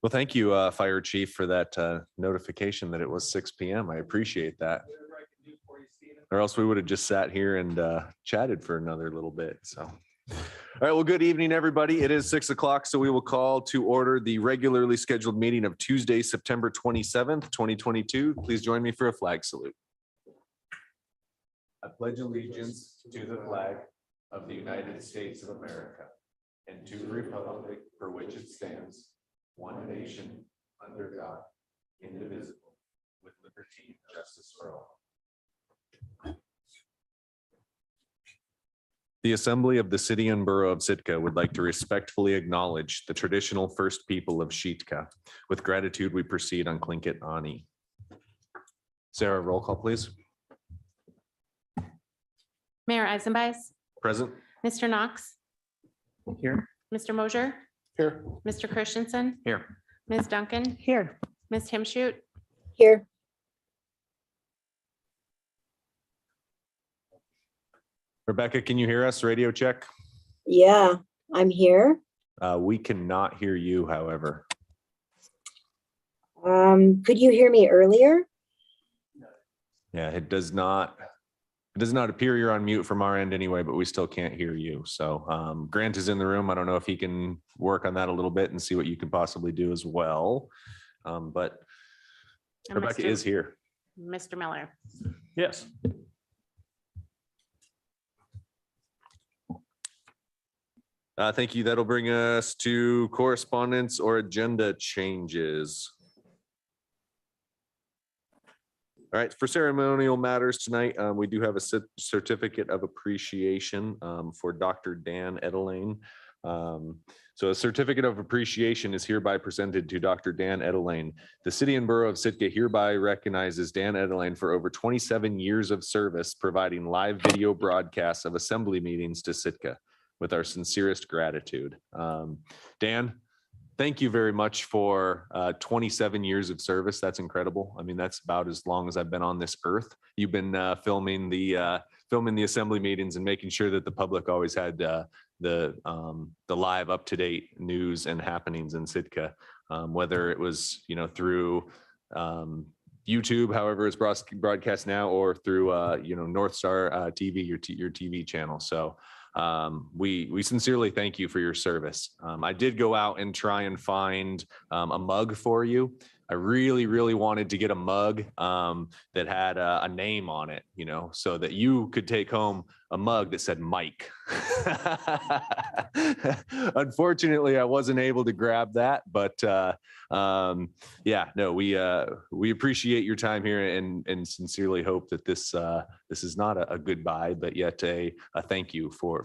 Well, thank you, Fire Chief, for that notification that it was 6 p.m. I appreciate that. Or else we would have just sat here and chatted for another little bit. So, all right. Well, good evening, everybody. It is 6 o'clock, so we will call to order the regularly scheduled meeting of Tuesday, September 27th, 2022. Please join me for a flag salute. I pledge allegiance to the flag of the United States of America and to the republic for which it stands, one nation, under God, indivisible, with liberty and justice for all. The Assembly of the City and Borough of Sitka would like to respectfully acknowledge the traditional first people of Sitka. With gratitude, we proceed on Tlingit Ani. Sarah, roll call, please. Mayor Eisenbeis, Present. Mr. Knox, Here. Mr. Mosier, Here. Mr. Christensen, Here. Ms. Duncan, Here. Ms. Himshoot, Here. Rebecca, can you hear us? Radio check. Yeah, I'm here. We cannot hear you, however. Could you hear me earlier? Yeah, it does not appear you're on mute from our end anyway, but we still can't hear you. So Grant is in the room. I don't know if he can work on that a little bit and see what you can possibly do as well. But and Rebecca Mr. is here. Mr. Miller. Yes. Thank you. That'll bring us to correspondence or agenda changes. All right, for ceremonial matters tonight, we do have a certificate of appreciation for Dr. Dan Edelane. So a certificate of appreciation is hereby presented to Dr. Dan Edelane. The City and Borough of Sitka hereby recognizes Dan Edelane for over 27 years of service, providing live video broadcasts of assembly meetings to Sitka. With our sincerest gratitude. Dan, thank you very much for 27 years of service. That's incredible. I mean, that's about as long as I've been on this earth. You've been filming the assembly meetings and making sure that the public always had the live up-to-date news and happenings in Sitka, whether it was through YouTube, however it's broadcast now, or through North Star TV, your TV channel. So we sincerely thank you for your service. I did go out and try and find a mug for you. I really wanted to get a mug that had a name on it, so that you could take home a mug that said Mike. Unfortunately, I wasn't able to grab that, but yeah, no, we appreciate your time here and sincerely hope that this is not a goodbye, but yet a thank you for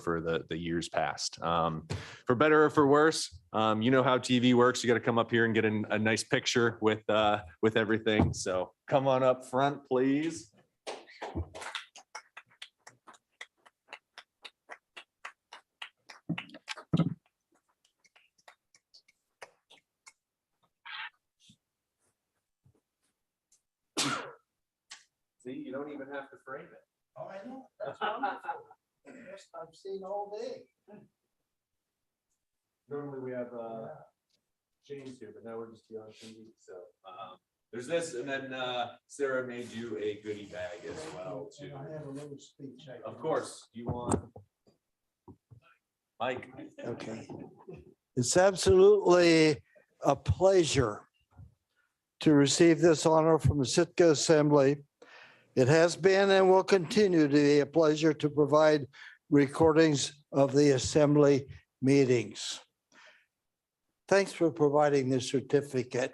the years past. For better or for worse, you know how TV works. You got to come up here and get a nice picture with everything. So come on up front, please. See, you don't even have to frame it. Oh, I know. That's wonderful. Best I've seen all day. Normally we have James here, but now we're just on TV. So there's this, and then Sarah made you a goodie bag as well too. I have a little speech. Of course, you want Mike? Okay. It's absolutely a pleasure to receive this honor from the Sitka Assembly. It has been and will continue to be a pleasure to provide recordings of the assembly meetings. Thanks for providing this certificate.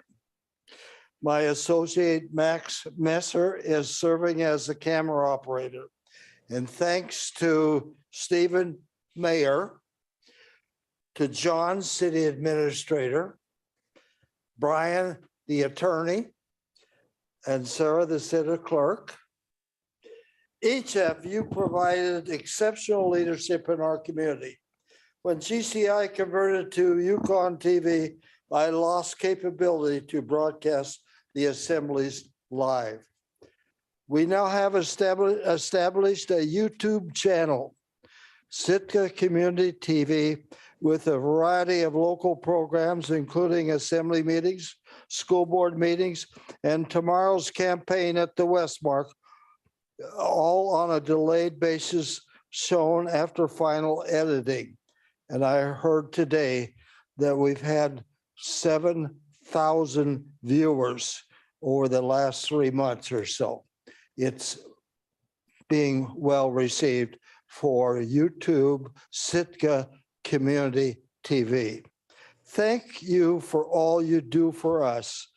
My associate Max Messer is serving as the camera operator. And thanks to Stephen Mayer, to John, city administrator, Brian, the attorney, and Sarah, the city clerk. Each of you provided exceptional leadership in our community. When GCI converted to Yukon TV, I lost capability to broadcast the assemblies live. We now have established a YouTube channel Sitka Community TV with a variety of local programs, including assembly meetings, school board meetings, and tomorrow's campaign at the Westmark, all on a delayed basis shown after final editing. And I heard today that we've had 7,000 viewers over the last 3 months or so. It's being well received for YouTube Sitka Community TV. Thank you for all you do for us,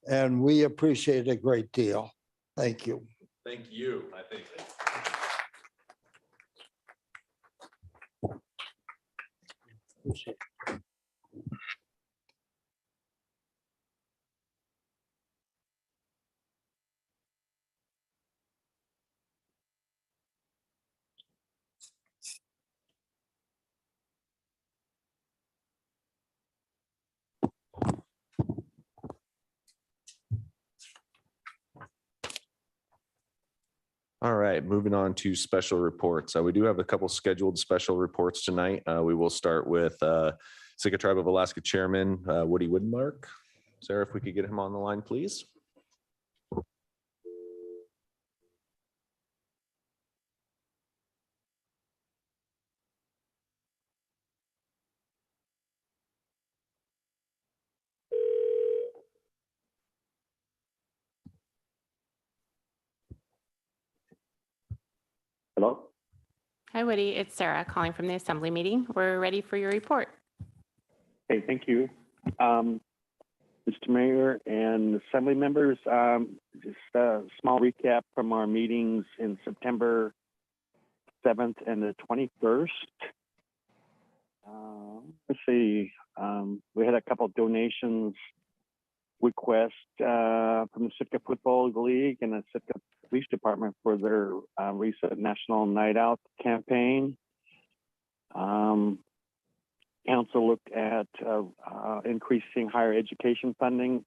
and we appreciate it a great deal. Thank you. Thank you, I think. All right, moving on to special reports. We do have a couple scheduled special reports tonight. We will start with Sicka Tribe of Alaska Chairman Woody Woodenmark. Sarah, if we could get him on the line, please. Hello? Hi, Woody. It's Sarah calling from the assembly meeting. We're ready for your report. Hey, thank you. Mr. Mayor and assembly members, just a small recap from our meetings in September 7th and the 21st. Let's see, we had a couple of donations requests from the Sitka Football League and the Sitka Police Department for their recent National Night Out campaign. Council looked at increasing higher education funding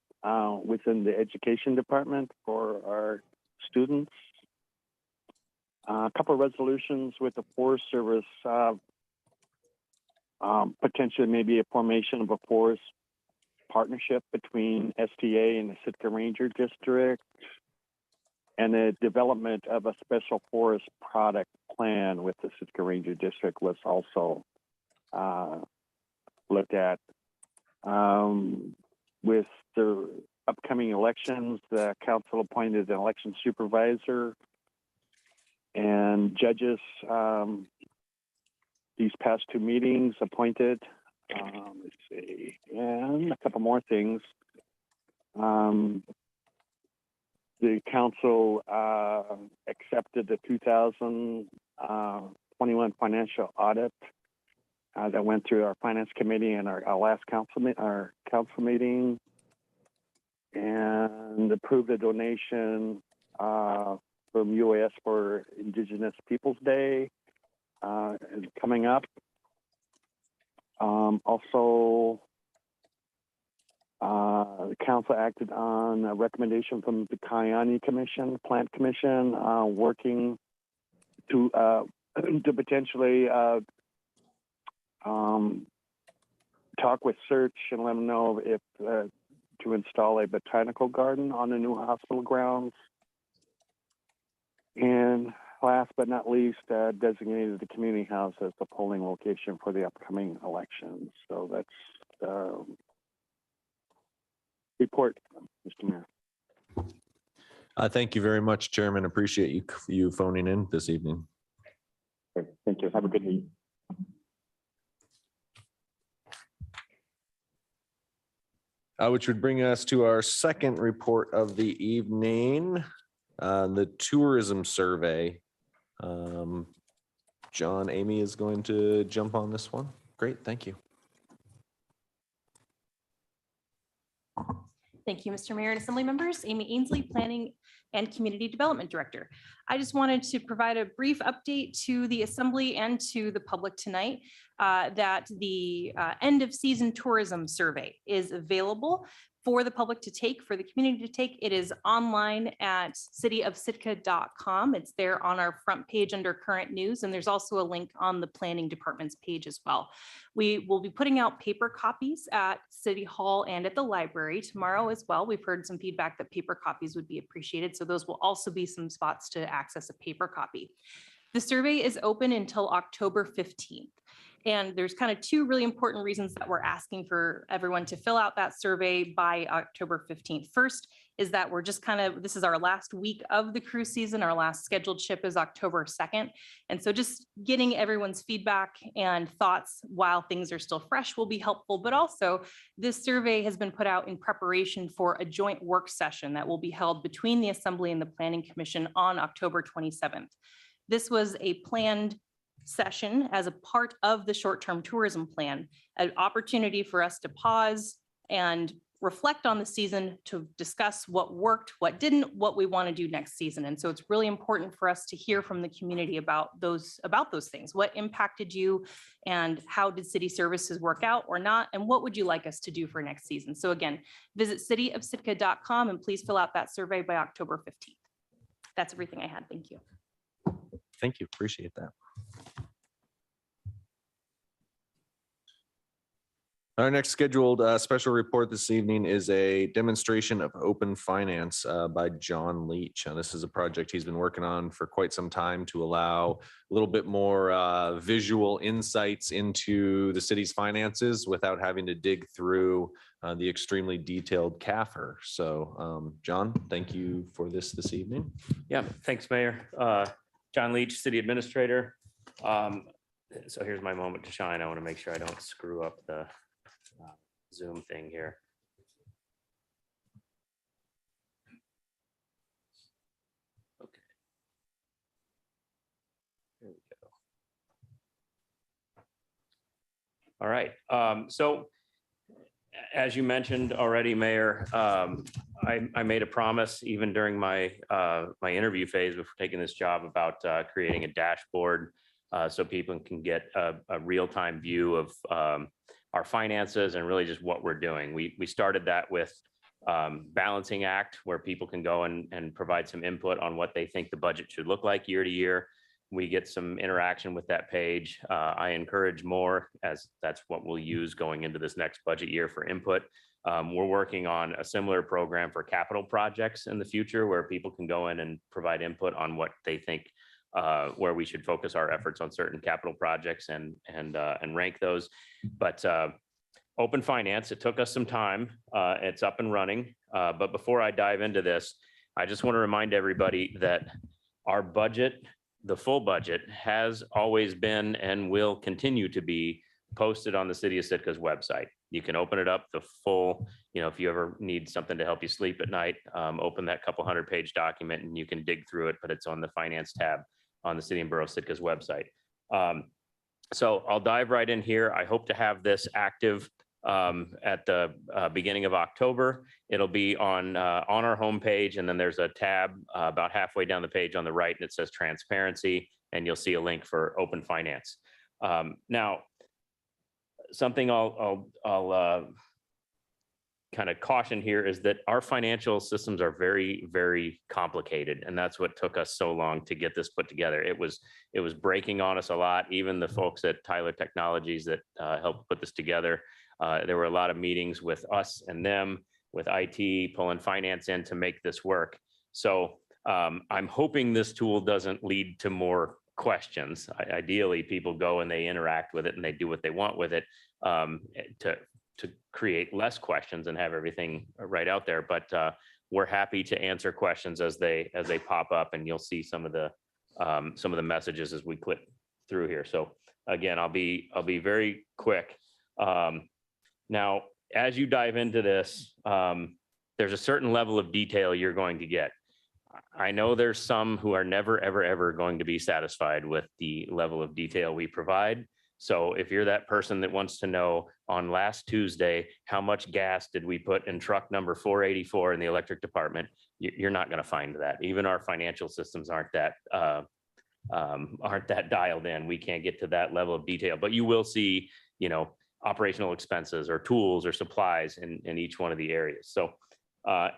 within the education department for our students. A couple of resolutions with the Forest Service, potentially maybe a formation of a forest partnership between STA and the Sitka Ranger District, and the development of a special forest product plan with the Sitka Ranger District was also looked at. With the upcoming elections, the council appointed an election supervisor and judges these past two meetings appointed. Let's see, and a couple more things. The council accepted the 2021 financial audit that went through our finance committee and our last council meeting, and approved the donation from UAS for Indigenous Peoples Day coming up. Also, the council acted on a recommendation from the Kayani Commission, Plant Commission, working to potentially talk with Search and let them know if to install a botanical garden on the new hospital grounds. And last but not least, designated the community house as the polling location for the upcoming elections. So that's the report, Mr. Mayor. Thank you very much, Chairman. Appreciate you phoning in this evening. Okay, thank you. Have a good evening. Which would bring us to our second report of the evening, the tourism survey. John, Amy is going to jump on this one. Great, thank you. Thank you, Mr. Mayor and Assembly members. Amy Ainsley, Planning and Community Development Director. I just wanted to provide a brief update to the Assembly and to the public tonight that the end of season tourism survey is available. for the public to take, for the community to take. It is online at cityofsitka.com. It's there on our front page under current news, and there's also a link on the planning department's page as well. We will be putting out paper copies at City Hall and at the library tomorrow as well. We've heard some feedback that paper copies would be appreciated, so those will also be some spots to access a paper copy. The survey is open until October 15th. And there's kind of two really important reasons that we're asking for everyone to fill out that survey by October 15th. First is that we're just this is our last week of the cruise season. Our last scheduled ship is October 2nd. And so just getting everyone's feedback and thoughts while things are still fresh will be helpful. But also this survey has been put out in preparation for a joint work session that will be held between the Assembly and the Planning Commission on October 27th. This was a planned session as a part of the short-term tourism plan, an opportunity for us to pause and reflect on the season, to discuss what worked, what didn't, what we want to do next season. And so it's really important for us to hear from the community about those things. What impacted you, and how did city services work out or not? And what would you like us to do for next season? So again, visit cityofsitka.com and please fill out that survey by October 15th. That's everything I had. Thank you. Thank you. Appreciate that. Our next scheduled special report this evening is a demonstration of open finance by John Leach. This is a project he's been working on for quite some time to allow a little bit more visual insights into the city's finances without having to dig through the extremely detailed CAFR. So John, thank you for this evening. Yeah, thanks, Mayor. John Leach, City Administrator. So here's my moment to shine. I want to make sure I don't screw up the Zoom thing here. Okay. There we go. All right. So as you mentioned already, Mayor, I made a promise even during my my interview phase before taking this job about creating a dashboard so people can get a real-time view of our finances and really just what we're doing. We started that with Balancing Act, where people can go and provide some input on what they think the budget should look like year to year. We get some interaction with that page. I encourage more, as that's what we'll use going into this next budget year for input. We're working on a similar program for capital projects in the future, where people can go in and provide input on what they think where we should focus our efforts on certain capital projects and rank those. But open finance, it took us some time. It's up and running. But before I dive into this, I just want to remind everybody that our budget, the full budget, has always been and will continue to be posted on the City of Sitka's website. You can open it up, the full, if you ever need something to help you sleep at night, open that couple 100-page document and you can dig through it, but it's on the finance tab on the City and Borough Sitka's website. So I'll dive right in here. I hope to have this active at the beginning of October. It'll be on our homepage, and then there's a tab about halfway down the page on the right, and it says transparency, and you'll see a link for open finance. Now, something I'll kind of caution here is that our financial systems are very, very complicated. And that's what took us so long to get this put together. It was breaking on us a lot. Even the folks at Tyler Technologies that helped put this together, there were a lot of meetings with us and them, with IT, pulling finance in to make this work. So I'm hoping this tool doesn't lead to more questions. Ideally, people go and they interact with it and they do what they want with it to create less questions and have everything right out there. But we're happy to answer questions as they pop up, and you'll see some of the messages as we click through here. So again, I'll be very quick. Now, as you dive into this, there's a certain level of detail you're going to get. I know there's some who are never, ever, ever going to be satisfied with the level of detail we provide. So if you're that person that wants to know on last Tuesday, how much gas did we put in truck number 484 in the electric department, you're not going to find that. Even our financial systems aren't that dialed in. We can't get to that level of detail, but you will see, operational expenses or tools or supplies in each one of the areas. So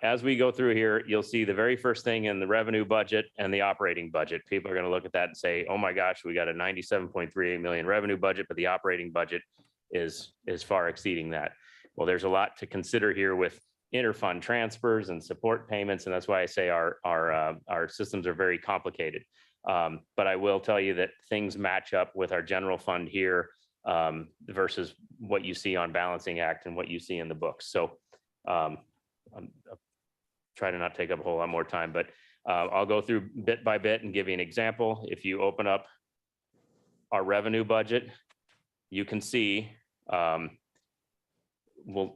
as we go through here, you'll see the very first thing in the revenue budget and the operating budget. People are going to look at that and say, oh my gosh, we got a 97.38 million revenue budget, but the operating budget is far exceeding that. Well, there's a lot to consider here with interfund transfers and support payments. And that's why I say our systems are very complicated. But I will tell you that things match up with our general fund here versus what you see on balancing act and what you see in the books. So I'll try to not take up a whole lot more time, but I'll go through bit by bit and give you an example. If you open up our revenue budget, you can see, we'll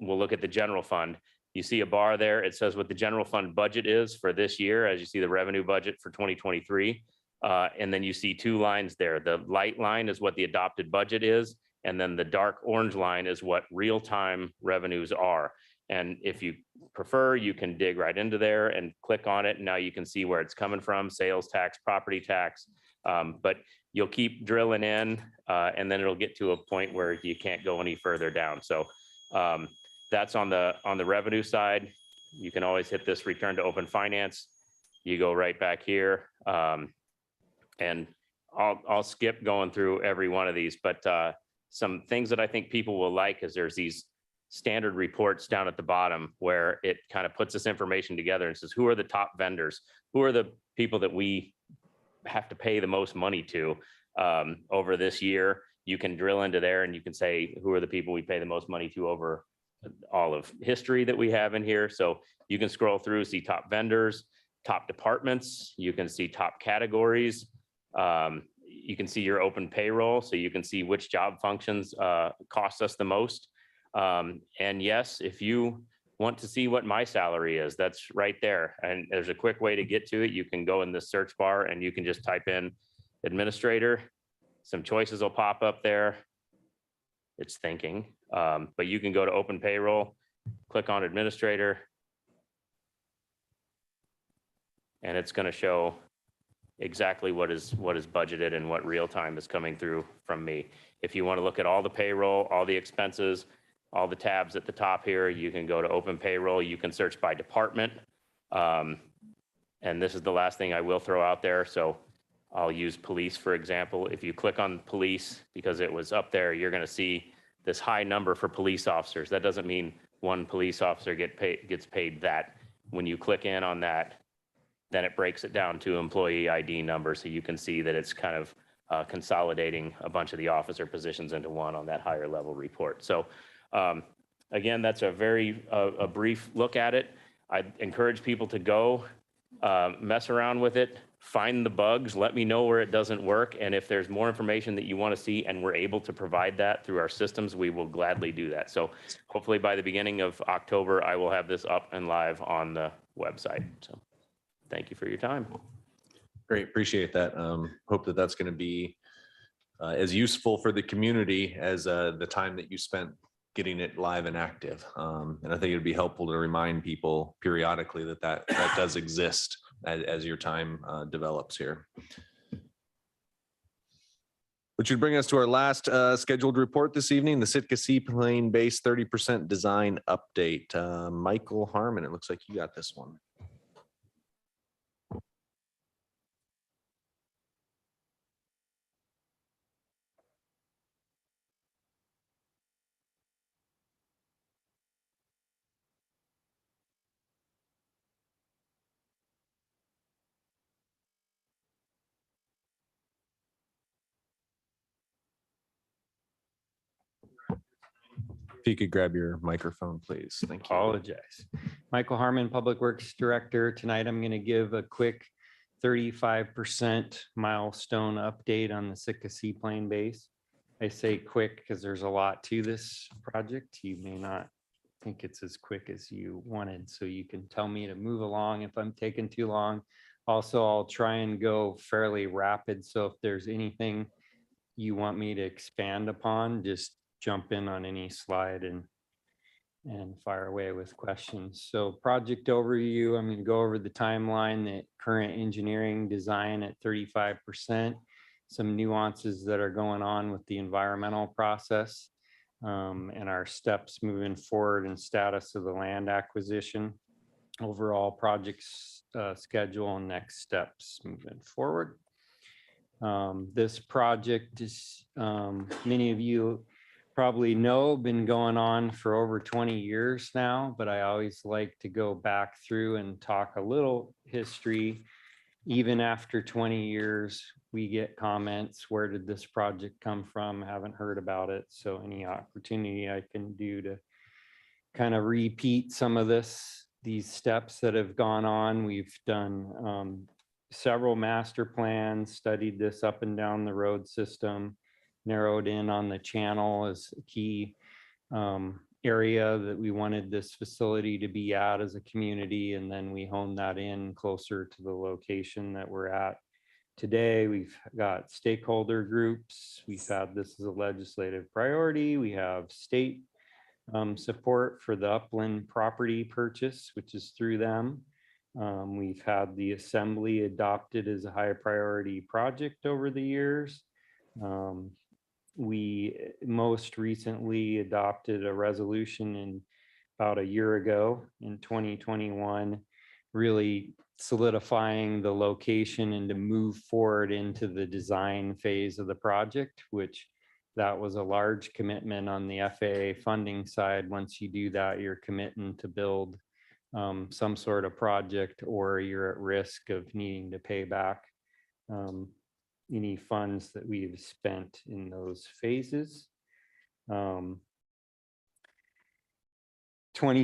look at the general fund. You see a bar there. It says what the general fund budget is for this year, as you see the revenue budget for 2023. And then you see two lines there. The light line is what the adopted budget is. And then the dark orange line is what real-time revenues are. And if you prefer, you can dig right into there and click on it. Now you can see where it's coming from: sales tax, property tax. But you'll keep drilling in and then it'll get to a point where you can't go any further down. So that's on the revenue side. You can always hit this return to open finance. You go right back here. And I'll skip going through every one of these, but some things that I think people will like is there's these standard reports down at the bottom where it kind of puts this information together and says, who are the top vendors? Who are the people that we have to pay the most money to over this year? You can drill into there and you can say, who are the people we pay the most money to over all of history that we have in here. So you can scroll through, see top vendors, top departments. You can see top categories. You can see your open payroll. So you can see which job functions cost us the most. And yes, if you want to see what my salary is, that's right there. And there's a quick way to get to it. You can go in the search bar and you can just type in administrator. Some choices will pop up there. It's thinking, but you can go to open payroll, click on administrator, and it's going to show exactly what is budgeted and what real time is coming through from me. If you want to look at all the payroll, all the expenses, all the tabs at the top here, you can go to open payroll. You can search by department. And this is the last thing I will throw out there. So I'll use police, for example. If you click on police, because it was up there, you're going to see this high number for police officers. That doesn't mean one police officer gets paid that. When you click in on that, then it breaks it down to employee ID number. So you can see that it's kind of consolidating a bunch of the officer positions into one on that higher level report. So again, that's a very a brief look at it. I encourage people to go mess around with it, find the bugs, let me know where it doesn't work. And if there's more information that you want to see and we're able to provide that through our systems, we will gladly do that. So hopefully by the beginning of October, I will have this up and live on the website. So thank you for your time. Great, appreciate that. Hope that that's going to be as useful for the community as the time that you spent getting it live and active. And I think it'd be helpful to remind people periodically that does exist as your time develops here. Which would bring us to our last scheduled report this evening, the Sitka Seaplane Base 30% design update. Michael Harmon, it looks like you got this one. If you could grab your microphone, please. Thank you. Apologize. Michael Harmon, Public Works Director. Tonight, I'm going to give a quick 35% milestone update on the Sitka Seaplane Base. I say quick because there's a lot to this project. You may not think it's as quick as you wanted, so you can tell me to move along if I'm taking too long. Also, I'll try and go fairly rapid, so if there's anything you want me to expand upon, just jump in on any slide and fire away with questions. So project overview, I'm going to go over the timeline, the current engineering design at 35%, some nuances that are going on with the environmental process. and our steps moving forward and status of the land acquisition, overall projects schedule and next steps moving forward. This project is, many of you probably know, been going on for over 20 years now, but I always like to go back through and talk a little history. Even after 20 years, we get comments, where did this project come from? Haven't heard about it. So any opportunity I can do to kind of repeat some of these steps that have gone on. We've done several master plans, studied this up and down the road system, narrowed in on the channel as a key area that we wanted this facility to be at as a community. And then we honed that in closer to the location that we're at today. We've got stakeholder groups. We've had this as a legislative priority. We have state support for the upland property purchase, which is through them. We've had the assembly adopted as a high priority project over the years. We most recently adopted a resolution in about a year ago in 2021, really solidifying the location and to move forward into the design phase of the project, which that was a large commitment on the FAA funding side. Once you do that, you're committing to build some sort of project, or you're at risk of needing to pay back any funds that we've spent in those phases. 20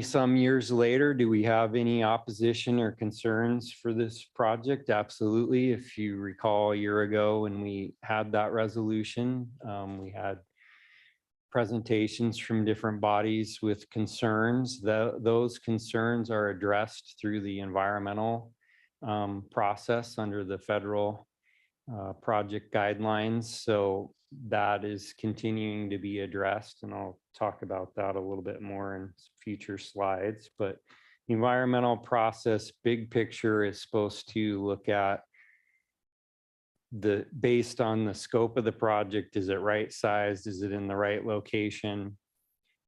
some years later, do we have any opposition or concerns for this project? Absolutely. If you recall, a year ago when we had that resolution, we had presentations from different bodies with concerns. Those concerns are addressed through the environmental process under the federal project guidelines. So that is continuing to be addressed, and I'll talk about that a little bit more in future slides. But the environmental process, big picture, is supposed to look at based on the scope of the project. Is it right sized? Is it in the right location?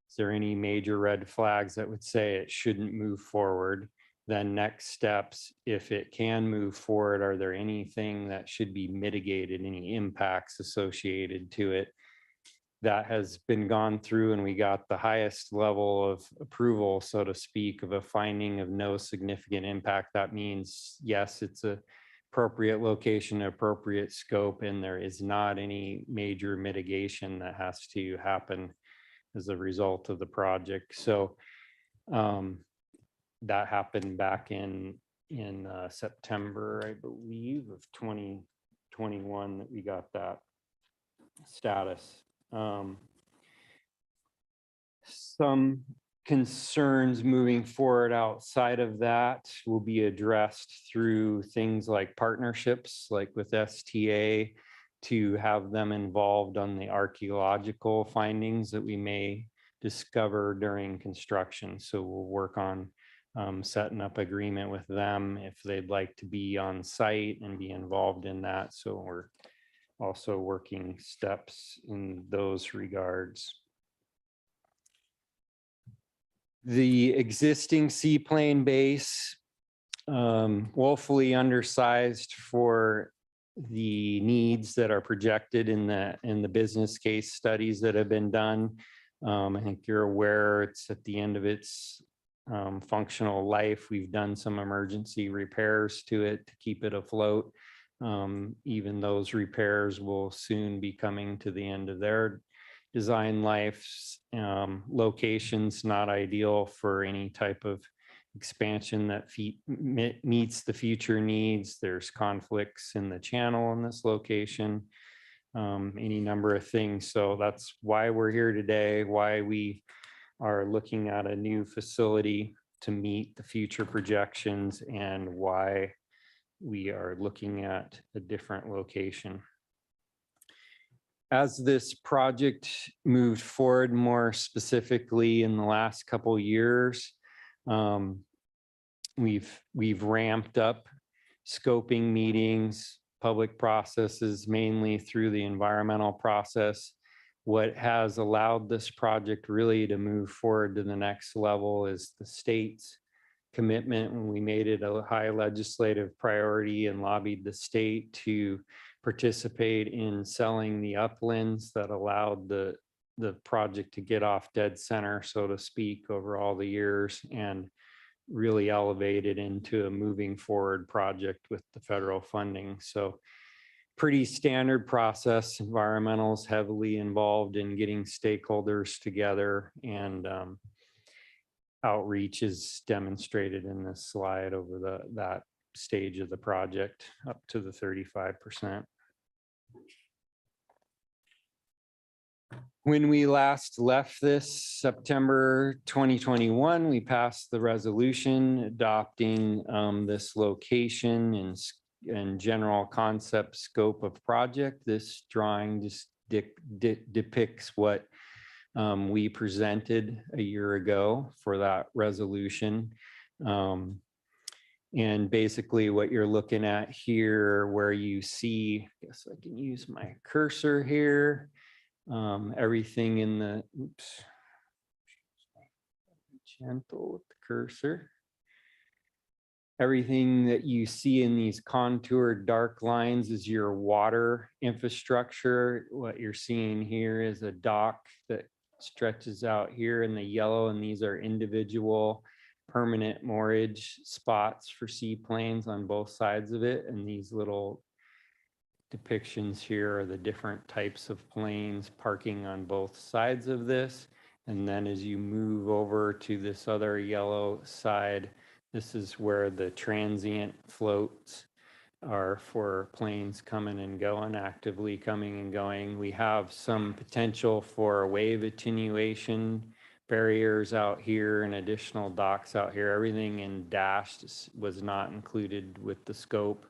Is there any major red flags that would say it shouldn't move forward? Then next steps, if it can move forward, are there anything that should be mitigated, any impacts associated to it? That has been gone through, and we got the highest level of approval, so to speak, of a finding of no significant impact. That means, yes, it's a appropriate location, appropriate scope, and there is not any major mitigation that has to happen as a result of the project. So that happened back in September, I believe, of 2021 that we got that status. Some concerns moving forward outside of that will be addressed through things like partnerships, like with STA, to have them involved on the archaeological findings that we may discover during construction. So we'll work on setting up agreement with them if they'd like to be on site and be involved in that. So we're also working steps in those regards. The existing Seaplane base, woefully undersized for the needs that are projected in the business case studies that have been done. I think you're aware it's at the end of its functional life. We've done some emergency repairs to it to keep it afloat. Even those repairs will soon be coming to the end of their design lives. Locations not ideal for any type of expansion that meets the future needs. There's conflicts in the channel in this location, any number of things. So that's why we're here today, why we are looking at a new facility to meet the future projections, and why we are looking at a different location. As this project moved forward more specifically in the last couple of years, we've ramped up scoping meetings, public processes, mainly through the environmental process. What has allowed this project really to move forward to the next level is the state's commitment when we made it a high legislative priority and lobbied the state to participate in selling the uplands that allowed the project to get off dead center, so to speak, over all the years, and really elevated into a moving forward project with the federal funding. So pretty standard process. Environmental's heavily involved in getting stakeholders together, and outreach is demonstrated in this slide over that stage of the project up to the 35%. When we last left this September 2021, we passed the resolution adopting this location and general concept scope of project. This drawing just depicts what we presented a year ago for that resolution. And basically what you're looking at here, where you see, I guess I can use my cursor here, everything in the, oops, gentle with the cursor. Everything that you see in these contoured dark lines is your water infrastructure. What you're seeing here is a dock that stretches out here in the yellow, and these are individual permanent moorage spots for seaplanes on both sides of it. And these little depictions here are the different types of planes parking on both sides of this. And then as you move over to this other yellow side, this is where the transient floats are for planes coming and going, actively coming and going. We have some potential for wave attenuation barriers out here and additional docks out here. Everything in dashed was not included with the scope,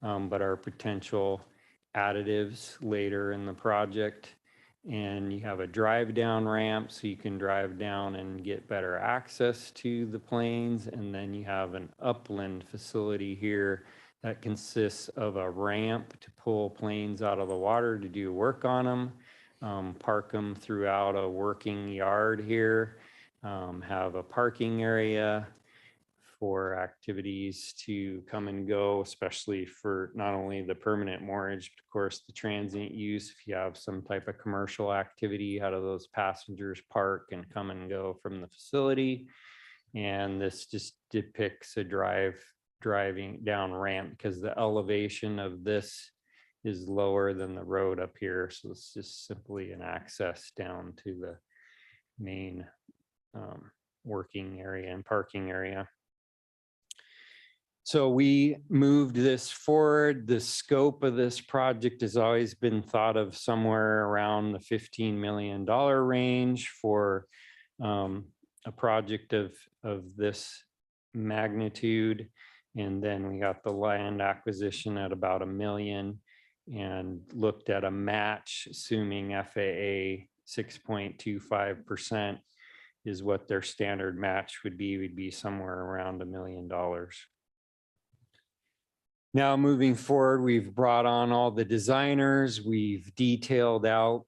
but are potential additives later in the project. And you have a drive down ramp, so you can drive down and get better access to the planes. And then you have an upland facility here that consists of a ramp to pull planes out of the water to do work on them, park them throughout a working yard here, have a parking area for activities to come and go, especially for not only the permanent moorage, but of course the transient use. If you have some type of commercial activity, how do those passengers park and come and go from the facility? And this just depicts a driving down ramp, because the elevation of this is lower than the road up here. So it's just simply an access down to the main working area and parking area. So we moved this forward. The scope of this project has always been thought of somewhere around the $15 million range for a project of this magnitude. And then we got the land acquisition at about $1 million and looked at a match, assuming FAA 6.25% is what their standard match would be somewhere around $1 million. Now moving forward, we've brought on all the designers. We've detailed out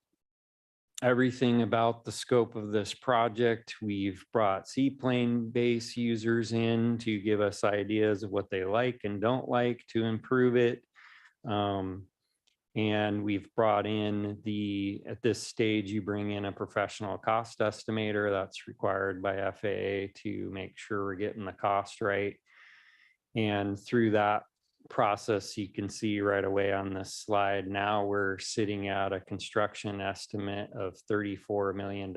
everything about the scope of this project. We've brought Seaplane base users in to give us ideas of what they like and don't like to improve it. And we've brought in at this stage, you bring in a professional cost estimator that's required by FAA to make sure we're getting the cost right. And through that process, you can see right away on this slide, now we're sitting at a construction estimate of $34 million,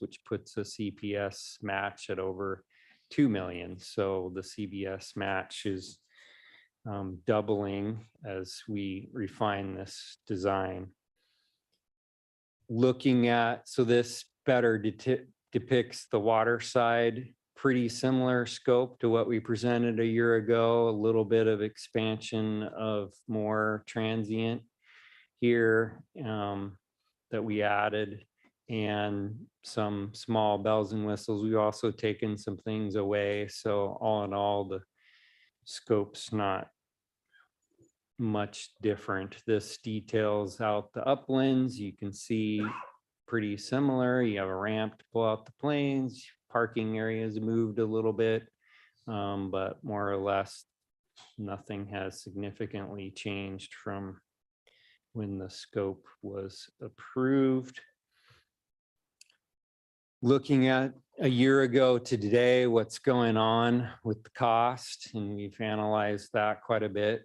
which puts a CPS match at over 2 million. So the CBS match is doubling as we refine this design. Looking at, so this better depicts the water side. Pretty similar scope to what we presented a year ago, a little bit of expansion of more transient here that we added, and some small bells and whistles. We've also taken some things away. So all in all, the scope's not much different. This details out the uplands. You can see pretty similar. You have a ramp to pull out the planes, parking areas moved a little bit, but more or less nothing has significantly changed from when the scope was approved. Looking at a year ago to today, what's going on with the cost, and we've analyzed that quite a bit.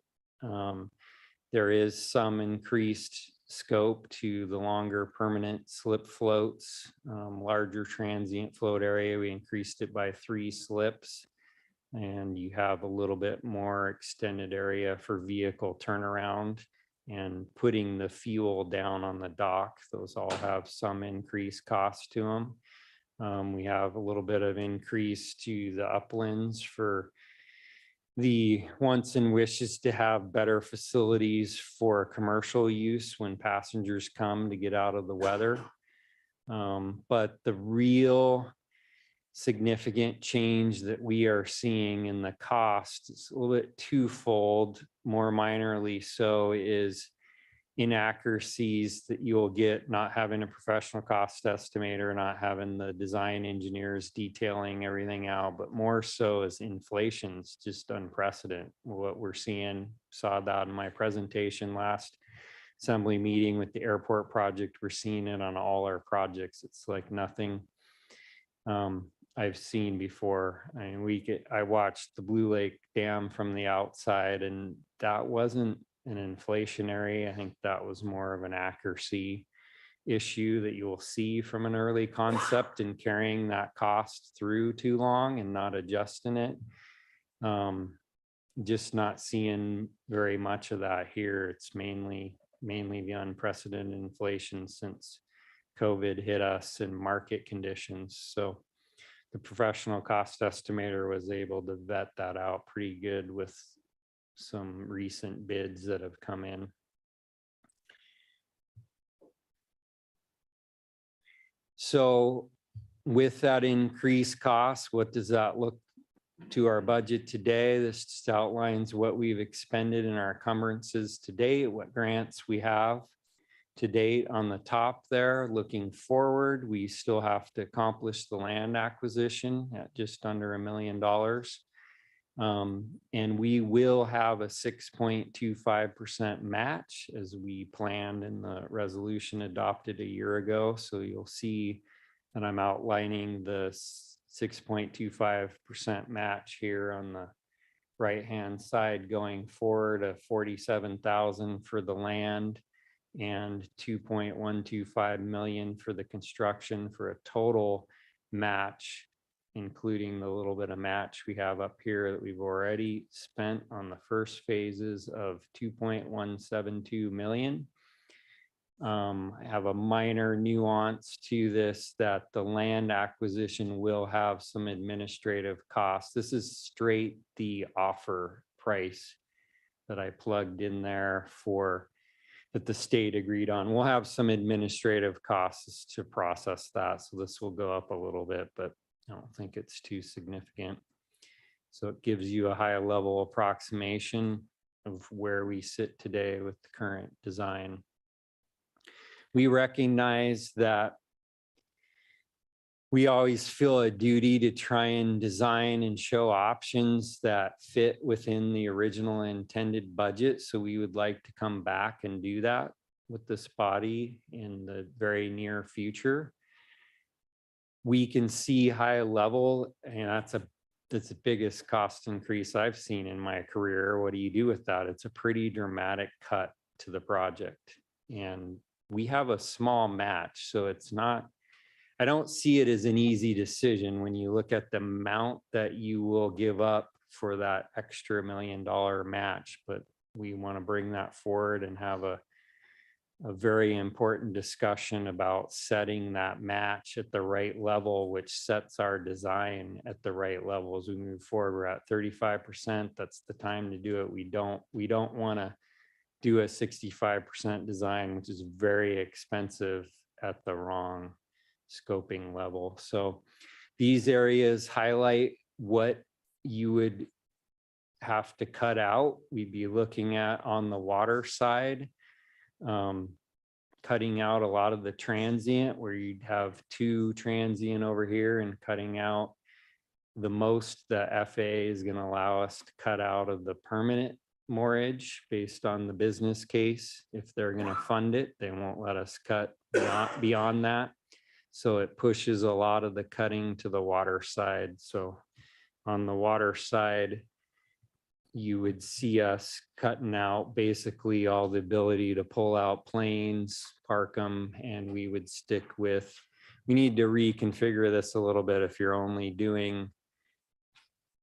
There is some increased scope to the longer permanent slip floats, larger transient float area. We increased it by 3 slips, and you have a little bit more extended area for vehicle turnaround and putting the fuel down on the dock. Those all have some increased cost to them. We have a little bit of increase to the uplands for the wants and wishes to have better facilities for commercial use when passengers come to get out of the weather. But the real significant change that we are seeing in the cost is a little bit twofold, more minorly so, is inaccuracies that you'll get not having a professional cost estimator, not having the design engineers detailing everything out, but more so as inflation's just unprecedented. What we're seeing, saw that in my presentation last assembly meeting with the airport project. We're seeing it on all our projects. It's like nothing I've seen before. I mean, I watched the Blue Lake Dam from the outside, and that wasn't an inflationary. I think that was more of an accuracy issue that you will see from an early concept and carrying that cost through too long and not adjusting it. Just not seeing very much of that here. It's mainly the unprecedented inflation since COVID hit us and market conditions. So the professional cost estimator was able to vet that out pretty good with some recent bids that have come in. So with that increased cost, what does that look to our budget today? This just outlines what we've expended in our encumbrances to date, what grants we have to date on the top there. Looking forward, we still have to accomplish the land acquisition at just under $1 million. And we will have a 6.25% match as we planned in the resolution adopted a year ago. So you'll see that I'm outlining the 6.25% match here on the right-hand side going forward, of $47,000 for the land and $2.125 million for the construction, for a total match, including the little bit of match we have up here that we've already spent on the first phases of $2.172 million. I have a minor nuance to this, that the land acquisition will have some administrative costs. This is straight the offer price that I plugged in there for that the state agreed on. We'll have some administrative costs to process that. So this will go up a little bit, but I don't think it's too significant. So it gives you a high level approximation of where we sit today with the current design. We recognize that we always feel a duty to try and design and show options that fit within the original intended budget. So we would like to come back and do that with this body in the very near future. We can see high level, and that's the biggest cost increase I've seen in my career. What do you do with that? It's a pretty dramatic cut to the project. And we have a small match, so it's not, I don't see it as an easy decision when you look at the amount that you will give up for that extra $1 million match. But we want to bring that forward and have a very important discussion about setting that match at the right level, which sets our design at the right level as we move forward. We're at 35%. That's the time to do it. We don't want to do a 65% design, which is very expensive at the wrong scoping level. So these areas highlight what you would have to cut out. We'd be looking at on the water side, cutting out a lot of the transient where you'd have 2 transient over here and cutting out the most the FAA is going to allow us to cut out of the permanent mortgage based on the business case. If they're going to fund it, they won't let us cut beyond that. So it pushes a lot of the cutting to the water side. So on the water side, you would see us cutting out basically all the ability to pull out planes, park them, and we would stick with, we need to reconfigure this a little bit. If you're only doing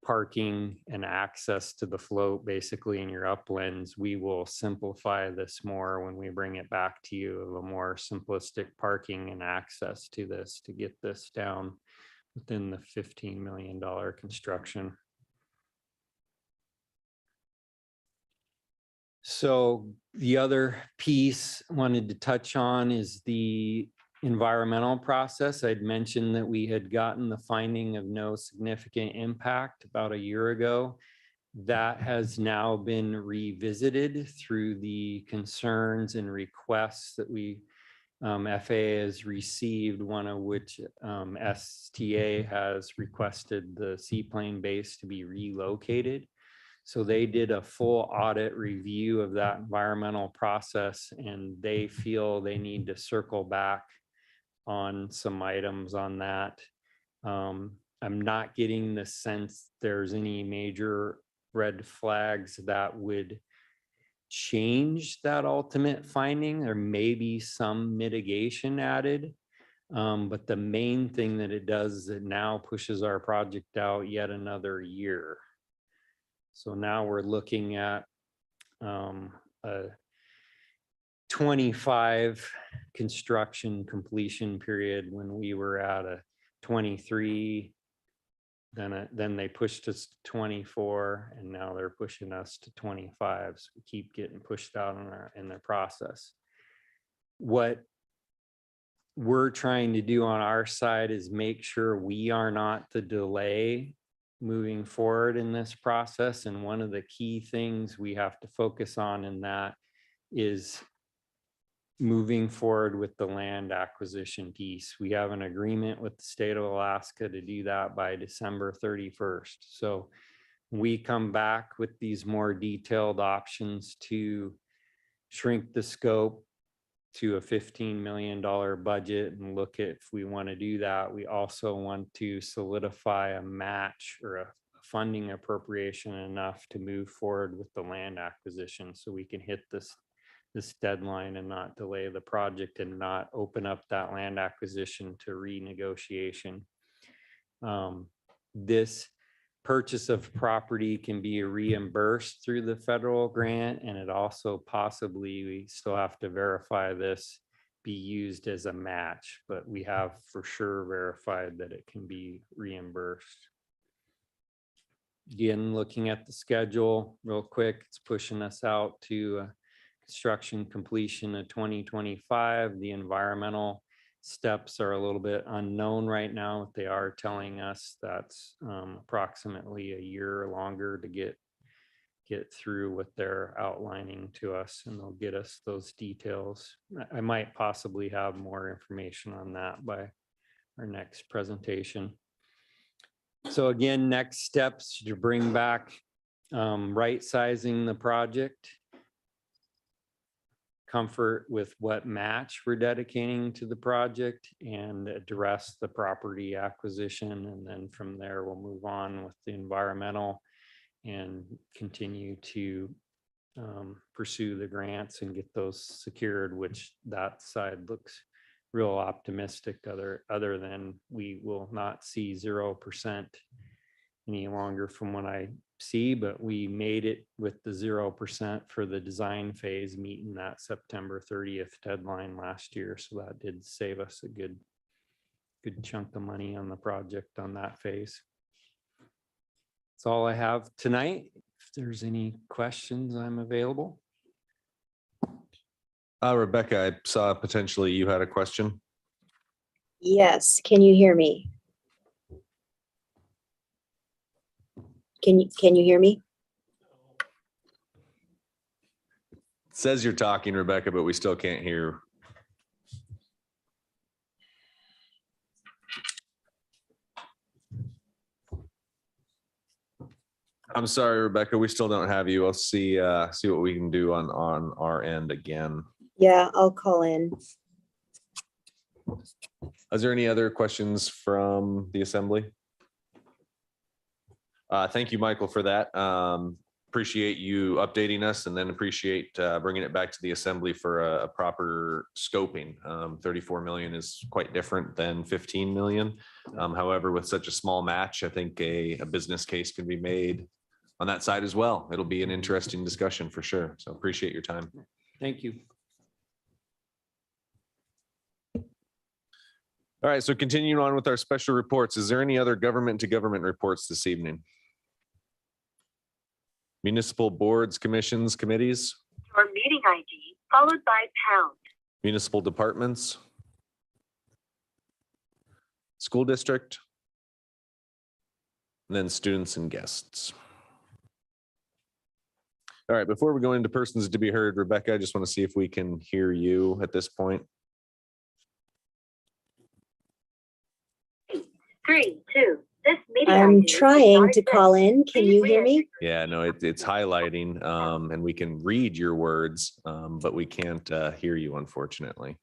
parking and access to the float basically in your uplands, we will simplify this more when we bring it back to you, of a more simplistic parking and access to this to get this down within the $15 million construction. So the other piece I wanted to touch on is the environmental process. I'd mentioned that we had gotten the finding of no significant impact about a year ago. That has now been revisited through the concerns and requests that we FAA has received, one of which STA has requested the Seaplane base to be relocated. So they did a full audit review of that environmental process, and they feel they need to circle back on some items on that. I'm not getting the sense there's any major red flags that would change that ultimate finding. There may be some mitigation added, but the main thing that it does is it now pushes our project out yet another year. So now we're looking at a 25 construction completion period when we were at a 23. Then they pushed us to 24, and now they're pushing us to 25. So we keep getting pushed out in their process. What we're trying to do on our side is make sure we are not the delay moving forward in this process. And one of the key things we have to focus on in that is moving forward with the land acquisition piece. We have an agreement with the state of Alaska to do that by December 31st. So we come back with these more detailed options to shrink the scope to a $15 million budget and look at if we want to do that. We also want to solidify a match or a funding appropriation enough to move forward with the land acquisition so we can hit this deadline and not delay the project and not open up that land acquisition to renegotiation. This purchase of property can be reimbursed through the federal grant, and it also possibly, we still have to verify this, be used as a match, but we have for sure verified that it can be reimbursed. Again, looking at the schedule real quick, it's pushing us out to construction completion of 2025. The environmental steps are a little bit unknown right now. They are telling us that's approximately a year longer to get through what they're outlining to us, and they'll get us those details. I might possibly have more information on that by our next presentation. So again, next steps to bring back right sizing the project, comfort with what match we're dedicating to the project, and address the property acquisition. And then from there, we'll move on with the environmental and continue to pursue the grants and get those secured, which that side looks real optimistic, other than we will not see 0% any longer from what I see, but we made it with the 0% for the design phase, meeting that September 30th deadline last year. So that did save us a good chunk of money on the project on that phase. That's all I have tonight. If there's any questions, I'm available. Rebecca, I saw potentially you had a question. Yes, can you hear me? Can you hear me? It says you're talking, Rebecca, but we still can't hear. I'm sorry, Rebecca, we still don't have you. I'll see what we can do on our end again. Yeah, I'll call in. Is there any other questions from the assembly? Thank you, Michael, for that. Appreciate you updating us, and then appreciate bringing it back to the assembly for a proper scoping. 34 million is quite different than 15 million. However, with such a small match, I think a business case can be made on that side as well. It'll be an interesting discussion for sure. So appreciate your time. Thank you. All right, so continuing on with our special reports, is there any other government to government reports this evening? Municipal boards, commissions, committees, Your meeting ID followed by pound. municipal departments, school district, and then students and guests. All right, before we go into persons to be heard, Rebecca, I just want to see if we can hear you at this point. 3, 2. This meeting I'm ID trying does to not call exist. in. Can Please you hear me? re-enter your- Yeah, no, it's highlighting and we can read your words, but we can't hear you, unfortunately.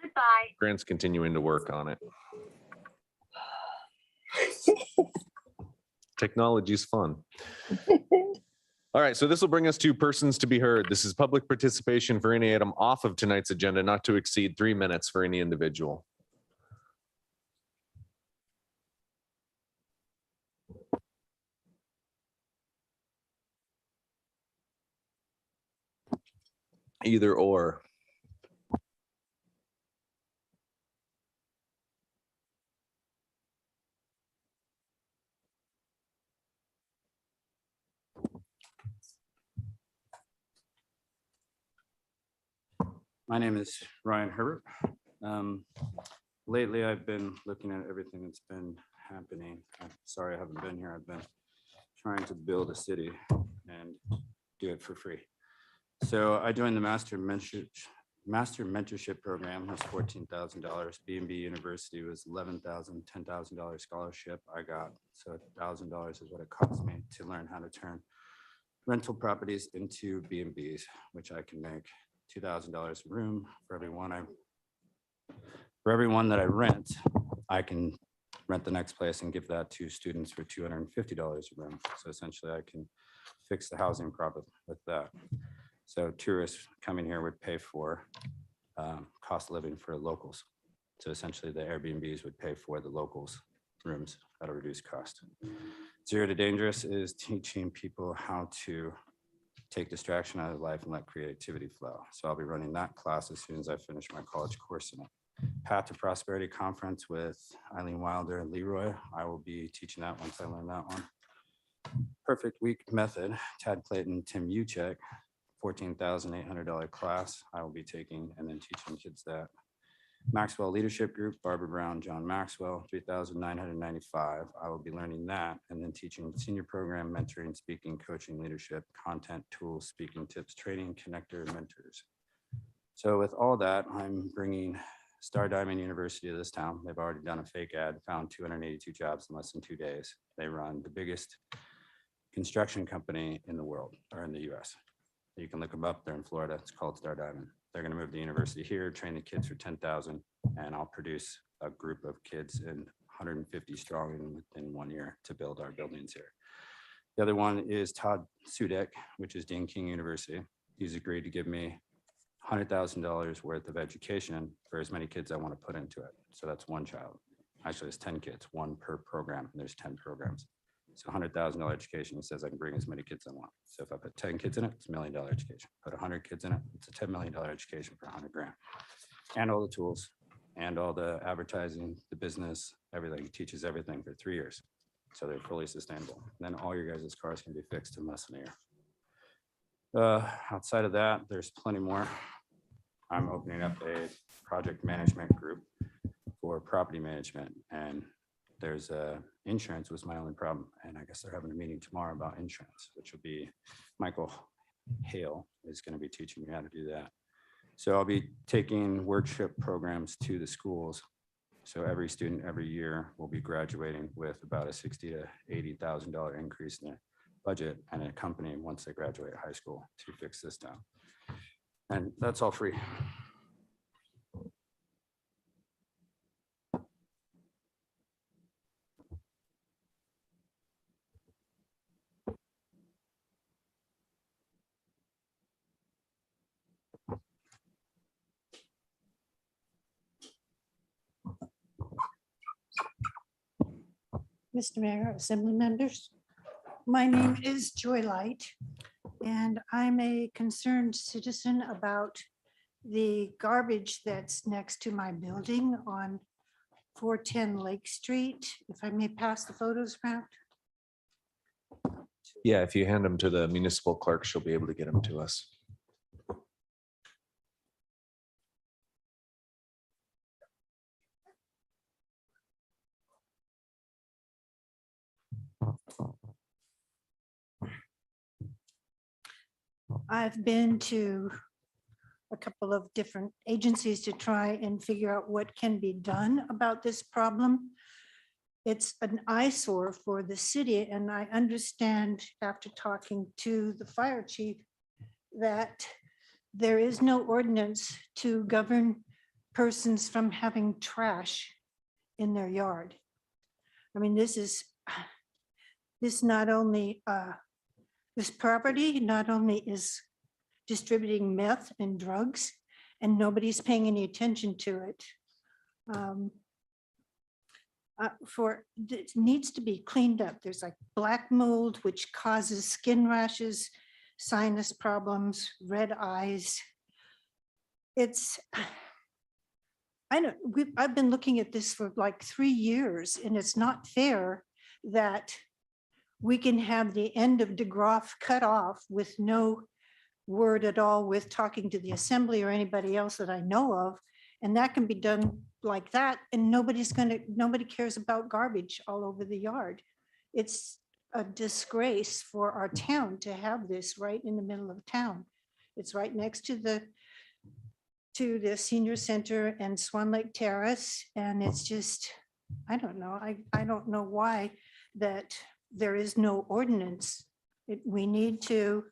Goodbye. Grant's continuing to work on it. Technology's fun. All right, so this will bring us to persons to be heard. This is public participation for any item off of tonight's agenda, not to exceed 3 minutes for any individual. Either or. My name is Ryan Herbert. Lately, I've been looking at everything that's been happening. I'm sorry I haven't been here. I've been trying to build a city and do it for free. So I joined the Master Mentorship Program. That's $14,000. B&B University was $11,000, $10,000 scholarship I got. So $1,000 is what it cost me to learn how to turn rental properties into B&Bs, which I can make $2,000 a room for everyone that I rent. I can rent the next place and give that to students for $250 a room. So essentially I can fix the housing problem with that. So tourists coming here would pay for cost of living for locals. So essentially the Airbnbs would pay for the locals' rooms at a reduced cost. Zero to Dangerous is teaching people how to take distraction out of life and let creativity flow. So I'll be running that class as soon as I finish my college course in it. Path to Prosperity Conference with Eileen Wilder and Leroy. I will be teaching that once I learn that one. Perfect Week Method, Tad Clayton, Tim Uchek, $14,800 class I will be taking and then teaching kids that. Maxwell Leadership Group, Barbara Brown, John Maxwell, $3,995. I will be learning that and then teaching senior program, mentoring, speaking, coaching, leadership, content, tools, speaking tips, training, connector, mentors. So with all that, I'm bringing Star Diamond University to this town. They've already done a fake ad, found 282 jobs in less than 2 days. They run the biggest construction company in the world or in the US. You can look them up. They're in Florida. It's called Star Diamond. They're going to move the university here, train the kids for 10,000, and I'll produce a group of kids in 150 strong within 1 year to build our buildings here. The other one is Todd Sudek, which is Dean King University. He's agreed to give me $100,000 worth of education for as many kids I want to put into it. So that's one child. Actually, it's 10 kids, one per program, and there's 10 programs. So $100,000 education, he says I can bring as many kids I want. So if I put 10 kids in it, it's $1 million education. Put 100 kids in it, it's a $10 million education for 100 grand. And all the tools and all the advertising, the business, everything. He teaches everything for 3 years. So they're fully sustainable. And then all your guys' cars can be fixed in less than a year. Outside of that, there's plenty more. I'm opening up a project management group for property management, and there's insurance was my only problem. And I guess they're having a meeting tomorrow about insurance, which will be Michael Hale is going to be teaching me how to do that. So I'll be taking workshop programs to the schools. So every student every year will be graduating with about a $60,000 to $80,000 increase in their budget and a company once they graduate high school to fix this down. And that's all free. Mr. Mayor, Assembly members, my name is Joy Light, and I'm a concerned citizen about the garbage that's next to my building on 410 Lake Street. If I may pass the photos around. Yeah, if you hand them to the municipal clerk, she'll be able to get them to us. I've been to a couple of different agencies to try and figure out what can be done about this problem. It's an eyesore for the city, and I understand after talking to the fire chief that there is no ordinance to govern persons from having trash in their yard. I mean, this not only, this property not only is distributing meth and drugs, and nobody's paying any attention to it. It needs to be cleaned up. There's like black mold, which causes skin rashes, sinus problems, red eyes. I've been looking at this for like 3 years, and it's not fair that we can have the end of DeGraff cut off with no word at all with talking to the assembly or anybody else that I know of. And that can be done like that, and nobody cares about garbage all over the yard. It's a disgrace for our town to have this right in the middle of town. It's right next to the senior center and Swan Lake Terrace. And it's just, I don't know. I don't know why that there is no ordinance. We need to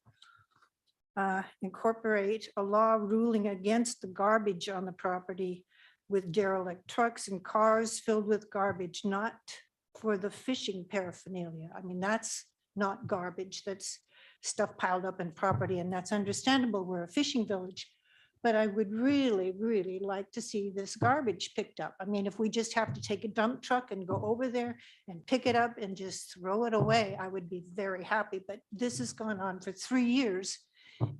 incorporate a law ruling against the garbage on the property with derelict trucks and cars filled with garbage, not for the fishing paraphernalia. I mean, that's not garbage. That's stuff piled up in property, and that's understandable. We're a fishing village. But I would really, really like to see this garbage picked up. I mean, if we just have to take a dump truck and go over there and pick it up and just throw it away, I would be very happy. But this has gone on for 3 years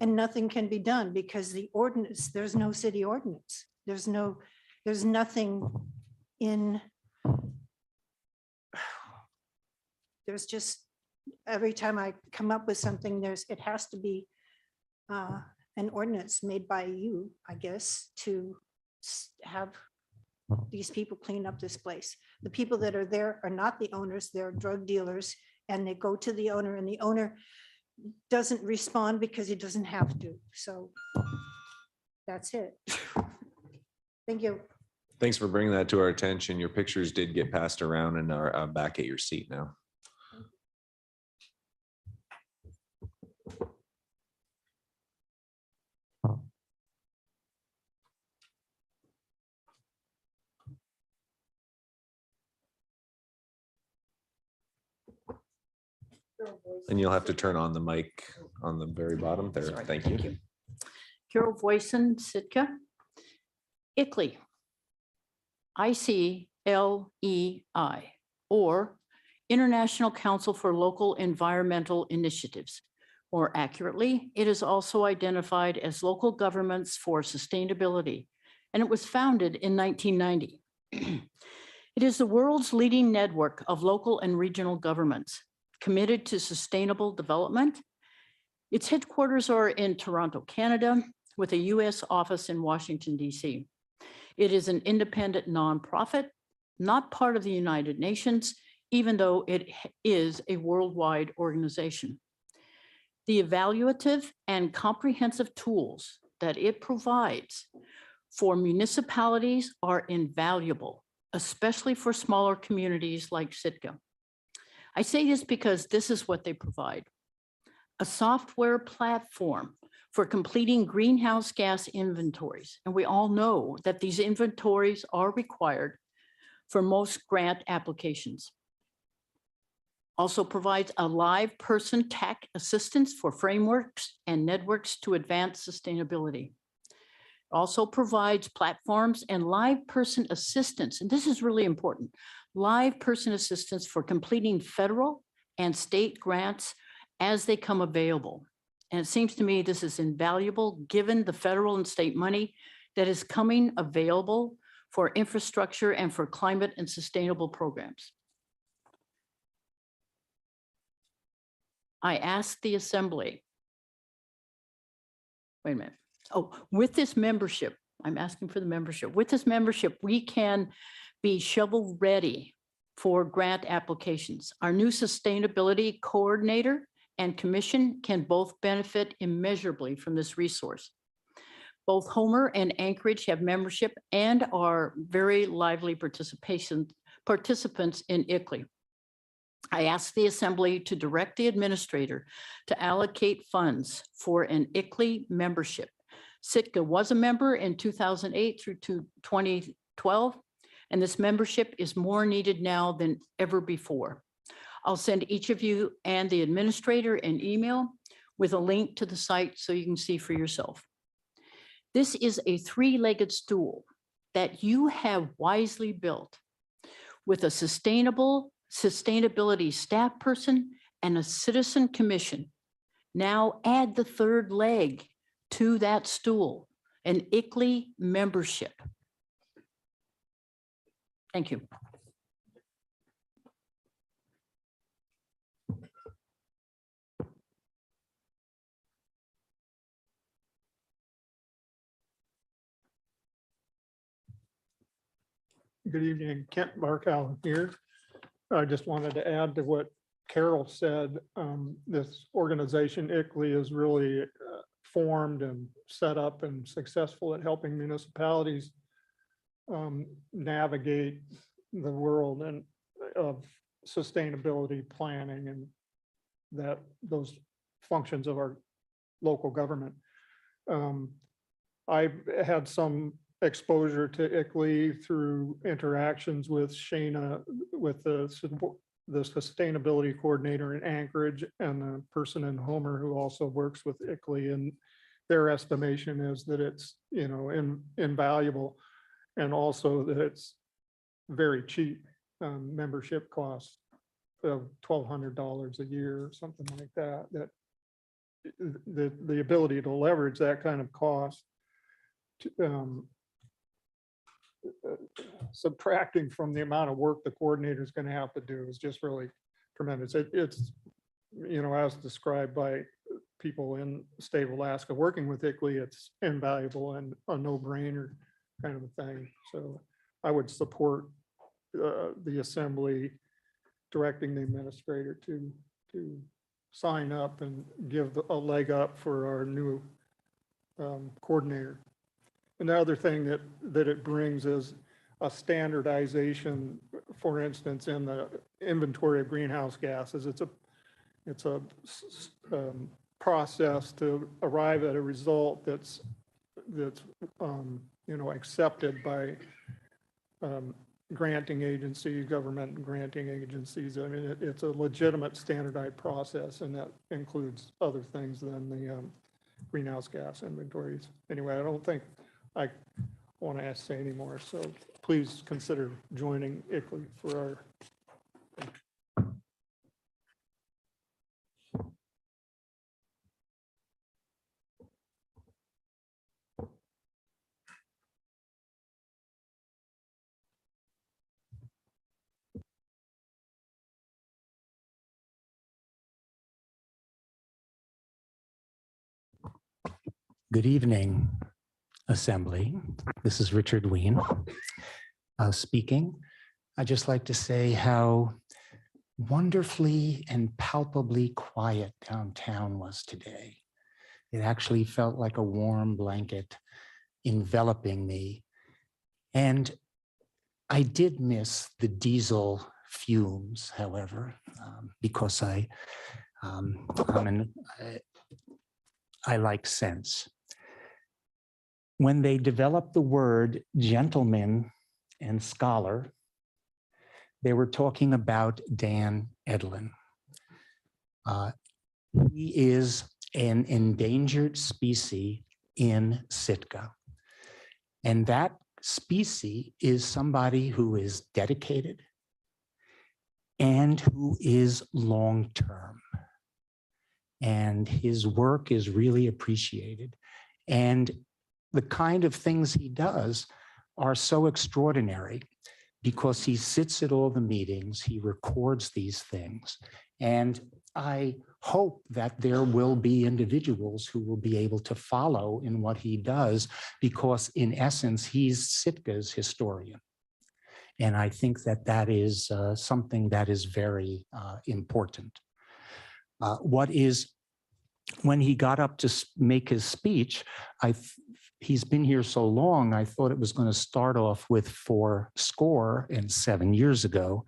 and nothing can be done because the ordinance, there's no city ordinance. There's nothing in, there's just, every time I come up with something, it has to be an ordinance made by you, I guess, to have these people clean up this place. The people that are there are not the owners, they're drug dealers, and they go to the owner, and the owner doesn't respond because he doesn't have to. So that's it. Thank you. Thanks for bringing that to our attention. Your pictures did get passed around and are back at your seat now. And you'll have to turn on the mic on the very bottom there. Sorry, Thank you. Carol Voisin, Sitka. ICLEI, ICLEI, or International Council for Local Environmental Initiatives. More accurately, it is also identified as Local Governments for Sustainability, and it was founded in 1990. It is the world's leading network of local and regional governments committed to sustainable development. Its headquarters are in Toronto, Canada, with a US office in Washington, DC. It is an independent nonprofit, not part of the United Nations, even though it is a worldwide organization. The evaluative and comprehensive tools that it provides for municipalities are invaluable, especially for smaller communities like Sitka. I say this because this is what they provide. a software platform for completing greenhouse gas inventories. And we all know that these inventories are required for most grant applications. Also provides a live person tech assistance for frameworks and networks to advance sustainability. Also provides platforms and live person assistance, and this is really important, live person assistance for completing federal and state grants as they come available. And it seems to me this is invaluable given the federal and state money that is coming available for infrastructure and for climate and sustainable programs. I asked the Assembly. Wait a minute. Oh, with this membership, I'm asking for the membership. With this membership, we can be shovel ready for grant applications. Our new sustainability coordinator and commission can both benefit immeasurably from this resource. Both Homer and Anchorage have membership and are very lively participants in ICLEI. I asked the Assembly to direct the administrator to allocate funds for an ICLEI membership. Sitka was a member in 2008 through to 2012, and this membership is more needed now than ever before. I'll send each of you and the administrator an email with a link to the site so you can see for yourself. This is a three-legged stool that you have wisely built with a sustainability staff person and a citizen commission. Now add the third leg to that stool, an ICLEI membership. Thank you. Good evening, Kent Barkow here. I just wanted to add to what Carol said. This organization, ICLEI, is really formed and set up and successful at helping municipalities navigate the world and of sustainability planning and those functions of our local government. I've had some exposure to ICLEI through interactions with Shana, with the sustainability coordinator in Anchorage, and the person in Homer who also works with ICLEI, and their estimation is that it's, you know, invaluable, and also that it's very cheap. Membership cost of $1,200 a year or something like that. That the ability to leverage that kind of cost, subtracting from the amount of work the coordinator is going to have to do, is just really tremendous. It's, you know, as described by people in the state of Alaska working with ICLEI, it's invaluable and a no-brainer kind of a thing. So I would support the Assembly directing the administrator to sign up and give a leg up for our new coordinator. And the other thing that it brings is a standardization, for instance, in the inventory of greenhouse gases. It's a process to arrive at a result that's you know, accepted by granting agencies, government granting agencies. I mean, it's a legitimate standardized process, and that includes other things than the greenhouse gas inventories. Anyway, I don't think I want to say anymore, so please consider joining ICLEI for our. Good evening, Assembly. This is Richard Ween speaking. I'd just like to say how wonderfully and palpably quiet downtown was today. It actually felt like a warm blanket enveloping me. And I did miss the diesel fumes, however, because I I like sense. When they developed the word gentleman and scholar, they were talking about Dan Edlin. He is an endangered species in Sitka. And that species is somebody who is dedicated and who is long-term. And his work is really appreciated. And the kind of things he does are so extraordinary because he sits at all the meetings, he records these things. And I hope that there will be individuals who will be able to follow in what he does, because in essence, he's Sitka's historian. And I think that that is something that is very important. When he got up to make his speech, he's been here so long, I thought it was going to start off with 407 years ago,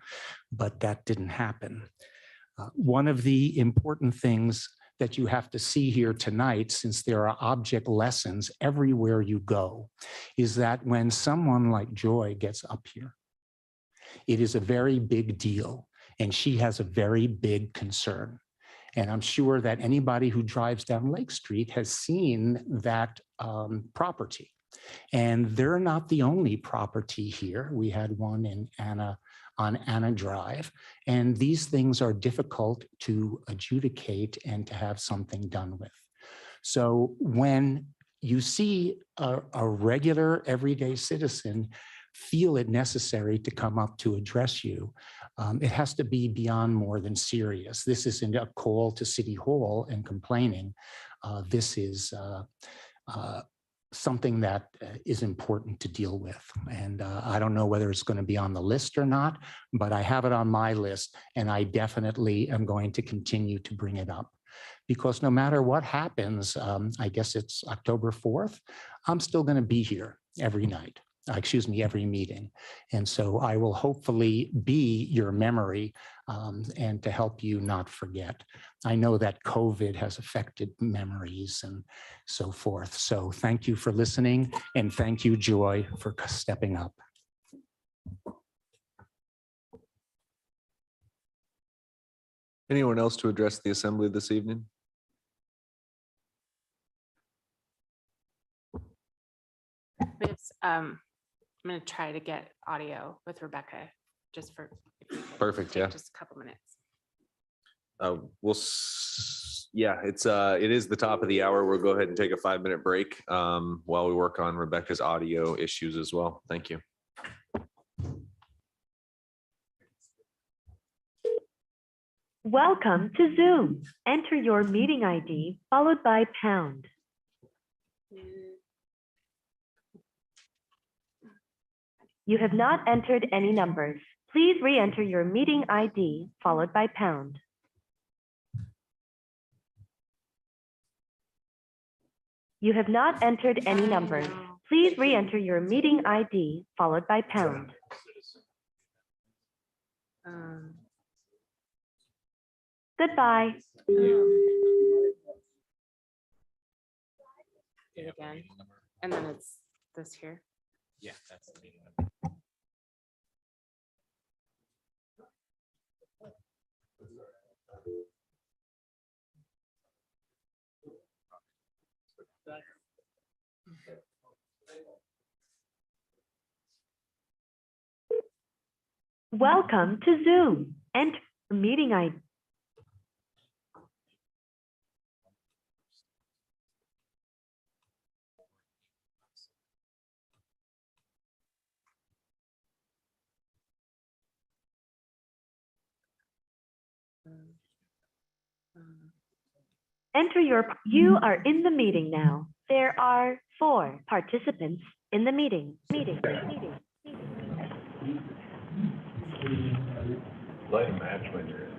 but that didn't happen. One of the important things that you have to see here tonight, since there are object lessons everywhere you go, is that when someone like Joy gets up here, it is a very big deal, and she has a very big concern. And I'm sure that anybody who drives down Lake Street has seen that property. And they're not the only property here. We had one in on Anna Drive. And these things are difficult to adjudicate and to have something done with. So when you see a regular everyday citizen feel it necessary to come up to address you, it has to be beyond more than serious. This isn't a call to City Hall and complaining. This is something that is important to deal with. And I don't know whether it's going to be on the list or not, but I have it on my list, and I definitely am going to continue to bring it up. Because no matter what happens, I guess it's October 4th, I'm still going to be here every night. Every meeting. And so I will hopefully be your memory and to help you not forget. I know that COVID has affected memories and so forth. So thank you for listening, and thank you, Joy, for stepping up. Anyone else to address the assembly this evening? I'm going to try to get audio with Rebecca just for Perfect. Yeah. Just a couple minutes. It is the top of the hour. We'll go ahead and take a 5-minute break while we work on Rebecca's audio issues as well. Thank you. Welcome to Zoom. Enter your meeting ID followed by pound. You have not entered any numbers. Please re-enter your meeting ID followed by pound. You have not entered any numbers. Please re-enter your meeting ID followed by pound. Goodbye. Again, and then it's this here. Yeah, that's the meeting. Welcome to Zoom. Enter meeting ID. You are in the meeting now. There are 4 participants in the meeting. Light a match when you're in.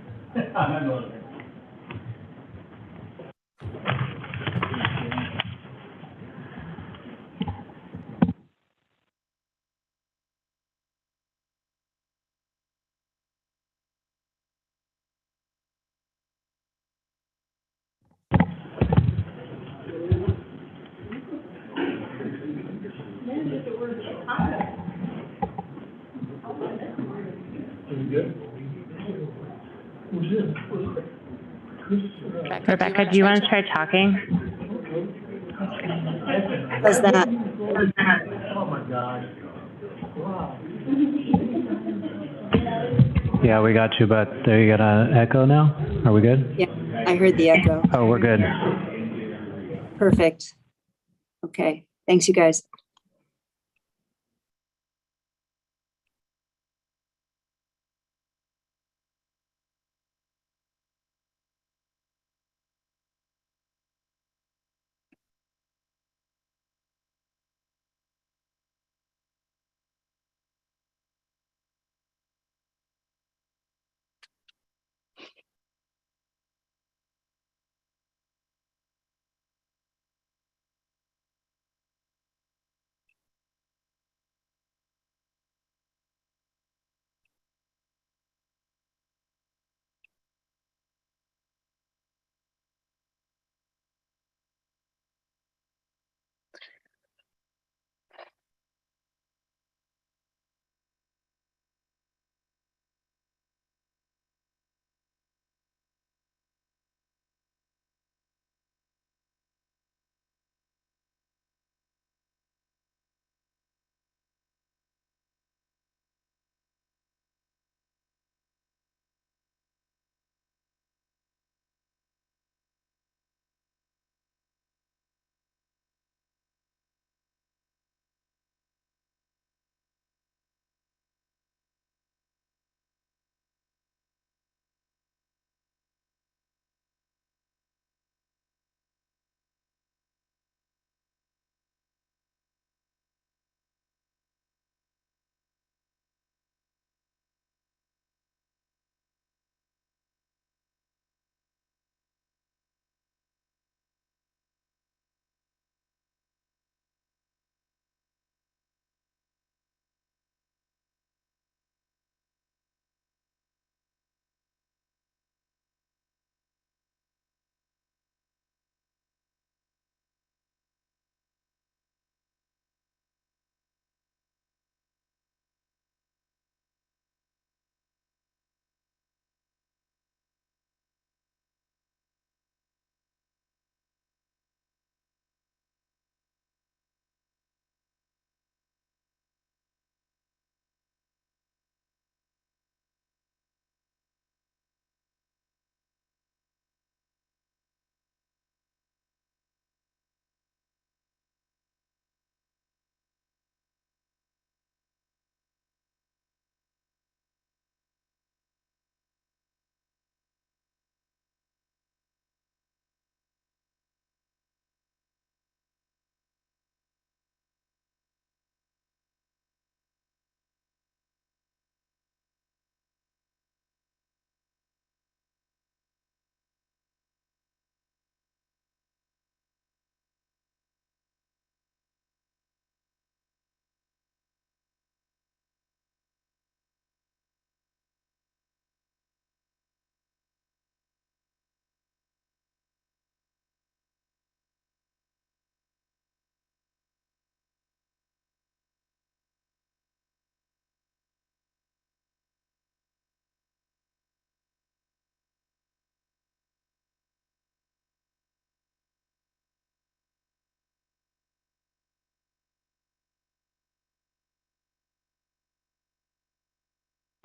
Rebecca, do you want to try talking? How's that? Yeah, we got you, but there you got an echo now. Are we good? Yeah, I heard the echo. Oh, we're good. Perfect. Okay, thanks, you guys.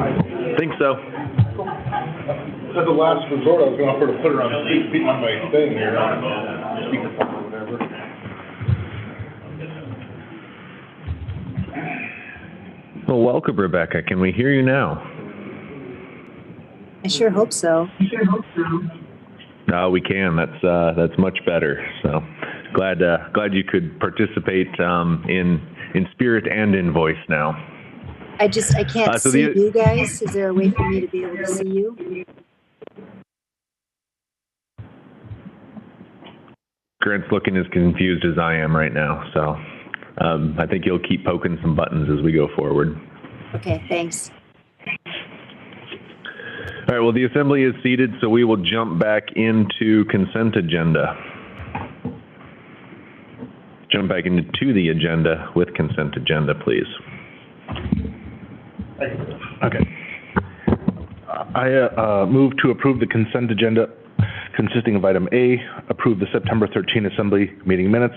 I think so. As a last resort, I was gonna offer to put her on my thing here, speakerphone or whatever. Well, welcome, Rebecca. Can we hear you now? I sure hope so. No, we can. That's much better. So glad you could participate in spirit and in voice now. I can't so see you guys. Is there a way for me to be able to see you? Grant's looking as confused as I am right now. So I think you'll keep poking some buttons as we go forward. Okay, thanks. All right, well, the assembly is seated, so we will jump back into consent agenda. Jump back into the agenda with consent agenda, please. Okay. I move to approve the consent agenda consisting of item A, approve the September 13 Assembly meeting minutes,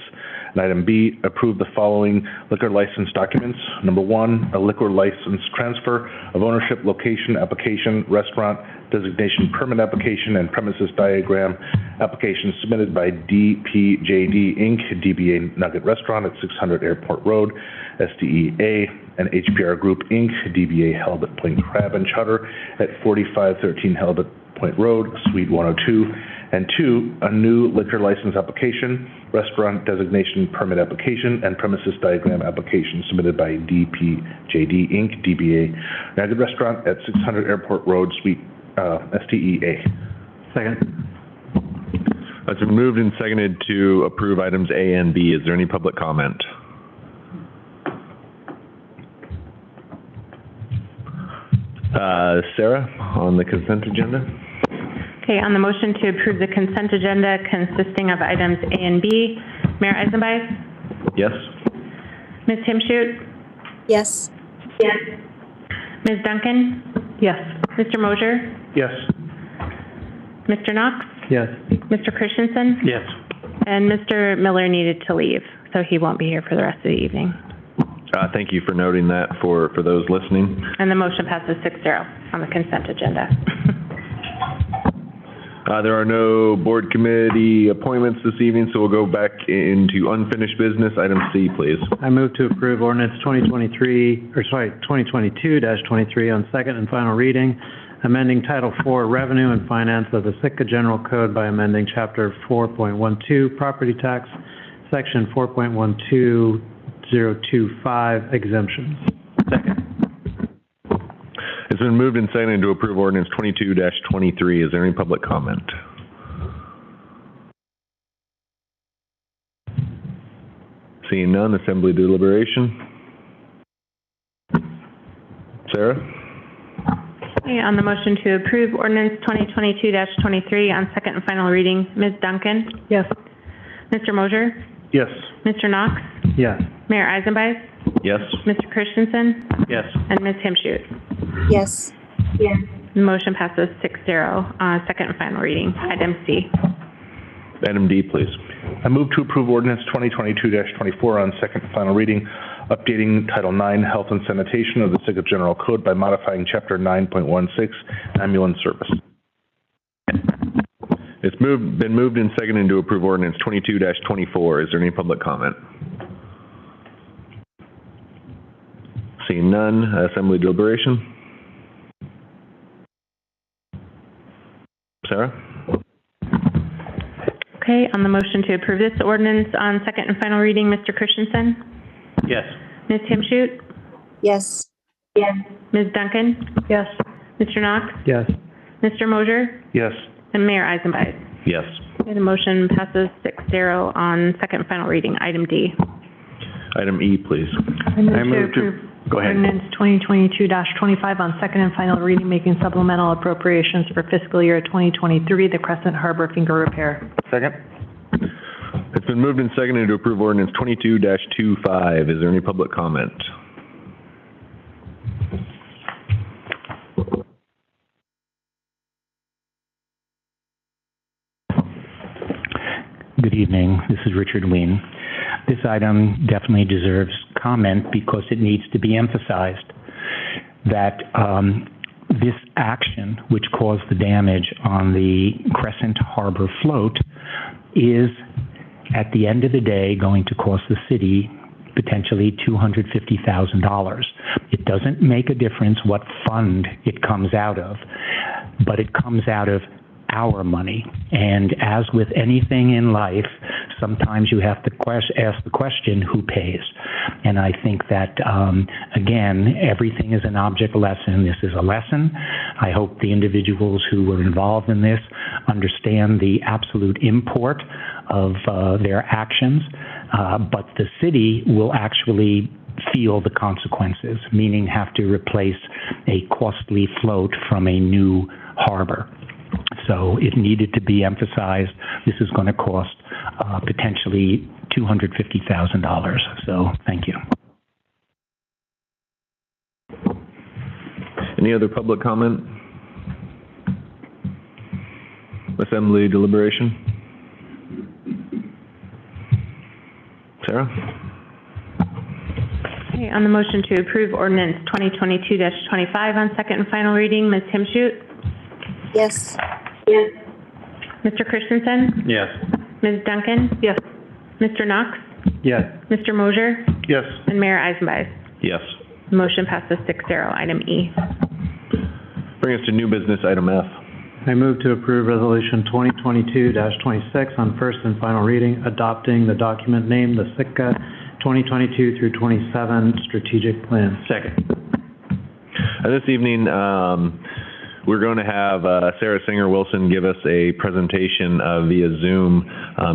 and item B, approve the following liquor license documents. Number 1, a liquor license transfer of ownership, location, application, restaurant, designation permit application, and premises diagram application submitted by DPJD Inc., DBA Nugget Restaurant at 600 Airport Road, SDEA, and HPR Group Inc., DBA Halibut Point Crab and Chowder at 4513 Halibut Point Road, Suite 102, and 2, a new liquor license application, restaurant designation permit application, and premises diagram application submitted by DPJD Inc., DBA Nugget Restaurant at 600 Airport Road, Suite STEA. Second. It's been moved and seconded to approve items A and B. Is there any public comment? Sarah, on the consent agenda? Okay, on the motion to approve the consent agenda consisting of items A and B, Mayor Eisenbeis, Yes? Ms. Timshoot, Yes. Ms. Duncan, Yes. Mr. Mosier, Yes. Mr. Knox, Yes. Mr. Christensen, Yes. and Mr. Miller needed to leave, so he won't be here for the rest of the evening. Thank you for noting that for those listening. And the motion passes 6-0 on the consent agenda. There are no board committee appointments this evening, so we'll go back into unfinished business. Item C, please. I move to approve ordinance 2022-23 on second and final reading, amending Title IV Revenue and Finance of the Sitka General Code by amending Chapter 4.12 Property Tax, Section 4.12025 Exemptions. Second. It's been moved and seconded to approve ordinance 22-23. Is there any public comment? Seeing none, assembly deliberation. Sarah? Okay, on the motion to approve ordinance 2022-23 on second and final reading, Ms. Duncan, Yes. Mr. Mosier, Yes. Mr. Knox, Yes. Mayor Eisenbeis, Yes? Mr. Christensen, Yes. and Ms. Timshoot. Yes. The motion passes 6-0 on second and final reading. Item C. Item D, please. I move to approve ordinance 2022-24 on second and final reading, updating Title IX Health and Sanitation of the Sitka General Code by modifying Chapter 9.16 Ambulance Service. It's been moved and seconded to approve ordinance 22-24. Is there any public comment? Seeing none, assembly deliberation. Sarah? Okay, on the motion to approve this ordinance on second and final reading, Mr. Christensen, Yes. Ms. Timshoot, Yes. Ms. Duncan, Yes. Mr. Knox, Yes. Mr. Mosier, Yes. and Mayor Eisenbeis. Yes. Okay, the motion passes 6-0 on second and final reading. Item D. Item E, please. I move to Go ahead. Ordinance 2022-25 on second and final reading, making supplemental appropriations for fiscal year 2023, the Crescent Harbor Finger Repair. Second. It's been moved and seconded to approve ordinance 22-25. Is there any public comment? Good evening. This is Richard Wien. This item definitely deserves comment because it needs to be emphasized that this action, which caused the damage on the Crescent Harbor float, is at the end of the day going to cost the city potentially $250,000. It doesn't make a difference what fund it comes out of, but it comes out of our money. And as with anything in life, sometimes you have to ask the question, who pays? And I think that, again, everything is an object lesson. This is a lesson. I hope the individuals who were involved in this understand the absolute import of their actions, but the city will actually feel the consequences, meaning have to replace a costly float from a new harbor. So it needed to be emphasized. This is going to cost potentially $250,000. So thank you. Any other public comment? Assembly deliberation? Sarah? Okay, on the motion to approve ordinance 2022-25 on second and final reading, Ms. Himshoot? Yes. Mr. Christensen? Yes. Ms. Duncan? Yes. Mr. Knox? Yes. Mr. Mosier? Yes. And Mayor Eisenbeis? Yes. Motion passes 6-0. Item E. Bring us to new business, item F. I move to approve resolution 2022-26 on first and final reading, adopting the document named the Sitka 2022 through 27 strategic plan. Second. This evening, we're going to have Sarah Singer Wilson give us a presentation via Zoom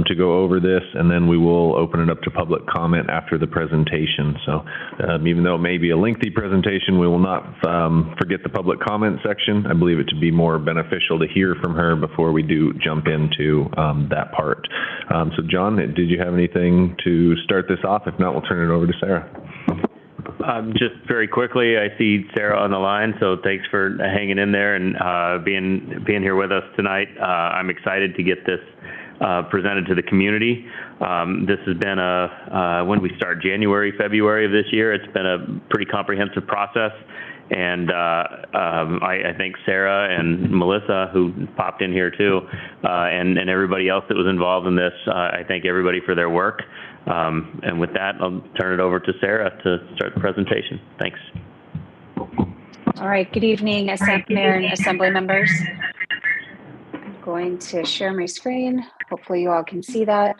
to go over this, and then we will open it up to public comment after the presentation. So even though it may be a lengthy presentation, we will not forget the public comment section. I believe it to be more beneficial to hear from her before we do jump into that part. So John, did you have anything to start this off? If not, we'll turn it over to Sarah. Just very quickly, I see Sarah on the line, so thanks for hanging in there and being here with us tonight. I'm excited to get this presented to the community. This has been when we start January, February of this year, it's been a pretty comprehensive process. And I thank Sarah and Melissa, who popped in here too, and everybody else that was involved in this. I thank everybody for their work. And with that, I'll turn it over to Sarah to start the presentation. Thanks. All right, good evening, Mayor and Assembly members. I'm going to share my screen. Hopefully you all can see that.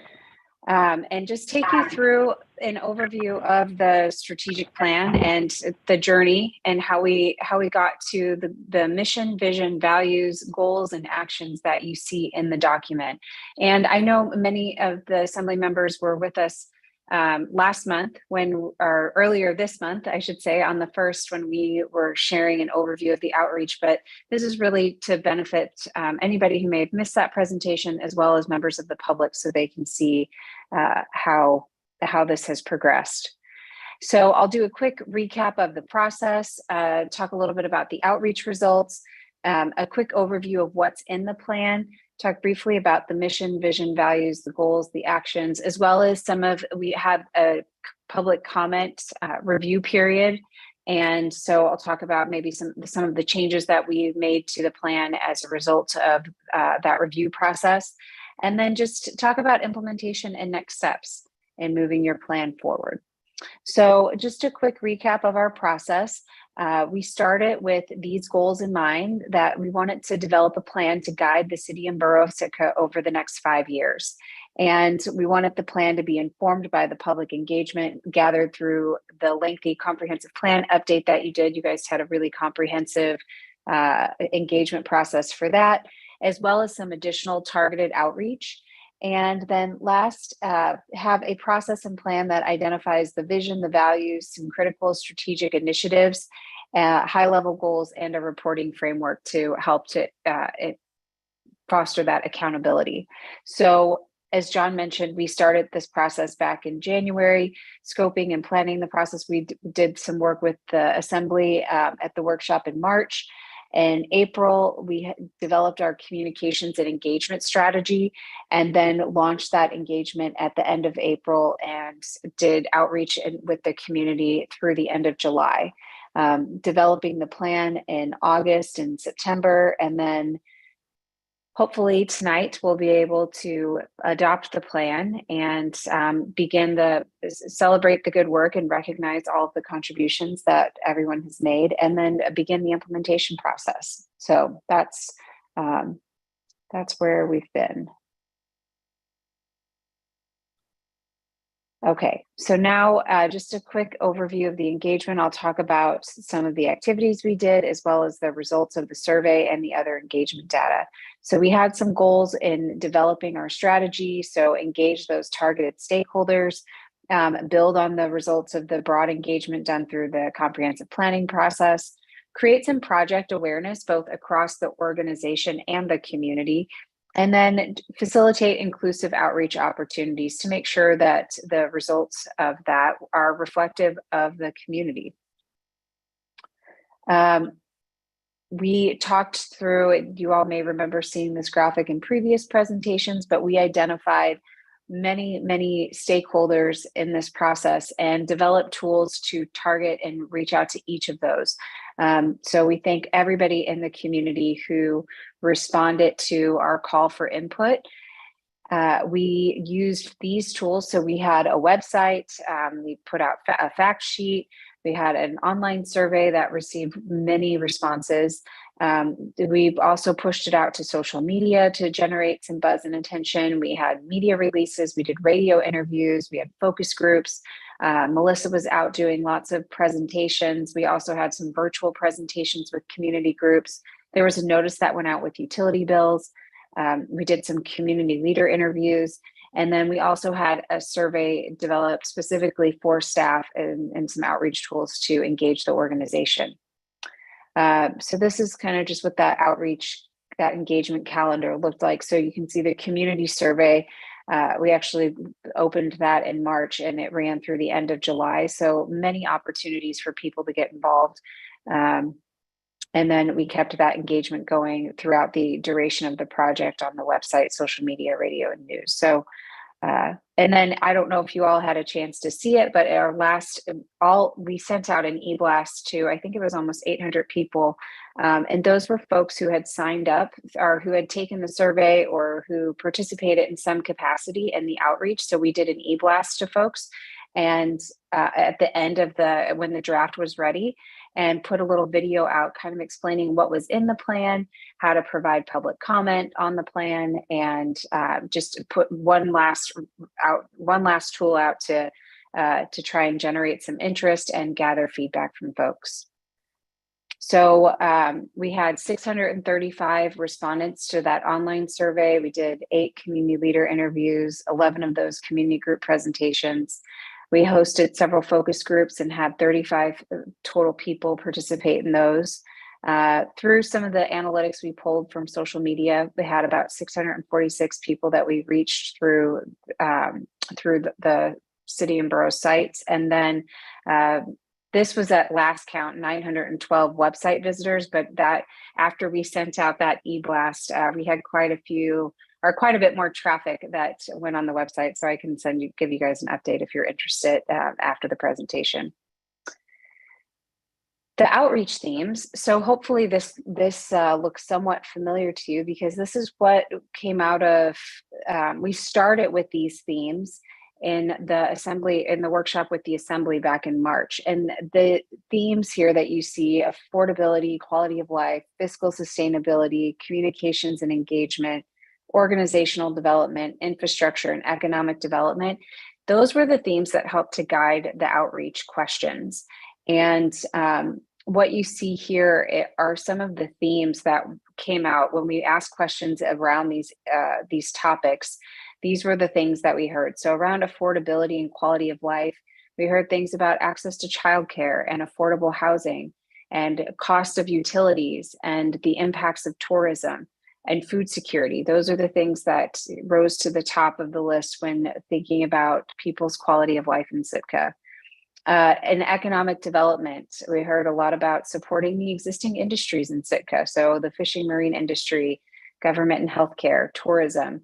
And just take you through an overview of the strategic plan and the journey and how we got to the mission, vision, values, goals, and actions that you see in the document. And I know many of the Assembly members were with us last month or earlier this month, I should say, on the 1st when we were sharing an overview of the outreach. But this is really to benefit anybody who may have missed that presentation, as well as members of the public, so they can see how this has progressed. So I'll do a quick recap of the process, talk a little bit about the outreach results, a quick overview of what's in the plan, talk briefly about the mission, vision, values, the goals, the actions, as well as we have a public comment review period. And so I'll talk about maybe some of the changes that we've made to the plan as a result of that review process. And then just talk about implementation and next steps in moving your plan forward. So just a quick recap of our process. We started with these goals in mind, that we wanted to develop a plan to guide the city and borough of Sitka over the next 5 years. And we wanted the plan to be informed by the public engagement gathered through the lengthy comprehensive plan update that you did. You guys had a really comprehensive engagement process for that, as well as some additional targeted outreach. And then last, have a process and plan that identifies the vision, the values, some critical strategic initiatives, high-level goals, and a reporting framework to help to foster that accountability. So as John mentioned, we started this process back in January, scoping and planning the process. We did some work with the Assembly at the workshop in March. In April, we developed our communications and engagement strategy, and then launched that engagement at the end of April and did outreach with the community through the end of July, developing the plan in August and September. And then hopefully tonight we'll be able to adopt the plan and celebrate the good work and recognize all of the contributions that everyone has made, and then begin the implementation process. So that's where we've been. Okay, so now just a quick overview of the engagement. I'll talk about some of the activities we did, as well as the results of the survey and the other engagement data. So we had some goals in developing our strategy. So engage those targeted stakeholders, build on the results of the broad engagement done through the comprehensive planning process, create some project awareness both across the organization and the community, and then facilitate inclusive outreach opportunities to make sure that the results of that are reflective of the community. We talked through, you all may remember seeing this graphic in previous presentations, but we identified many stakeholders in this process and developed tools to target and reach out to each of those. So we thank everybody in the community who responded to our call for input. We used these tools. So we had a website, we put out a fact sheet, we had an online survey that received many responses. We also pushed it out to social media to generate some buzz and attention. We had media releases, we did radio interviews, we had focus groups. Melissa was out doing lots of presentations. We also had some virtual presentations with community groups. There was a notice that went out with utility bills. We did some community leader interviews. And then we also had a survey developed specifically for staff and some outreach tools to engage the organization. So this is kind of just what that outreach, that engagement calendar looked like. So you can see the community survey. We actually opened that in March and it ran through the end of July. So many opportunities for people to get involved. And then we kept that engagement going throughout the duration of the project on the website, social media, radio, and news. So, and then I don't know if you all had a chance to see it, but our we sent out an e-blast to, I think it was almost 800 people. And those were folks who had signed up or who had taken the survey or who participated in some capacity in the outreach. So we did an e-blast to folks. And at the end of when the draft was ready, and put a little video out kind of explaining what was in the plan, how to provide public comment on the plan, and just put one last tool out to try and generate some interest and gather feedback from folks. So we had 635 respondents to that online survey. We did 8 community leader interviews, 11 of those community group presentations. We hosted several focus groups and had 35 total people participate in those. Through some of the analytics we pulled from social media, we had about 646 people that we reached through the city and borough sites. And then this was at last count, 912 website visitors, but that after we sent out that e-blast, we had quite a bit more traffic that went on the website. So I can give you guys an update if you're interested after the presentation. The outreach themes. So hopefully this looks somewhat familiar to you because this is what came out of, we started with these themes in the workshop with the assembly back in March. And the themes here that you see: affordability, quality of life, fiscal sustainability, communications and engagement, organizational development, infrastructure, and economic development. Those were the themes that helped to guide the outreach questions. And what you see here are some of the themes that came out when we asked questions around these topics. These were the things that we heard. So around affordability and quality of life, we heard things about access to childcare and affordable housing and cost of utilities and the impacts of tourism and food security. Those are the things that rose to the top of the list when thinking about people's quality of life in Sitka. And economic development, we heard a lot about supporting the existing industries in Sitka. So the fishing marine industry, government and healthcare, tourism,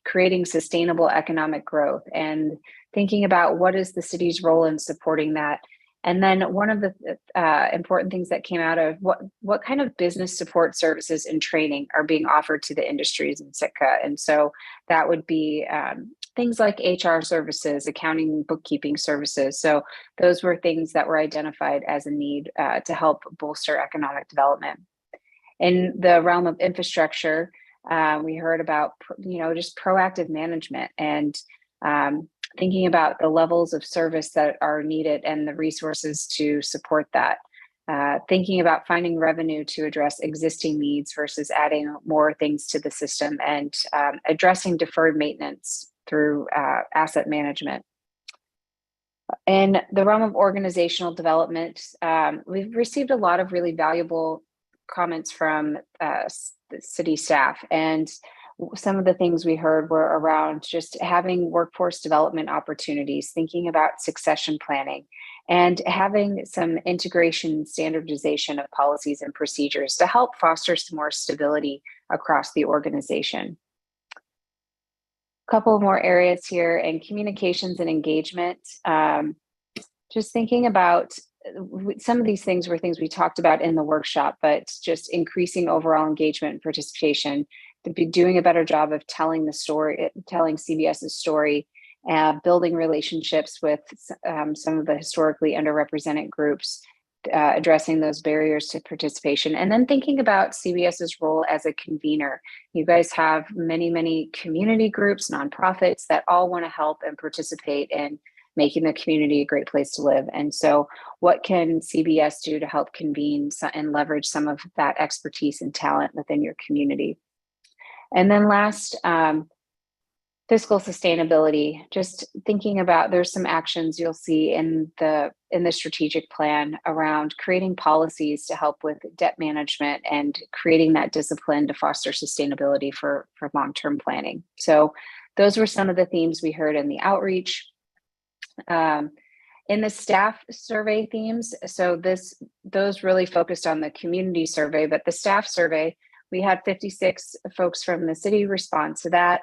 creating sustainable economic growth, and thinking about what is the city's role in supporting that. And then one of the important things that came out of what kind of business support services and training are being offered to the industries in Sitka. And so that would be things like HR services, accounting, bookkeeping services. So those were things that were identified as a need to help bolster economic development. In the realm of infrastructure, we heard about just proactive management and thinking about the levels of service that are needed and the resources to support that. Thinking about finding revenue to address existing needs versus adding more things to the system, and addressing deferred maintenance through asset management. In the realm of organizational development, we've received a lot of really valuable comments from the city staff. And some of the things we heard were around just having workforce development opportunities, thinking about succession planning, and having some integration and standardization of policies and procedures to help foster some more stability across the organization. A couple more areas here, and communications and engagement. Just thinking about some of these things were things we talked about in the workshop, but just increasing overall engagement and participation, to be doing a better job of telling the story, telling CBS's story, building relationships with some of the historically underrepresented groups, addressing those barriers to participation, and then thinking about CBS's role as a convener. You guys have many, many community groups, nonprofits that all want to help and participate in making the community a great place to live. And so what can CBS do to help convene and leverage some of that expertise and talent within your community? And then last, fiscal sustainability, just thinking about, there's some actions you'll see in the strategic plan around creating policies to help with debt management and creating that discipline to foster sustainability for long-term planning. So those were some of the themes we heard in the outreach. In the staff survey themes, so those really focused on the community survey, but the staff survey, we had 56 folks from the city respond to that.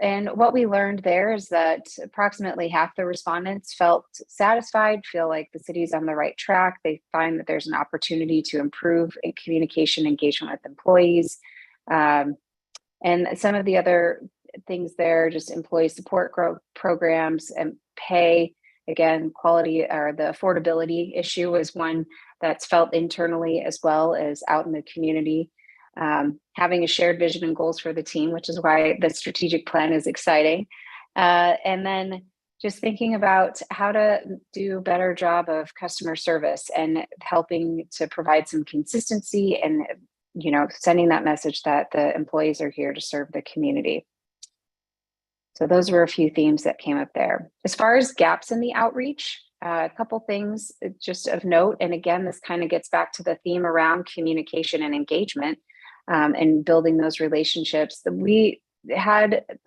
And what we learned there is that approximately half the respondents felt satisfied, feel like the city's on the right track. They find that there's an opportunity to improve in communication engagement with employees. And some of the other things there, just employee support programs and pay. Again, quality or the affordability issue is one that's felt internally as well as out in the community. Having a shared vision and goals for the team, which is why the strategic plan is exciting. And then just thinking about how to do a better job of customer service and helping to provide some consistency and, you know, sending that message that the employees are here to serve the community. So those were a few themes that came up there. As far as gaps in the outreach, a couple things just of note. And again, this kind of gets back to the theme around communication and engagement and building those relationships. We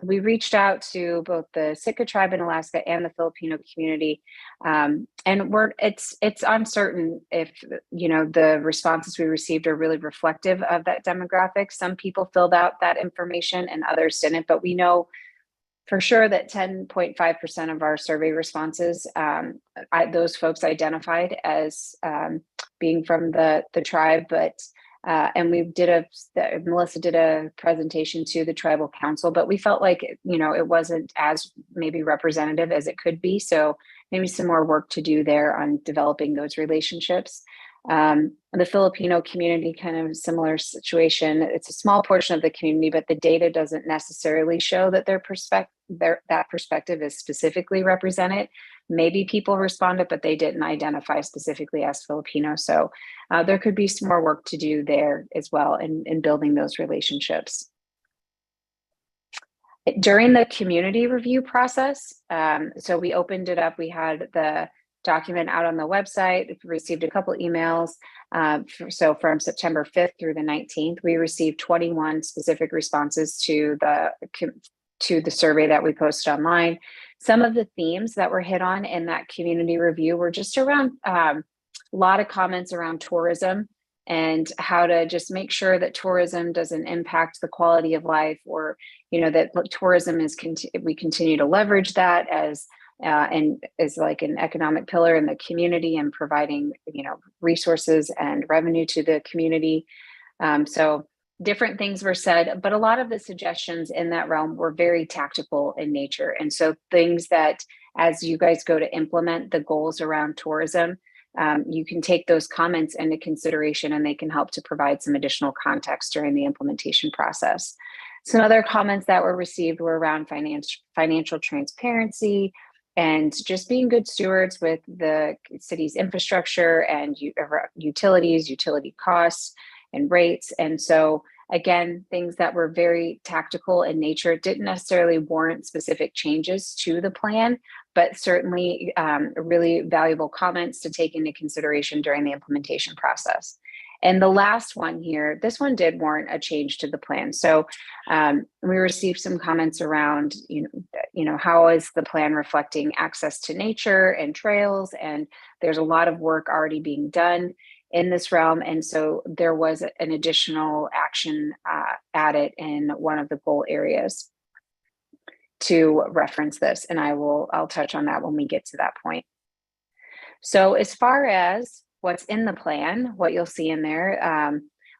reached out to both the Sicka tribe in Alaska and the Filipino community. And it's uncertain if, you know, the responses we received are really reflective of that demographic. Some people filled out that information and others didn't, but we know for sure that 10.5% of our survey responses, those folks identified as being from the tribe, but and Melissa did a presentation to the tribal council, but we felt like, you know, it wasn't as maybe representative as it could be. So maybe some more work to do there on developing those relationships. The Filipino community, kind of similar situation. It's a small portion of the community, but the data doesn't necessarily show that that perspective is specifically represented. Maybe people responded, but they didn't identify specifically as Filipino. So there could be some more work to do there as well in building those relationships. During the community review process, so we opened it up, we had the document out on the website, we received a couple emails. So from September 5th through the 19th, we received 21 specific responses to the survey that we posted online. Some of the themes that were hit on in that community review were just around a lot of comments around tourism and how to just make sure that tourism doesn't impact the quality of life, or, you know, that tourism is, we continue to leverage that as and is like an economic pillar in the community and providing, you know, resources and revenue to the community. So different things were said, but a lot of the suggestions in that realm were very tactical in nature. And so things that, as you guys go to implement the goals around tourism, you can take those comments into consideration and they can help to provide some additional context during the implementation process. Some other comments that were received were around financial transparency, and just being good stewards with the city's infrastructure and utilities, utility costs and rates. And so Again, things that were very tactical in nature, didn't necessarily warrant specific changes to the plan, but certainly really valuable comments to take into consideration during the implementation process. And the last one here, this one did warrant a change to the plan. So we received some comments around, how is the plan reflecting access to nature and trails? And there's a lot of work already being done in this realm. And so there was an additional action added in one of the goal areas to reference this. And I'll touch on that when we get to that point. So as far as what's in the plan, what you'll see in there,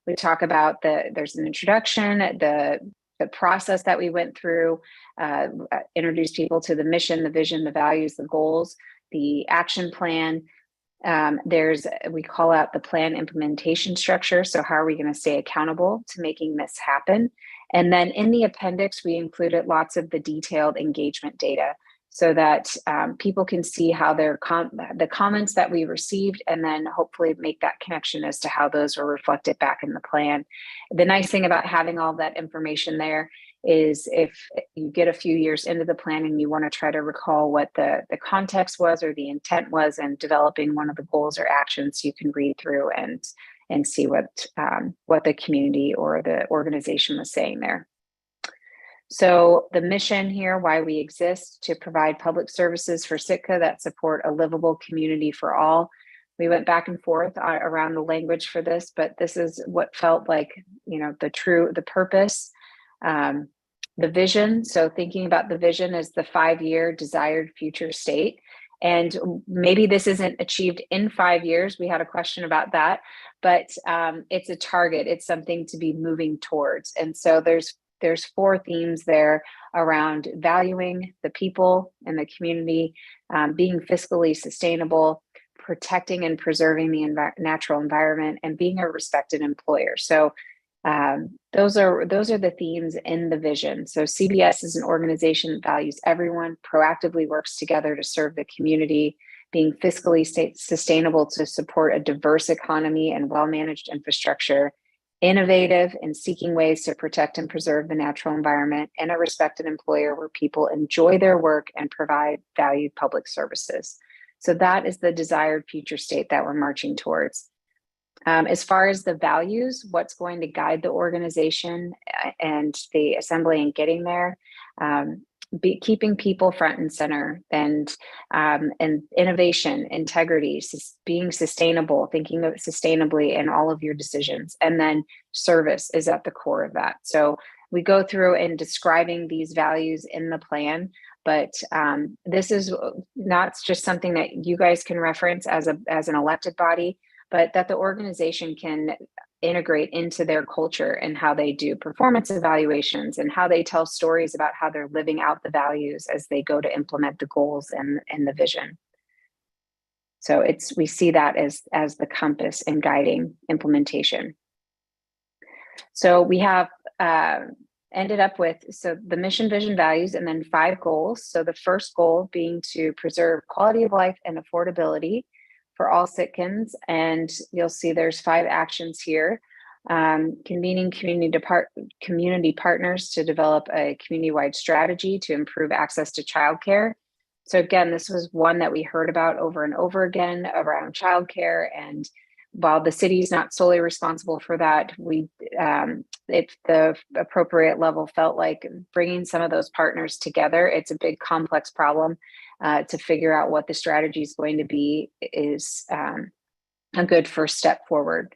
we talk about there's an introduction, the process that we went through, introduced people to the mission, the vision, the values, the goals, the action plan. We call out the plan implementation structure. So how are we going to stay accountable to making this happen? And then in the appendix, we included lots of the detailed engagement data so that people can see how the comments that we received, and then hopefully make that connection as to how those were reflected back in the plan. The nice thing about having all that information there is if you get a few years into the plan and you want to try to recall what the context was or the intent was in developing one of the goals or actions, you can read through and see what the community or the organization was saying there. So the mission here, why we exist, to provide public services for Sitka that support a livable community for all. We went back and forth around the language for this, but this is what felt like, the purpose, the vision. So thinking about the vision as the 5-year desired future state. And maybe this isn't achieved in 5 years. We had a question about that, but it's a target. It's something to be moving towards. And so there's 4 themes there around valuing the people and the community, being fiscally sustainable, protecting and preserving the natural environment, and being a respected employer. So those are the themes in the vision. So CBS is an organization that values everyone, proactively works together to serve the community, being fiscally sustainable to support a diverse economy and well-managed infrastructure, innovative in seeking ways to protect and preserve the natural environment, and a respected employer where people enjoy their work and provide valued public services. So that is the desired future state that we're marching towards. As far as the values, what's going to guide the organization and the assembly in getting there, keeping people front and center, and innovation, integrity, being sustainable, thinking of sustainably in all of your decisions, and then service is at the core of that. So we go through and describing these values in the plan, but this is not just something that you guys can reference as an elected body, but that the organization can integrate into their culture and how they do performance evaluations and how they tell stories about how they're living out the values as they go to implement the goals and the vision. So we see that as the compass in guiding implementation. So we have ended up with the mission, vision, values, and then 5 goals. So the first goal being to preserve quality of life and affordability for all Sitkans. And you'll see there's 5 actions here. Convening community partners to develop a community-wide strategy to improve access to childcare. So again, this was one that we heard about over and over again around childcare. And while the city is not solely responsible for that, if the appropriate level felt like bringing some of those partners together, it's a big complex problem. To figure out what the strategy is going to be is a good first step forward.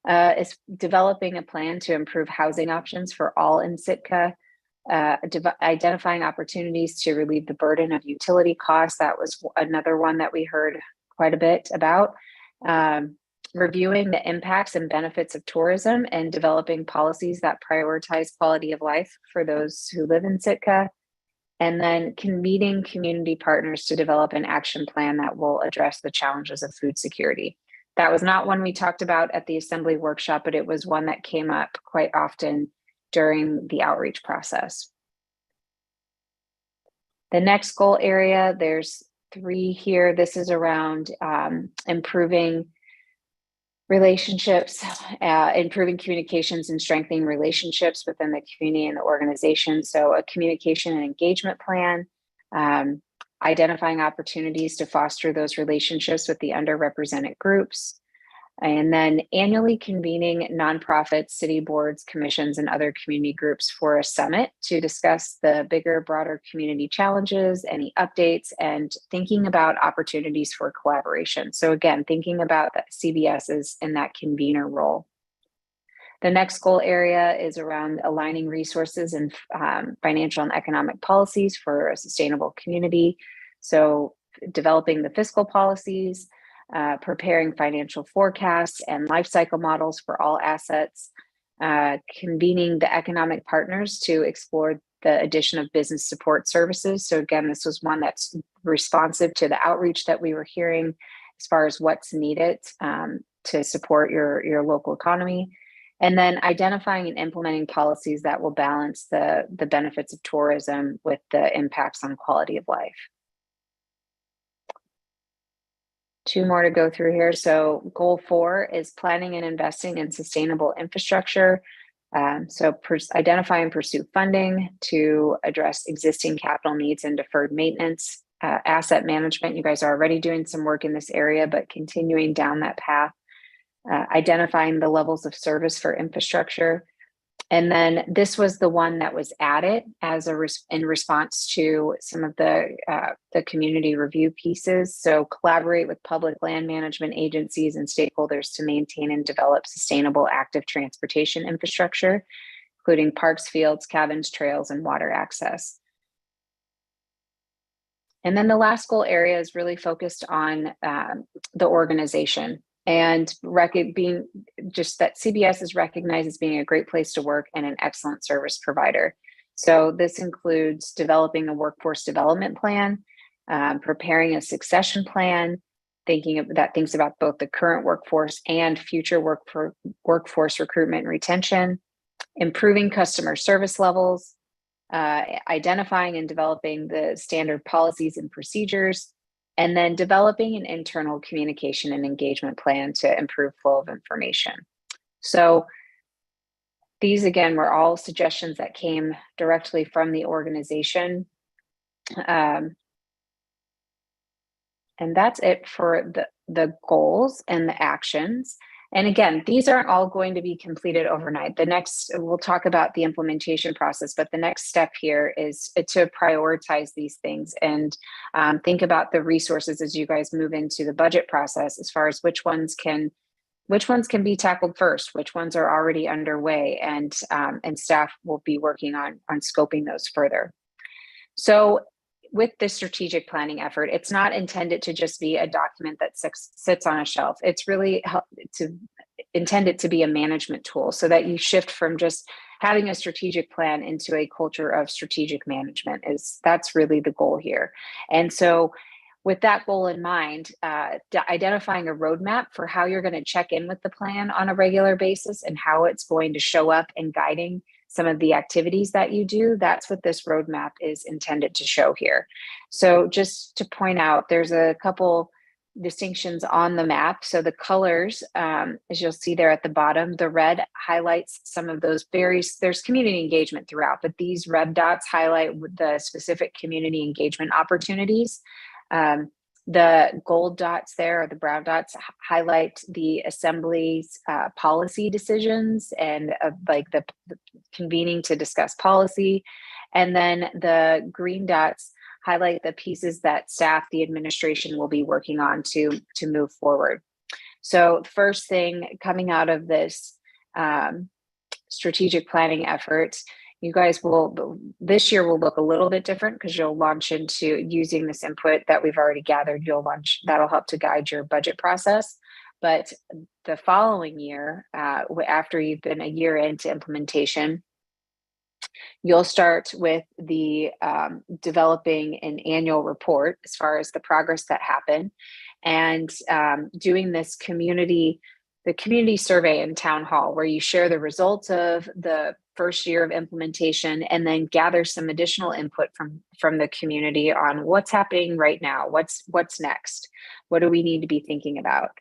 Is developing a plan to improve housing options for all in Sitka, identifying opportunities to relieve the burden of utility costs. That was another one that we heard quite a bit about. Reviewing the impacts and benefits of tourism and developing policies that prioritize quality of life for those who live in Sitka. And then convening community partners to develop an action plan that will address the challenges of food security. That was not one we talked about at the assembly workshop, but it was one that came up quite often during the outreach process. The next goal area, there's 3 here. This is around improving relationships, improving communications and strengthening relationships within the community and the organization. So a communication and engagement plan, identifying opportunities to foster those relationships with the underrepresented groups, and then annually convening nonprofits, city boards, commissions, and other community groups for a summit to discuss the bigger, broader community challenges, any updates, and thinking about opportunities for collaboration. So again, thinking about that CBS is in that convener role. The next goal area is around aligning resources and financial and economic policies for a sustainable community. So developing the fiscal policies, preparing financial forecasts and life cycle models for all assets, convening the economic partners to explore the addition of business support services. So again, this was one that's responsive to the outreach that we were hearing as far as what's needed to support your local economy. And then identifying and implementing policies that will balance the benefits of tourism with the impacts on quality of life. Two more to go through here. So goal 4 is planning and investing in sustainable infrastructure. Identify and pursue funding to address existing capital needs and deferred maintenance. Asset management, you guys are already doing some work in this area, but continuing down that path. Identifying the levels of service for infrastructure. And then this was the one that was added as in response to some of the community review pieces. So collaborate with public land management agencies and stakeholders to maintain and develop sustainable active transportation infrastructure, including parks, fields, cabins, trails, and water access. And then the last goal area is really focused on the organization. And being just that CBS is recognized as being a great place to work and an excellent service provider. So this includes developing a workforce development plan, preparing a succession plan, thinks about both the current workforce and future workforce recruitment and retention, improving customer service levels, identifying and developing the standard policies and procedures, and then developing an internal communication and engagement plan to improve flow of information. So these, again, were all suggestions that came directly from the organization. And that's it for the goals and the actions. And again, these aren't all going to be completed overnight. We'll talk about the implementation process, but the next step here is to prioritize these things and think about the resources as you guys move into the budget process, as far as which ones can be tackled first, which ones are already underway, and staff will be working on scoping those further. So with this strategic planning effort, it's not intended to just be a document that sits on a shelf. It's really intended to be a management tool so that you shift from just having a strategic plan into a culture of strategic management. That's really the goal here. And so with that goal in mind, identifying a roadmap for how you're going to check in with the plan on a regular basis and how it's going to show up in guiding some of the activities that you do, that's what this roadmap is intended to show here. So just to point out, there's a couple distinctions on the map. So the colors, as you'll see there at the bottom, the red highlights some of those there's community engagement throughout, but these red dots highlight the specific community engagement opportunities. The gold dots there, or the brown dots, highlight the assembly's policy decisions and like the convening to discuss policy. And then the green dots highlight the pieces that staff, the administration, will be working on to move forward. So first thing coming out of this strategic planning effort, you guys this year will look a little bit different because you'll launch into using this input that we've already gathered. That'll help to guide your budget process. But the following year, after you've been a year into implementation, you'll start with the developing an annual report as far as the progress that happened, and doing this community survey in town hall, where you share the results of the first year of implementation and then gather some additional input from the community on what's happening right now, what's next, what do we need to be thinking about.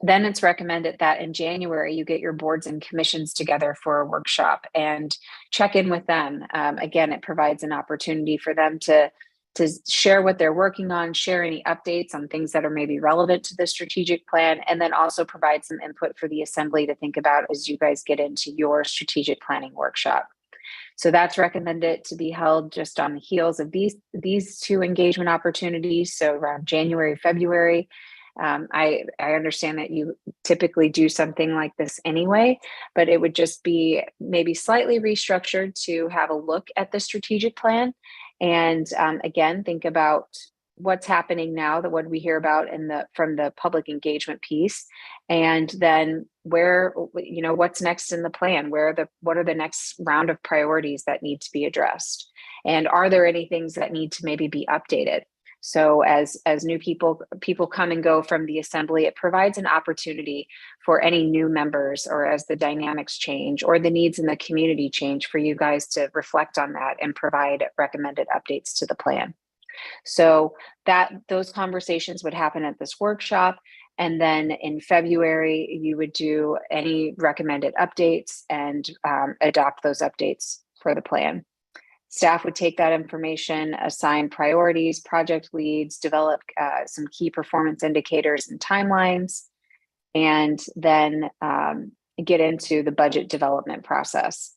Then it's recommended that in January, you get your boards and commissions together for a workshop and check in with them. Again, it provides an opportunity for them to share what they're working on, share any updates on things that are maybe relevant to the strategic plan, and then also provide some input for the assembly to think about as you guys get into your strategic planning workshop. So that's recommended to be held just on the heels of these two engagement opportunities. So around January, February. I understand that you typically do something like this anyway, but it would just be maybe slightly restructured to have a look at the strategic plan. And again, think about what's happening now, that what we hear about from the public engagement piece, and then where, what's next in the plan, what are the next round of priorities that need to be addressed, and are there any things that need to maybe be updated? So as new people come and go from the assembly, it provides an opportunity for any new members, or as the dynamics change or the needs in the community change, for you guys to reflect on that and provide recommended updates to the plan. So those conversations would happen at this workshop. And then in February, you would do any recommended updates and adopt those updates for the plan. Staff would take that information, assign priorities, project leads, develop some key performance indicators and timelines, and then get into the budget development process.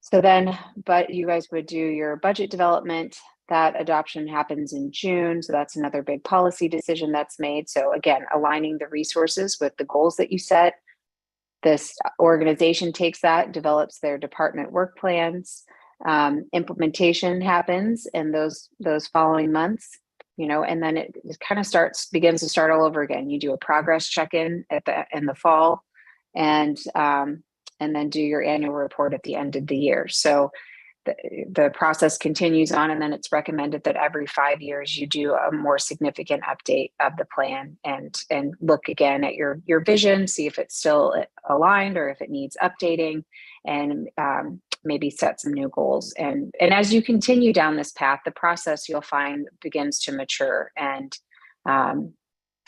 So then, but you guys would do your budget development. That adoption happens in June. So that's another big policy decision that's made. So again, aligning the resources with the goals that you set. This organization takes that, develops their department work plans. Implementation happens in those following months, and then it kind of begins to start all over again. You do a progress check-in in the fall, and then do your annual report at the end of the year. So the process continues on, and then it's recommended that every 5 years you do a more significant update of the plan and look again at your vision, see if it's still aligned or if it needs updating, and maybe set some new goals. And as you continue down this path, the process you'll find begins to mature, and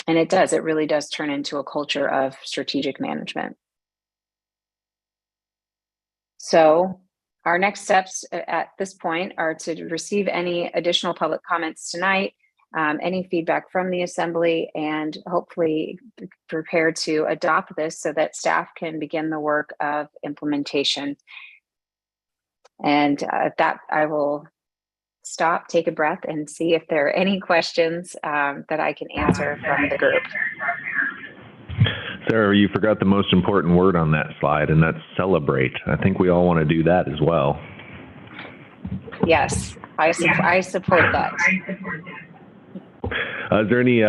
it really does turn into a culture of strategic management. So our next steps at this point are to receive any additional public comments tonight, any feedback from the assembly, and hopefully prepare to adopt this so that staff can begin the work of implementation. And at that, I will stop, take a breath, and see if there are any questions that I can answer from the group. Sarah, you forgot the most important word on that slide, and that's celebrate. I think we all want to do that as well. Yes, I support that. Is there any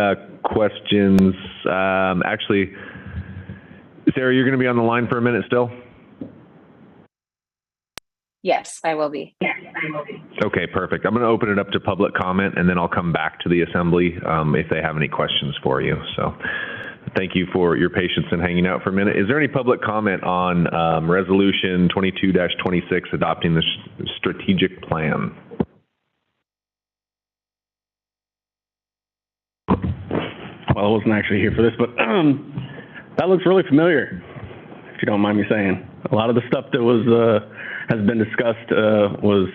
questions? Actually, Sarah, you're going to be on the line for a minute still? Yes, I will be. Okay, perfect. I'm going to open it up to public comment, and then I'll come back to the assembly if they have any questions for you. So thank you for your patience and hanging out for a minute. Is there any public comment on Resolution 22-26, adopting the strategic plan? Well, I wasn't actually here for this, but that looks really familiar, if you don't mind me saying. A lot of the stuff that has been discussed was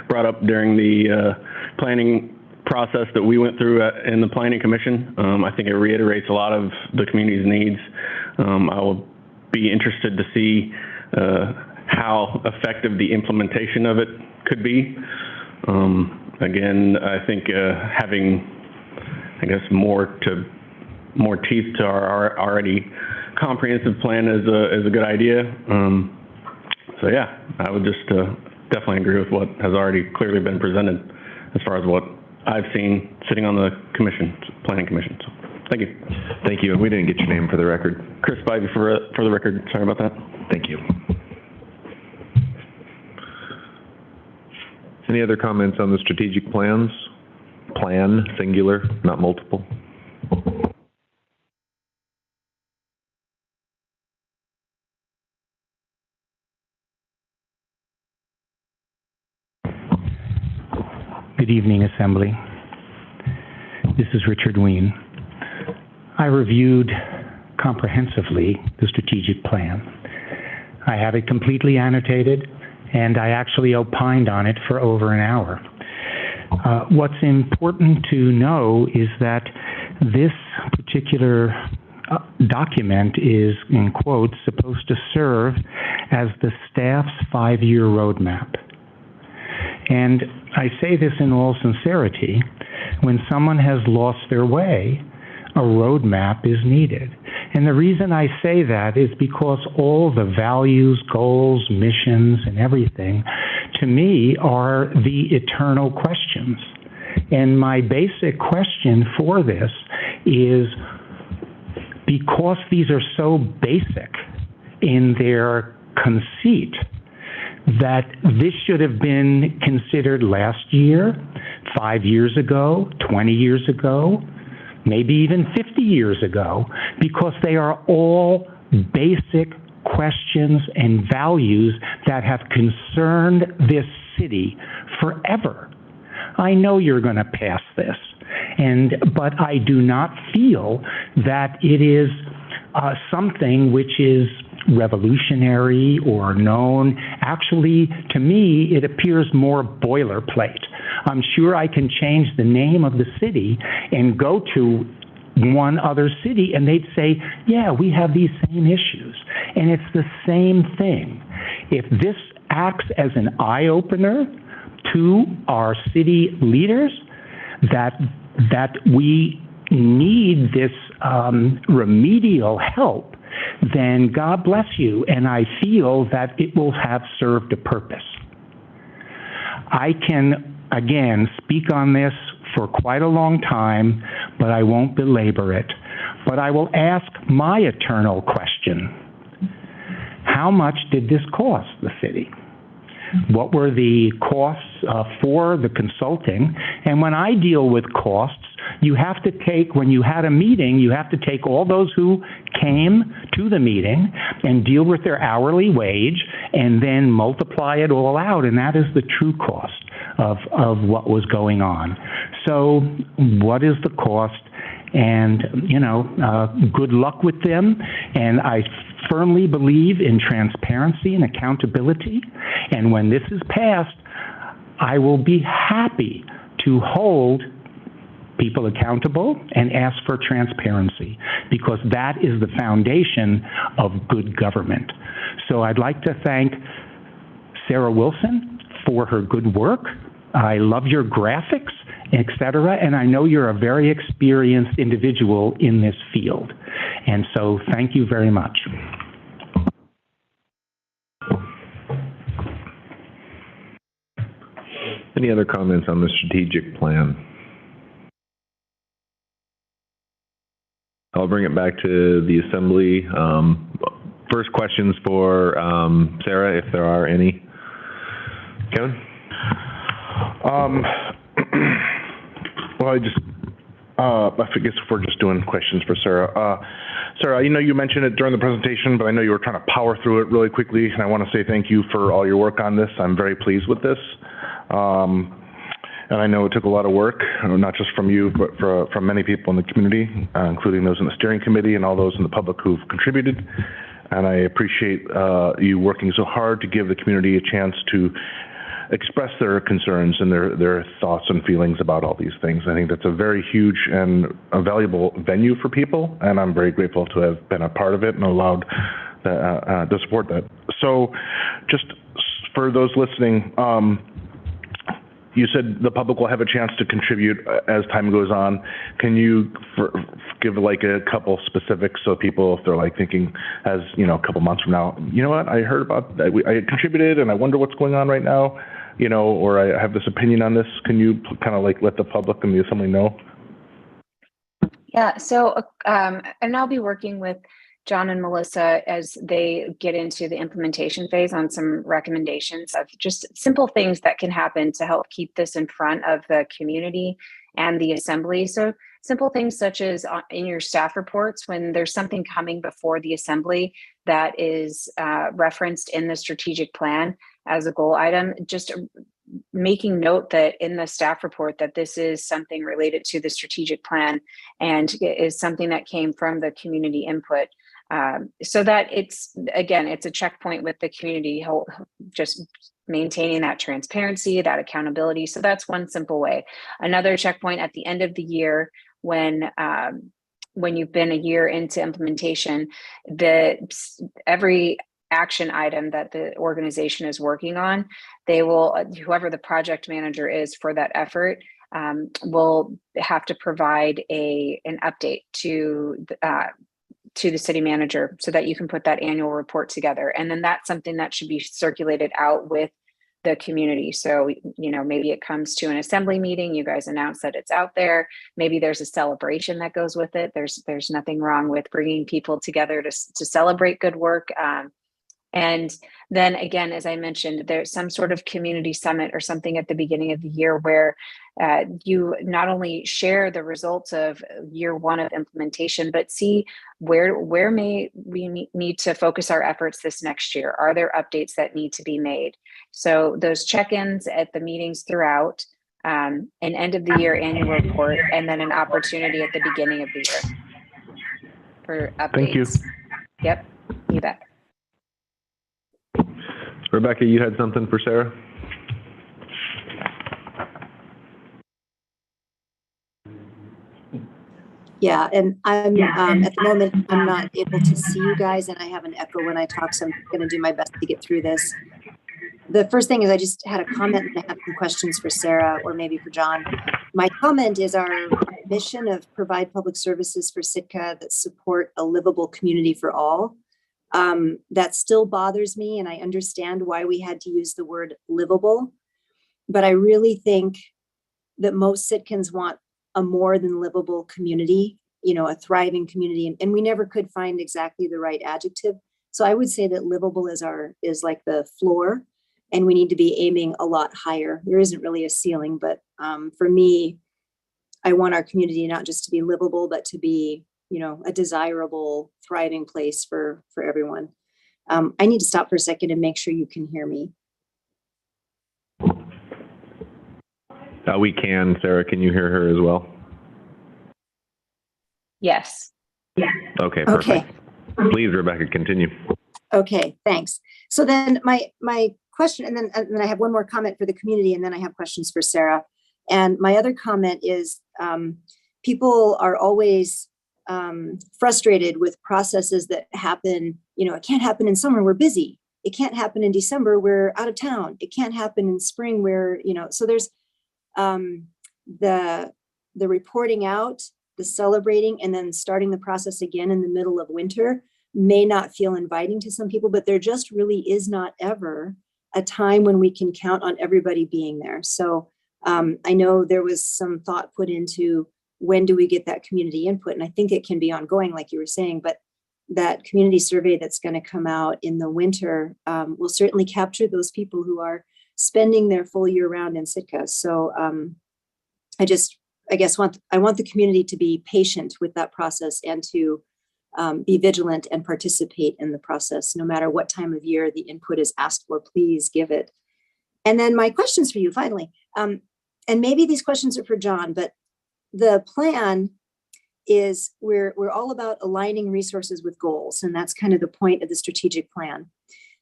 brought up during the planning process that we went through in the Planning Commission. I think it reiterates a lot of the community's needs. I will be interested to see how effective the implementation of it could be. Again, I think having, more teeth to our already comprehensive plan is a good idea. So yeah, I would just definitely agree with what has already clearly been presented as far as what I've seen sitting on the Planning Commission. So thank you. Thank you. And we didn't get your name for the record. Chris Bivey for the record. Sorry about that. Thank you. Any other comments on the strategic plans? Plan, singular, not multiple. Good evening, Assembly. This is Richard Ween. I reviewed comprehensively the strategic plan. I have it completely annotated, and I actually opined on it for over an hour. What's important to know is that this particular document is, in quotes, supposed to serve as the staff's 5-year roadmap. And I say this in all sincerity, when someone has lost their way, a roadmap is needed. And the reason I say that is because all the values, goals, missions, and everything, to me, are the eternal questions. And my basic question for this is, because these are so basic in their conceit, that this should have been considered last year, 5 years ago, 20 years ago, maybe even 50 years ago, because they are all basic questions and values that have concerned this city forever. I know you're going to pass this, but I do not feel that it is something which is revolutionary or known. Actually, to me, it appears more boilerplate. I'm sure I can change the name of the city and go to one other city and they'd say, yeah, we have these same issues. And it's the same thing. If this acts as an eye-opener to our city leaders, that we need this remedial help, then God bless you, and I feel that it will have served a purpose. I can, again, speak on this for quite a long time, but I won't belabor it. But I will ask my eternal question. How much did this cost the city? What were the costs for the consulting? And when I deal with costs, you have to take, when you had a meeting, you have to take all those who came to the meeting and deal with their hourly wage and then multiply it all out. And that is the true cost of what was going on. So what is the cost? And, good luck with them. And I firmly believe in transparency and accountability. And when this is passed, I will be happy to hold people accountable and ask for transparency, because that is the foundation of good government. So I'd like to thank Sarah Wilson for her good work. I love your graphics, etc. And I know you're a very experienced individual in this field. And so thank you very much. Any other comments on the strategic plan? I'll bring it back to the assembly. First questions for Sarah, if there are any. Kevin? Well, I guess if we're just doing questions for Sarah. Sarah, you mentioned it during the presentation, but I know you were trying to power through it really quickly, and I want to say thank you for all your work on this. I'm very pleased with this. And I know it took a lot of work, not just from you, but from many people in the community, including those in the steering committee and all those in the public who've contributed. And I appreciate you working so hard to give the community a chance to express their concerns and their thoughts and feelings about all these things. I think that's a very huge and a valuable venue for people, and I'm very grateful to have been a part of it and allowed to support that. So just for those listening, you said the public will have a chance to contribute as time goes on. Can you give like a couple specifics so people, if they're like thinking as, a couple months from now, you know what, I heard about that, I contributed and I wonder what's going on right now, or I have this opinion on this. Can you kind of like let the public and the assembly know? Yeah, so, and I'll be working with John and Melissa as they get into the implementation phase on some recommendations of just simple things that can happen to help keep this in front of the community and the assembly. So simple things such as in your staff reports, when there's something coming before the assembly that is referenced in the strategic plan as a goal item, just making note that in the staff report that this is something related to the strategic plan and is something that came from the community input. So that it's a checkpoint with the community, just maintaining that transparency, that accountability. So that's one simple way. Another checkpoint at the end of the year when you've been a year into implementation, every action item that the organization is working on, they will, whoever the project manager is for that effort, will have to provide an update to the city manager so that you can put that annual report together. And then that's something that should be circulated out with the community. So, maybe it comes to an assembly meeting, you guys announce that it's out there. Maybe there's a celebration that goes with it. There's nothing wrong with bringing people together to celebrate good work. And then again, as I mentioned, there's some sort of community summit or something at the beginning of the year where you not only share the results of year one of implementation, but see where may we need to focus our efforts this next year. Are there updates that need to be made? So those check-ins at the meetings throughout, an end of the year annual report, and then an opportunity at the beginning of the year for updates. Thank you. Yep, you bet. Rebecca, you had something for Sarah? Yeah, and I'm at the moment, I'm not able to see you guys and I have an echo when I talk, so I'm going to do my best to get through this. The first thing is I just had a comment and I have some questions for Sarah or maybe for John. My comment is our mission of provide public services for Sitka that support a livable community for all. That still bothers me, and I understand why we had to use the word livable, but I really think that most Sitkans want a more than livable community, a thriving community, and we never could find exactly the right adjective. So I would say that livable is like the floor, and we need to be aiming a lot higher. There isn't really a ceiling, but for me, I want our community not just to be livable, but to be a desirable, thriving place for everyone. I need to stop for a second and make sure you can hear me. We can, Sarah. Can you hear her as well? Yes. Okay, perfect. Okay. Please, Rebecca, continue. Okay, thanks. So then my question, and then I have one more comment for the community, and then I have questions for Sarah. And my other comment is people are always frustrated with processes that happen. It can't happen in summer, we're busy. It can't happen in December, we're out of town. It can't happen in spring, where, so there's the reporting out, the celebrating, and then starting the process again in the middle of winter may not feel inviting to some people, but there just really is not ever a time when we can count on everybody being there. So I know there was some thought put into when do we get that community input? And I think it can be ongoing, like you were saying, but that community survey that's going to come out in the winter will certainly capture those people who are spending their full year round in Sitka. So I want the community to be patient with that process and to be vigilant and participate in the process. No matter what time of year the input is asked for, please give it. And then my questions for you finally, and maybe these questions are for John, but the plan is we're all about aligning resources with goals, and that's kind of the point of the strategic plan.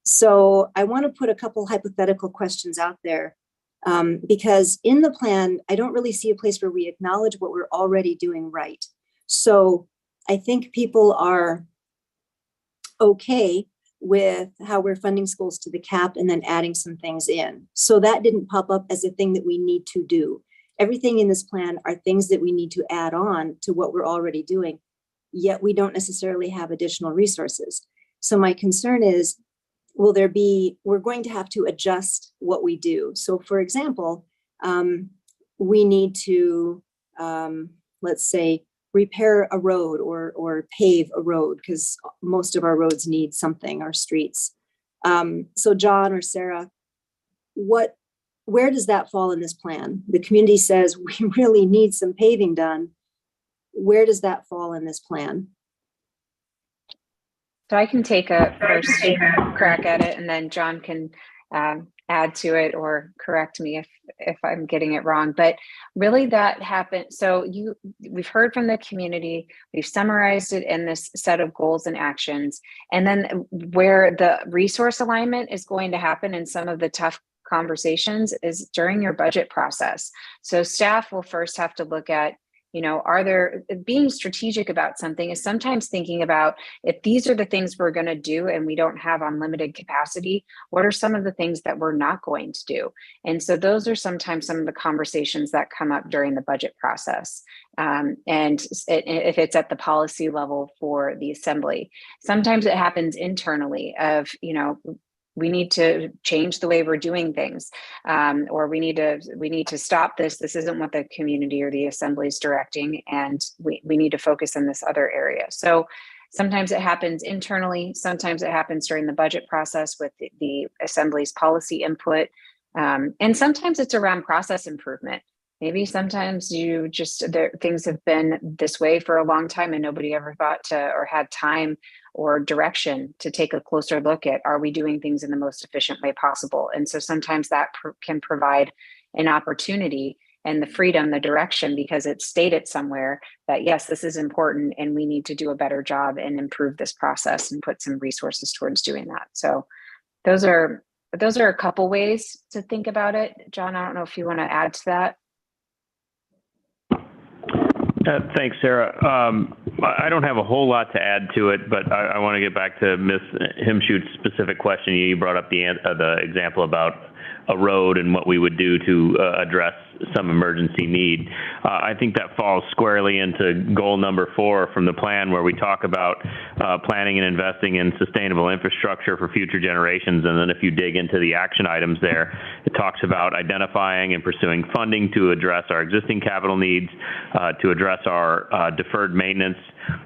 So I want to put a couple hypothetical questions out there because in the plan, I don't really see a place where we acknowledge what we're already doing right. So I think people are okay with how we're funding schools to the cap and then adding some things in. So that didn't pop up as a thing that we need to do. Everything in this plan are things that we need to add on to what we're already doing, yet we don't necessarily have additional resources. So my concern is, we're going to have to adjust what we do. So for example, we need to, let's say, repair a road or pave a road because most of our roads need something, our streets. So John or Sarah, where does that fall in this plan? The community says we really need some paving done. Where does that fall in this plan? So I can take a first crack at it, and then John can add to it or correct me if I'm getting it wrong. But really that happened. So we've heard from the community, we've summarized it in this set of goals and actions. And then where the resource alignment is going to happen in some of the tough conversations is during your budget process. So staff will first have to look at, being strategic about something is sometimes thinking about, if these are the things we're going to do and we don't have unlimited capacity, what are some of the things that we're not going to do? And so those are sometimes some of the conversations that come up during the budget process. And if it's at the policy level for the assembly, sometimes it happens internally of, we need to change the way we're doing things, or we need to stop this. This isn't what the community or the assembly is directing, and we need to focus in this other area. So sometimes it happens internally, sometimes it happens during the budget process with the assembly's policy input, and sometimes it's around process improvement. Maybe sometimes things have been this way for a long time and nobody ever thought to or had time or direction to take a closer look at, are we doing things in the most efficient way possible? And so sometimes that can provide an opportunity and the freedom, the direction, because it's stated somewhere that, yes, this is important and we need to do a better job and improve this process and put some resources towards doing that. So those are a couple ways to think about it. John, I don't know if you want to add to that. Thanks, Sarah. I don't have a whole lot to add to it, but I want to get back to Ms. Himshoot's specific question. You brought up the example about a road and what we would do to address some emergency need. I think that falls squarely into goal number 4 from the plan, where we talk about planning and investing in sustainable infrastructure for future generations. And then if you dig into the action items there, it talks about identifying and pursuing funding to address our existing capital needs, to address our deferred maintenance,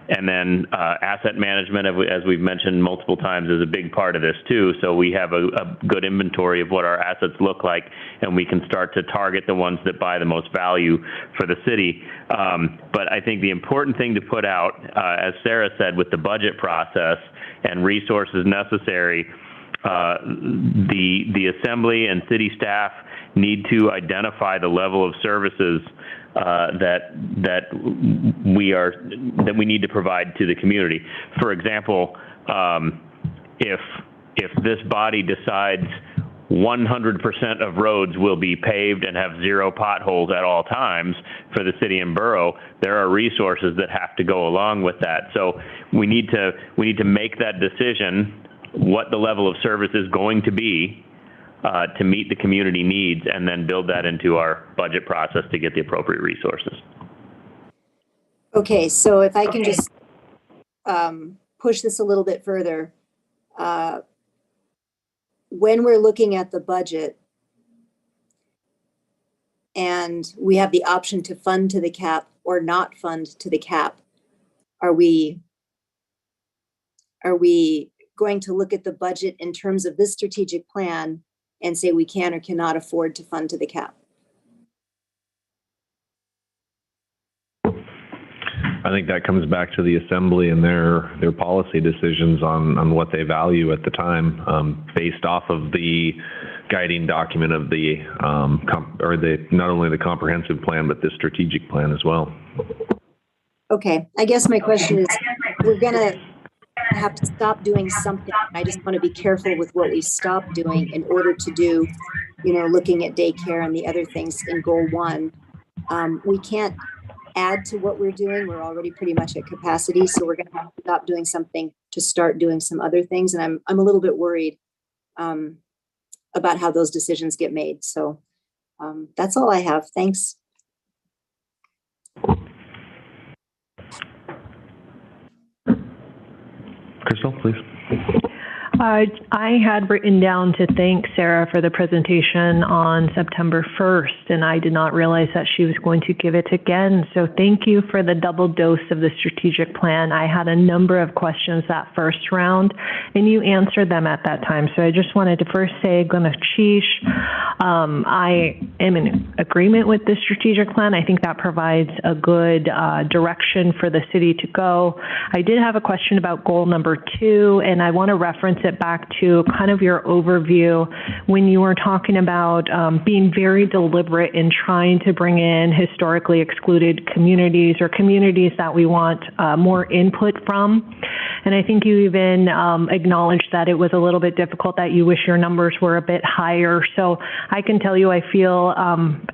and then asset management, as we've mentioned multiple times, is a big part of this too. So we have a good inventory of what our assets look like, and we can start to target the ones that buy the most value for the city. But I think the important thing to put out, as Sarah said, with the budget process and resources necessary, the assembly and city staff need to identify the level of services that we need to provide to the community. For example, if this body decides 100% of roads will be paved and have 0 potholes at all times for the city and borough, there are resources that have to go along with that. So we need to make that decision, what the level of service is going to be, to meet the community needs, and then build that into our budget process to get the appropriate resources. Okay, so if I can just push this a little bit further. When we're looking at the budget and we have the option to fund to the cap or not fund to the cap, are we going to look at the budget in terms of this strategic plan and say we can or cannot afford to fund to the cap? I think that comes back to the assembly and their policy decisions on what they value at the time, based off of the guiding document of the not only the comprehensive plan, but the strategic plan as well. Okay, I guess my question is, we're gonna have to stop doing something. I just want to be careful with what we stop doing in order to do, looking at daycare and the other things in goal 1. We can't add to what we're doing. We're already pretty much at capacity, so we're going to have to stop doing something to start doing some other things. And I'm a little bit worried about how those decisions get made. So that's all I have. Thanks. Crystal, please. I had written down to thank Sarah for the presentation on September 1st, and I did not realize that she was going to give it again. So thank you for the double dose of the strategic plan. I had a number of questions that first round, and you answered them at that time. So I just wanted to first say, Glenishish, I am in agreement with the strategic plan. I think that provides a good direction for the city to go. I did have a question about goal number 2, and I want to reference it it back to kind of your overview when you were talking about being very deliberate in trying to bring in historically excluded communities or communities that we want more input from. And I think you even acknowledged that it was a little bit difficult, that you wish your numbers were a bit higher. So I can tell you, I feel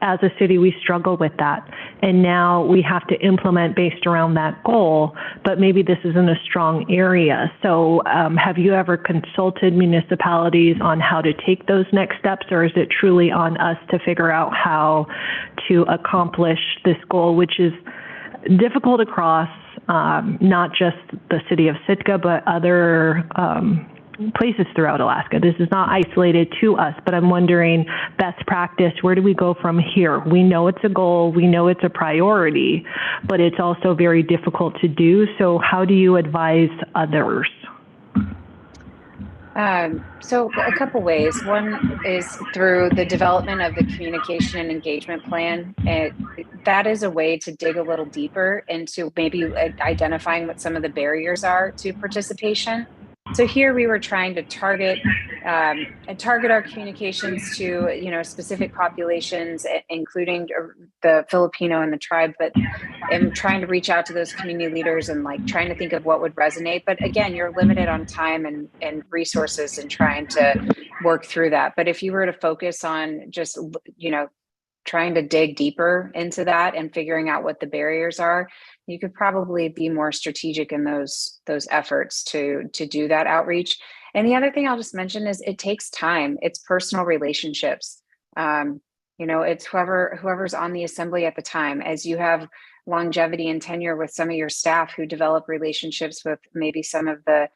as a city, we struggle with that. And now we have to implement based around that goal, but maybe this isn't a strong area. So have you ever consulted municipalities on how to take those next steps, or is it truly on us to figure out how to accomplish this goal, which is difficult across not just the city of Sitka, but other places throughout Alaska? This is not isolated to us, but I'm wondering, best practice, where do we go from here? We know it's a goal, we know it's a priority, but it's also very difficult to do. So how do you advise others? So a couple ways. One is through the development of the communication and engagement plan. That is a way to dig a little deeper into maybe identifying what some of the barriers are to participation. So here we were trying to target our communications to, specific populations, including the Filipino and the tribe, but I'm trying to reach out to those community leaders and trying to think of what would resonate. But again, you're limited on time and resources and trying to work through that. But if you were to focus on just, trying to dig deeper into that and figuring out what the barriers are, you could probably be more strategic in those efforts to do that outreach. And the other thing I'll just mention is it takes time. It's personal relationships. It's whoever's on the assembly at the time. As you have longevity and tenure with some of your staff who develop relationships with maybe some of the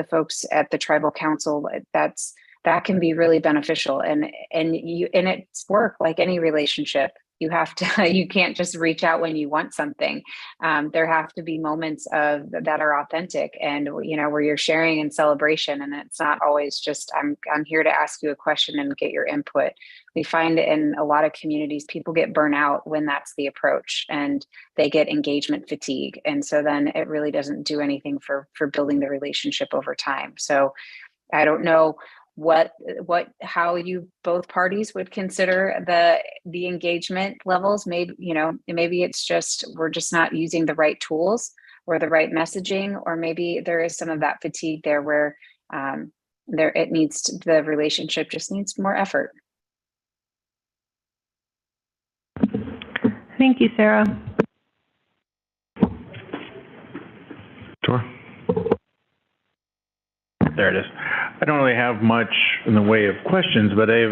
folks at the tribal council, that can be really beneficial. And it's work like any relationship. You can't just reach out when you want something. There have to be moments that are authentic and, where you're sharing in celebration. And it's not always just, I'm here to ask you a question and get your input. We find in a lot of communities, people get burnt out when that's the approach and they get engagement fatigue. And so then it really doesn't do anything for building the relationship over time. So I don't know how you both parties would consider the engagement levels. Maybe it's just we're just not using the right tools or the right messaging, or maybe there is some of that fatigue there where the relationship just needs more effort. Thank you, Sarah. Sure. There it is. I don't really have much in the way of questions, but I have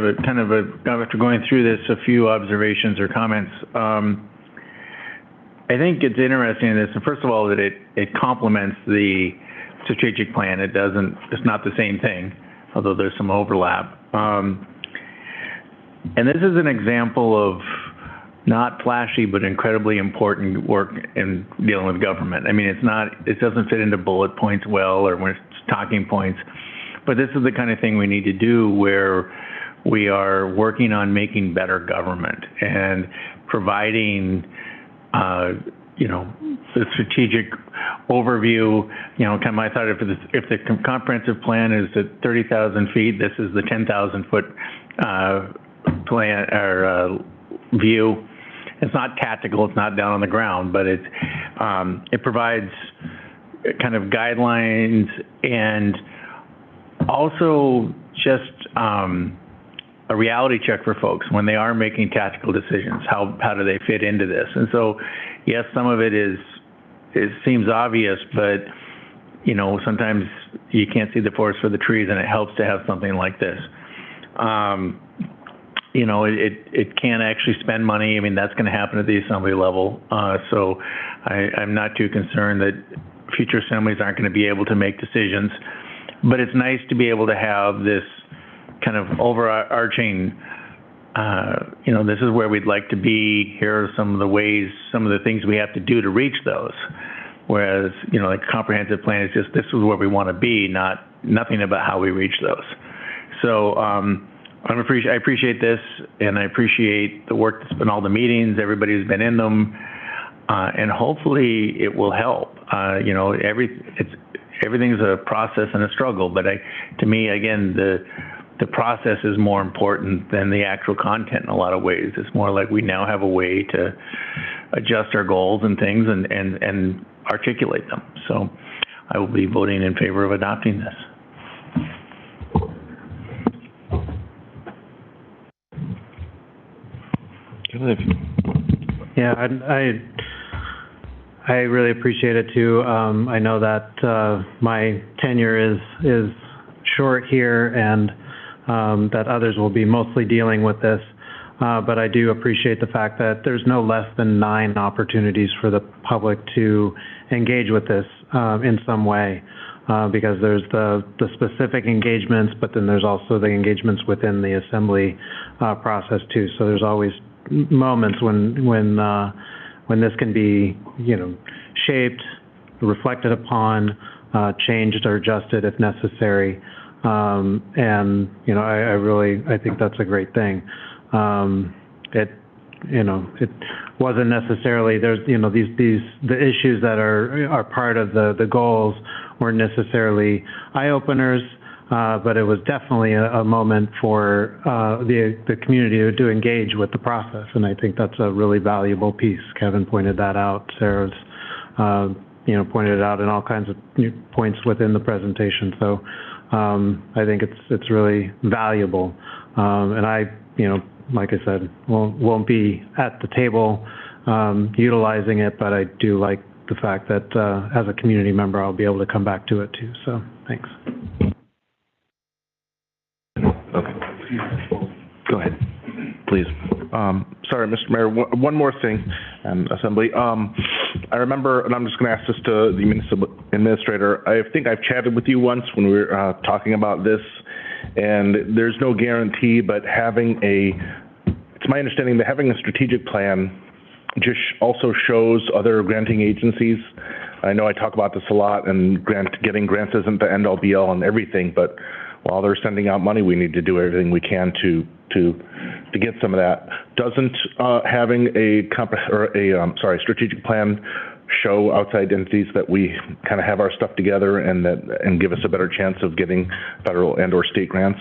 after going through this, a few observations or comments. I think it's interesting in this, and first of all, that it complements the strategic plan. It's not the same thing, although there's some overlap. And this is an example of not flashy, but incredibly important work in dealing with government. I mean, it doesn't fit into bullet points well, or when it's talking points, but this is the kind of thing we need to do where we are working on making better government and providing, the strategig overview, I thought if the comprehensive plan is at 30,000 feet, this is the 10,000 foot plan or view. It's not tactical, it's not down on the ground, but it provides kind of guidelines and also just a reality check for folks when they are making tactical decisions. How do they fit into this? And so, yes, some of it seems obvious, but sometimes you can't see the forest for the trees, and it helps to have something like this. It can actually spend money. I mean, that's going to happen at the assembly level. So I'm not too concerned that future assemblies aren't going to be able to make decisions. But it's nice to be able to have this kind of overarching, this is where we'd like to be. Here are some of the things we have to do to reach those. Whereas, like comprehensive plan is just, this is where we want to be, nothing about how we reach those. So I appreciate this, and I appreciate the work that's been all the meetings, everybody who's been in them, and hopefully it will help. everything's a process and a struggle, but to me, again, the process is more important than the actual content in a lot of ways. It's more like we now have a way to adjust our goals and things and articulate them. So I will be voting in favor of adopting this. Yeah, I really appreciate it too. I know that my tenure is short here and that others will be mostly dealing with this. But I do appreciate the fact that there's no less than 9 opportunities for the public to engage with this in some way. Because there's the specific engagements, but then there's also the engagements within the assembly process too. So there's always moments when this can be, shaped, reflected upon, changed or adjusted if necessary. And I think that's a great thing. It wasn't necessarily the issues that are part of the goals weren't necessarily eye openers, but it was definitely a moment for the community to engage with the process, and I think that's a really valuable piece. Kevin pointed that out. Sarah's pointed it out in all kinds of points within the presentation. So I think it's really valuable, and I like I said, won't be at the table utilizing it, but I do like the fact that as a community member, I'll be able to come back to it too. So thanks. Okay. Go ahead, please. Sorry, Mr. Mayor, one more thing, Assembly. I remember, and I'm just going to ask this to the municipal administrator. I think I've chatted with you once when we were talking about this, and there's no guarantee, but it's my understanding that having a strategic plan just also shows other granting agencies. I know I talk about this a lot, and getting grants isn't the end all be all and everything, but while they're sending out money, we need to do everything we can to get some of that. Doesn't having a strategic plan show outside entities that we kind of have our stuff together and give us a better chance of getting federal and or state grants?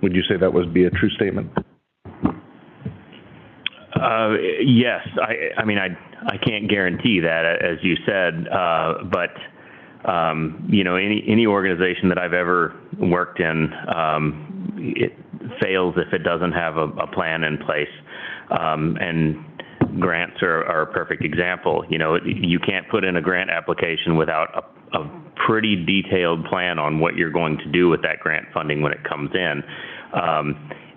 Would you say that would be a true statement? Yes, I mean, I can't guarantee that, as you said, but any organization that I've ever worked in, it fails if it doesn't have a plan in place, and grants are a perfect example. You can't put in a grant application without a pretty detailed plan on what you're going to do with that grant funding when it comes in.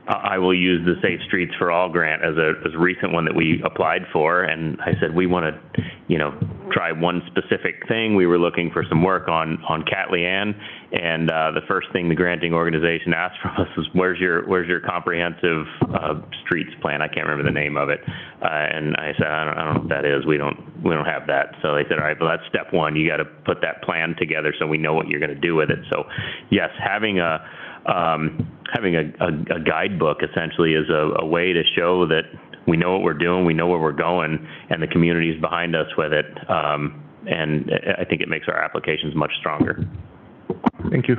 I will use the Safe Streets for All grant as a recent one that we applied for, and I said we want to, try one specific thing. We were looking for some work on Catley Ann, and the first thing the granting organization asked from us was, "Where's your comprehensive streets plan?" I can't remember the name of it, and I said, "I don't know what that is. We don't have that." So they said, "All right, well that's step one. You got to put that plan together so we know what you're going to do with it." So, yes, having a guidebook essentially is a way to show that we know what we're doing, we know where we're going, and the community is behind us with it. And I think it makes our applications much stronger. Thank you.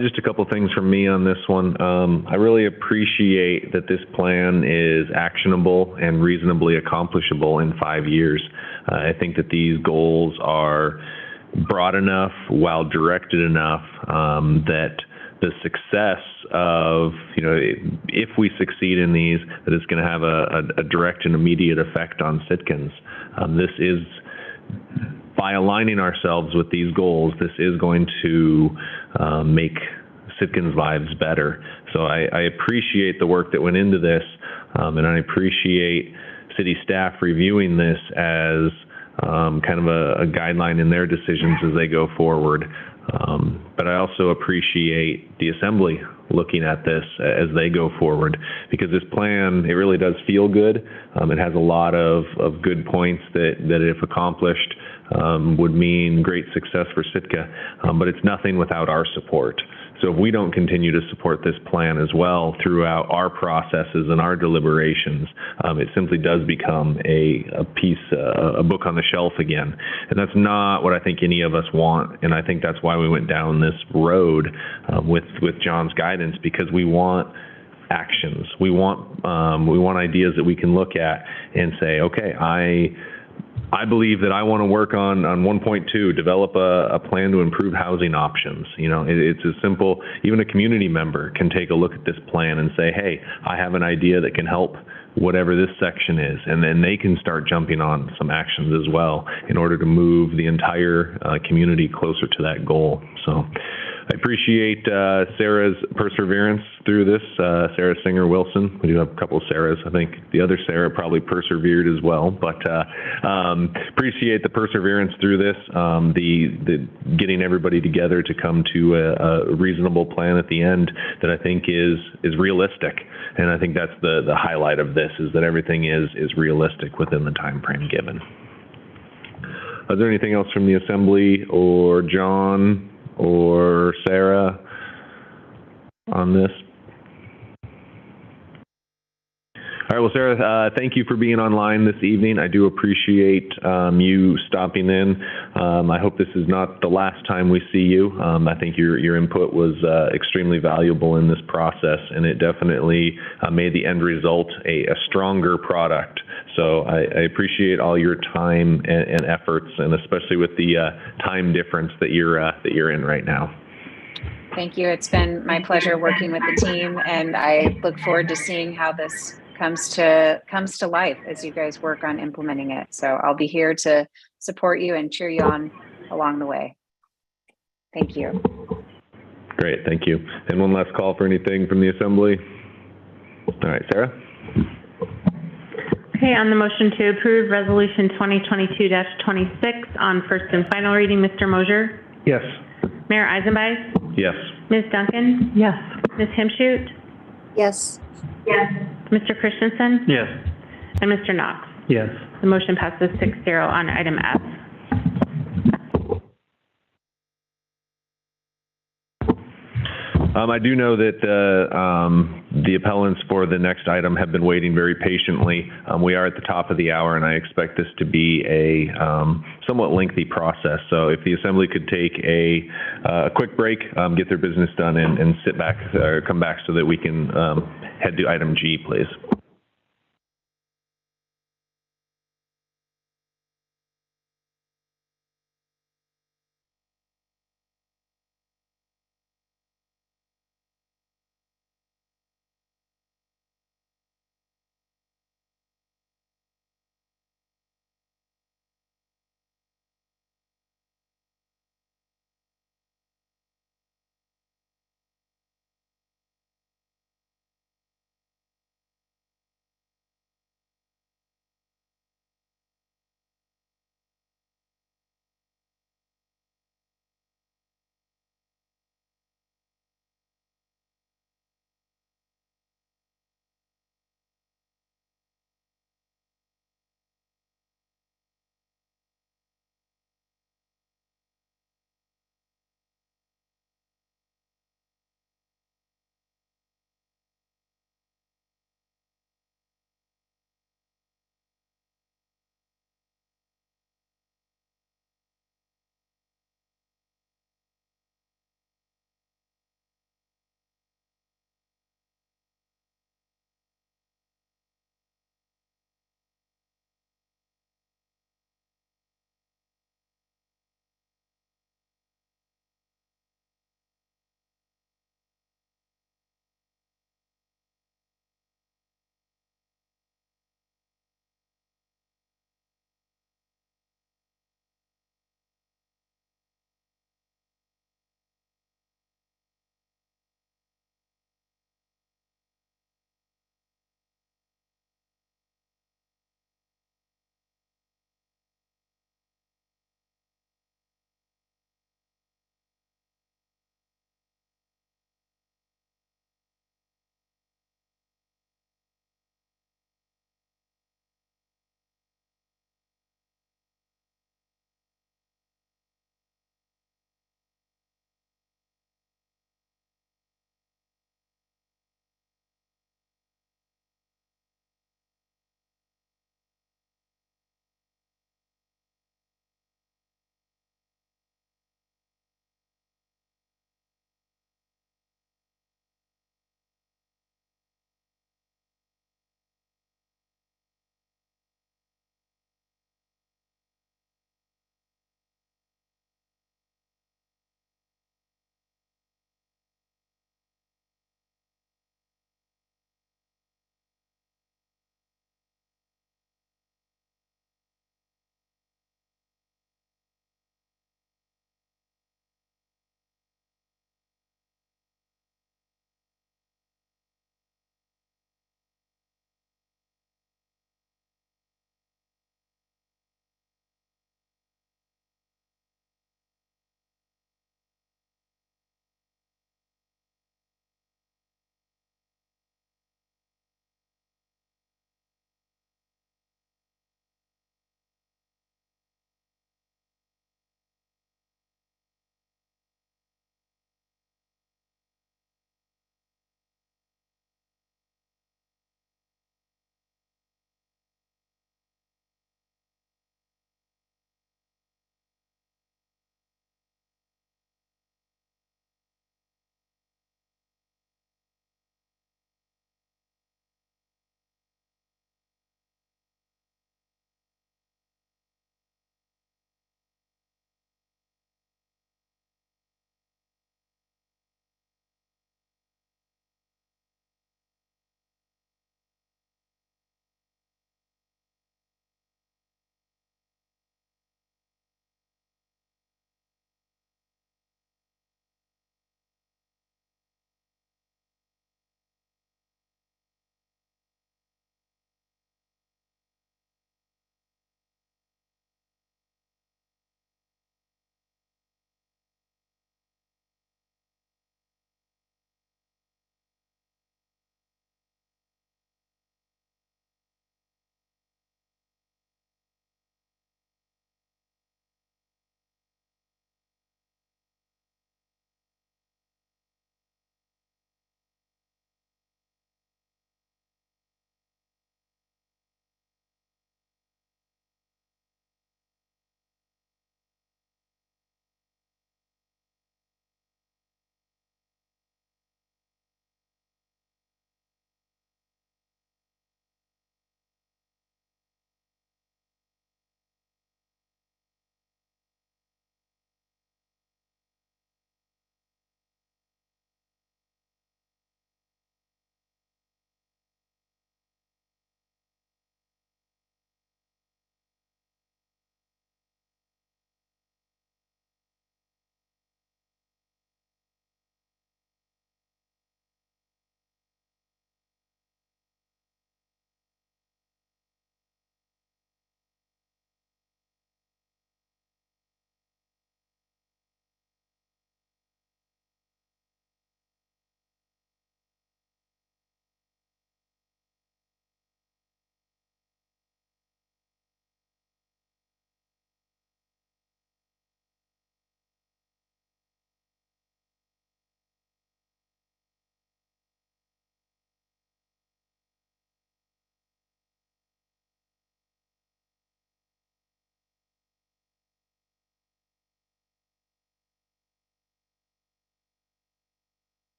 Just a couple things from me on this one. I really appreciate that this plan is actionable and reasonably accomplishable in 5 years. I think that these goals are broad enough, well directed enough, that the success of, if we succeed in these, that it's going to have a direct and immediate effect on Sitkans. This is, by aligning ourselves with these goals, this is going to make Sitkans' lives better. So I appreciate the work that went into this, and I appreciate city staff reviewing this as kind of a guideline in their decisions as they go forward. But I also appreciate the Assembly looking at this as they go forward, because this plan, it really does feel good. It has a lot of good points that if accomplished would mean great success for Sitka, but it's nothing without our support. So if we don't continue to support this plan as well throughout our processes and our deliberations, it simply does become a book on the shelf again. And that's not what I think any of us want. And I think that's why we went down this road with John's guidance, because we want actions. We want ideas that we can look at and say, okay, I believe that I want to work on 1.2, develop a plan to improve housing options. You know, it's as simple, even a community member can take a look at this plan and say, hey, I have an idea that can help whatever this section is. And then they can start jumping on some actions as well in order to move the entire community closer to that goal. So I appreciate Sarah's perseverance through this, Sarah Singer Wilson. We do have a couple of Sarahs. I think the other Sarah probably persevered as well, but appreciate the perseverance through this, the getting everybody together to come to a reasonable plan at the end that I think is realistic. And I think that's the highlight of this, is that everything is realistic within the time frame given. Is there anything else from the Assembly or John or Sarah on this? All right, well, Sarah, thank you for being online this evening. I do appreciate you stopping in. I hope this is not the last time we see you. I think your input was extremely valuable in this process, and it definitely made the end result a stronger product. So I appreciate all your time and efforts, and especially with the time difference that you're in right now. Thank you. It's been my pleasure working with the team, and I look forward to seeing how this comes to life as you guys work on implementing it. So I'll be here to support you and cheer you on along the way. Thank you. Great, thank you. And one last call for anything from the Assembly. All right, Sarah? Okay, on the motion to approve Resolution 2022-26 on first and final reading, Mr. Mosier? Yes. Mayor Eisenbeis? Yes. Ms. Duncan? Yes. Ms. Himschoot? Yes. Yes. Mr. Christensen? Yes. And Mr. Knox? Yes. The motion passes 6-0 on item F. I do know that the appellants for the next item have been waiting very patiently. We are at the top of the hour, and I expect this to be a somewhat lengthy process. So if the Assembly could take a quick break, get their business done, and sit back or come back so that we can head to item G, please.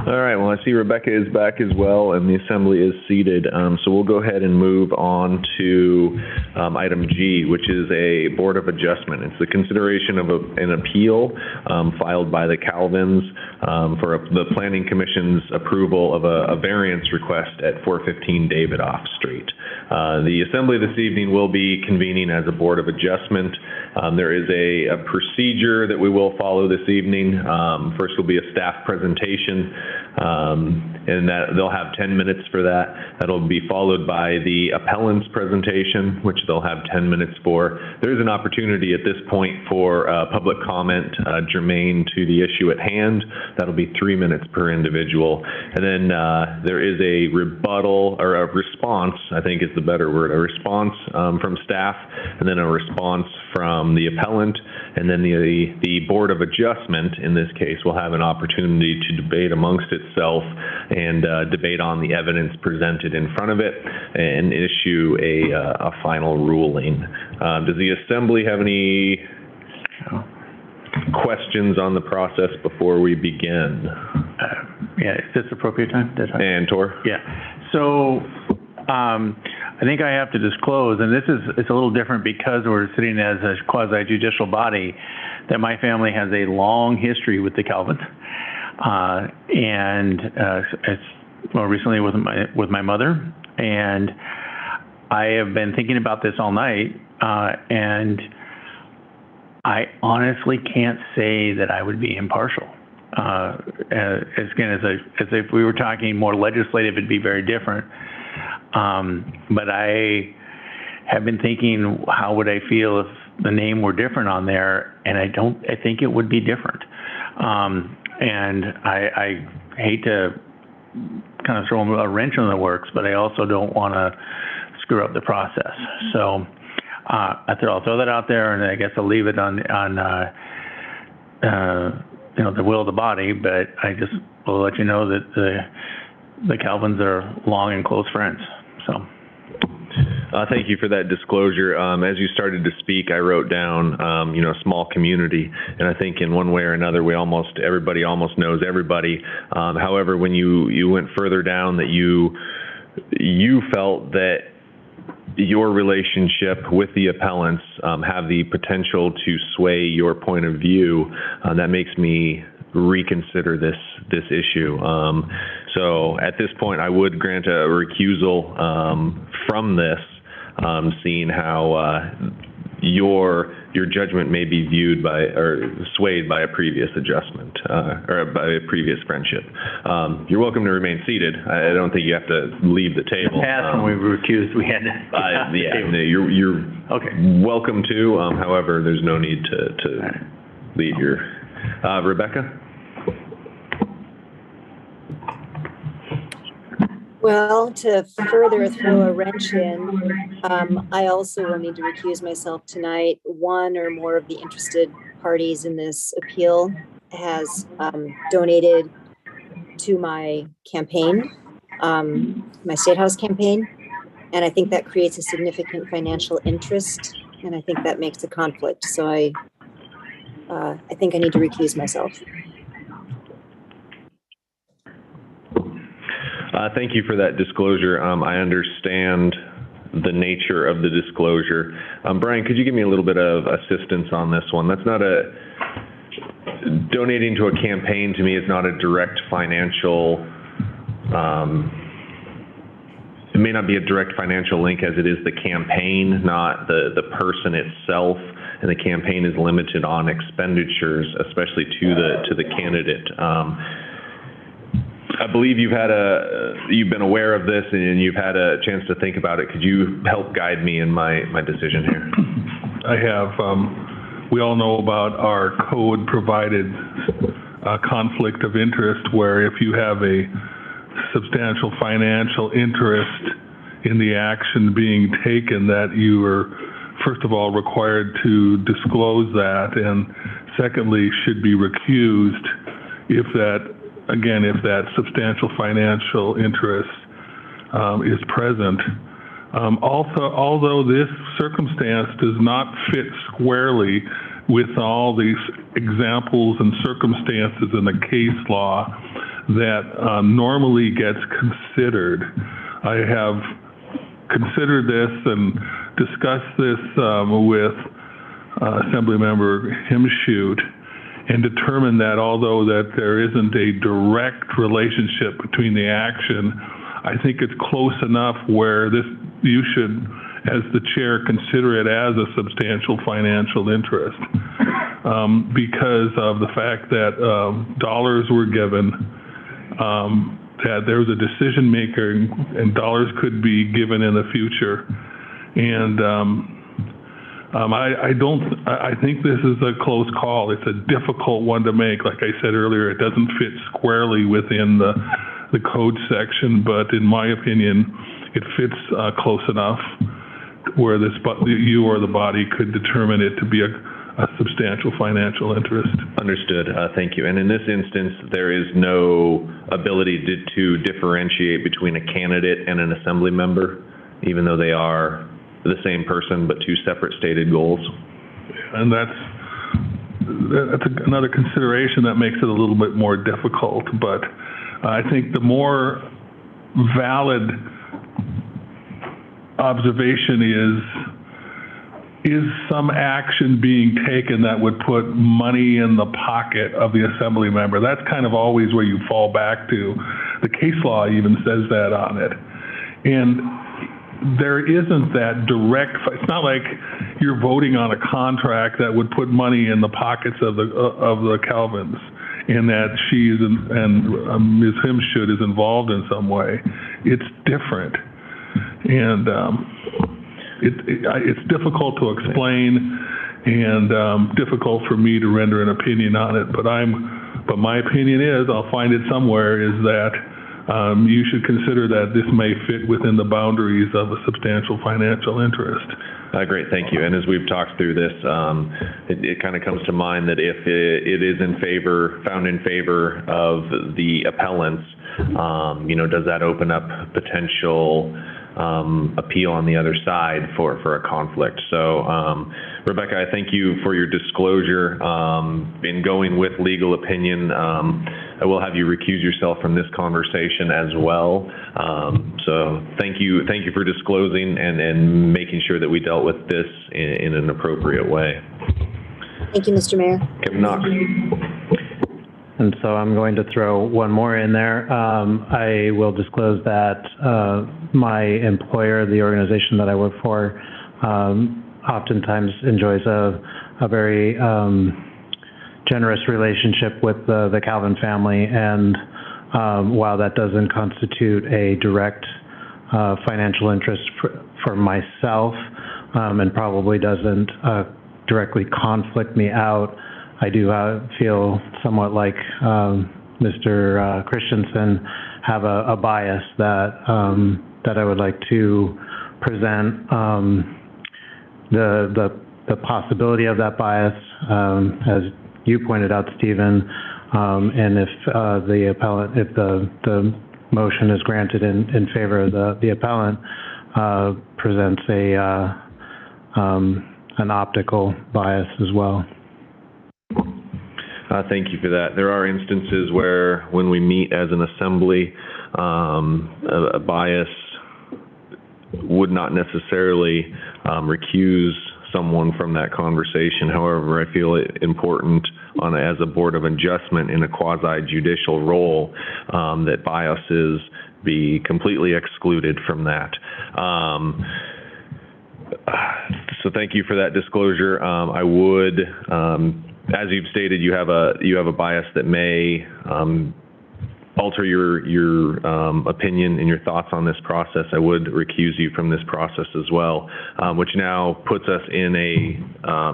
All right, well, I see Rebecca is back as well, and the assembly is seated. So we'll go ahead and move on to item G, which is a Board of Adjustment. It's the consideration of an appeal filed by the Calvins for the Planning Commission's approval of a variance request at 415 Davidoff Street. The assembly this evening will be convening as a Board of Adjustment. There is a procedure that we will follow this evening. First will be a staff presentation, and that they'll have 10 minutes for that. That'll be followed by the appellant's presentation, which they'll have 10 minutes for. There's an opportunity at this point for public comment germane to the issue at hand. That'll be 3 minutes per individual. And then there is a rebuttal, or a response, I think is the better word, a response from staff, and then a response from the appellant, and then the Board of Adjustment, in this case, will have an opportunity to debate amongst itself and debate on the evidence presented in front of it and issue a final ruling. Does the assembly have any questions on the process before we begin? Yeah, is this appropriate time? And Tor? Yeah. So I think I have to disclose, and it's a little different because we're sitting as a quasi-judicial body, that my family has a long history with the Calvins. And it's more recently with my mother. And I have been thinking about this all night, and I honestly can't say that I would be impartial. As if we were talking more legislative, it'd be very different. But I have been thinking, how would I feel if the name were different on there? And I think it would be different. And I hate to kind of throw a wrench in the works, but I also don't want to screw up the process. So I'll throw that out there, and I guess I'll leave it on the will of the body. But I just will let you know that the Calvins are long and close friends. So. Thank you for that disclosure. As you started to speak, I wrote down, small community, and I think in one way or another, everybody almost knows everybody. However, when you went further down, that you felt that your relationship with the appellants have the potential to sway your point of view, that makes me reconsider this issue. So at this point, I would grant a recusal from this, seeing how your judgment may be viewed by or swayed by a previous adjustment or by a previous friendship. You're welcome to remain seated. I don't think you have to leave the table. Past when we were recused, we had to. You're okay. Welcome to. However, there's no need to leave your. Rebecca? Well, to further throw a wrench in, I also will need to recuse myself tonight. One or more of the interested parties in this appeal has donated to my campaign, my State House campaign, and I think that creates a significant financial interest, and I think that makes a conflict. So I think I need to recuse myself. Thank you for that disclosure. I understand the nature of the disclosure. Brian, could you give me a little bit of assistance on this one? That's not donating to a campaign to me is not a direct financial, it may not be a direct financial link as it is the campaign, not the person itself. And the campaign is limited on expenditures, especially to the candidate. I believe you've been aware of this and you've had a chance to think about it. Could you help guide me in my decision here? I have. We all know about our code provided conflict of interest, where if you have a substantial financial interest in the action being taken, that you are, first of all, required to disclose that, and secondly, should be recused if that substantial financial interest is present. Also, although this circumstance does not fit squarely with all these examples and circumstances in the case law, that normally gets considered. I have considered this and discussed this with Assemblymember Himshoot, and determined that although that there isn't a direct relationship between the action, I think it's close enough where you should, as the chair, consider it as a substantial financial interest because of the fact that dollars were given, that there was a decision maker and dollars could be given in the future. And I think this is a close call. It's a difficult one to make. Like I said earlier, it doesn't fit squarely within the code section, but in my opinion, it fits close enough where you or the body could determine it to be a substantial financial interest. Understood. Thank you. And in this instance, there is no ability to differentiate between a candidate and an assembly member, even though they are the same person but two separate stated goals. And that's another consideration that makes it a little bit more difficult. But I think the more valid observation is some action being taken that would put money in the pocket of the assembly member. That's kind of always where you fall back to. The case law even says that on it. And there isn't that direct, it's not like you're voting on a contract that would put money in the pockets of the Calvins, and that she is and Ms. Himshoot is involved in some way. It's different. And it's difficult to explain and difficult for me to render an opinion on it. But my opinion is, I'll find it somewhere, is that you should consider that this may fit within the boundaries of a substantial financial interest. Great, thank you. And as we've talked through this, it kind of comes to mind that if it is found in favor of the appellants, does that open up potential appeal on the other side for a conflict? So, Rebecca, I thank you for your disclosure. In going with legal opinion, I will have you recuse yourself from this conversation as well. So thank you for disclosing and making sure that we dealt with this in an appropriate way. Thank you, Mr. Mayor. Kevin Knox. And so I'm going to throw one more in there. I will disclose that my employer, the organization that I work for, oftentimes enjoys a very generous relationship with the Calvin family. And while that doesn't constitute a direct financial interest for myself, and probably doesn't directly conflict me out, I do feel somewhat like Mr. Christensen, have a bias that I would like to present. The possibility of that bias, as you pointed out, Stephen, and if the motion is granted in favor of the appellant, presents an optical bias as well. Thank you for that. There are instances where when we meet as an assembly, a bias would not necessarily recuse someone from that conversation. However, I feel it important as a board of adjustment in a quasi-judicial role that biases be completely excluded from that. So thank you for that disclosure. I would, as you've stated, you have a bias that may alter your opinion and your thoughts on this process. I would recuse you from this process as well, which now puts us in a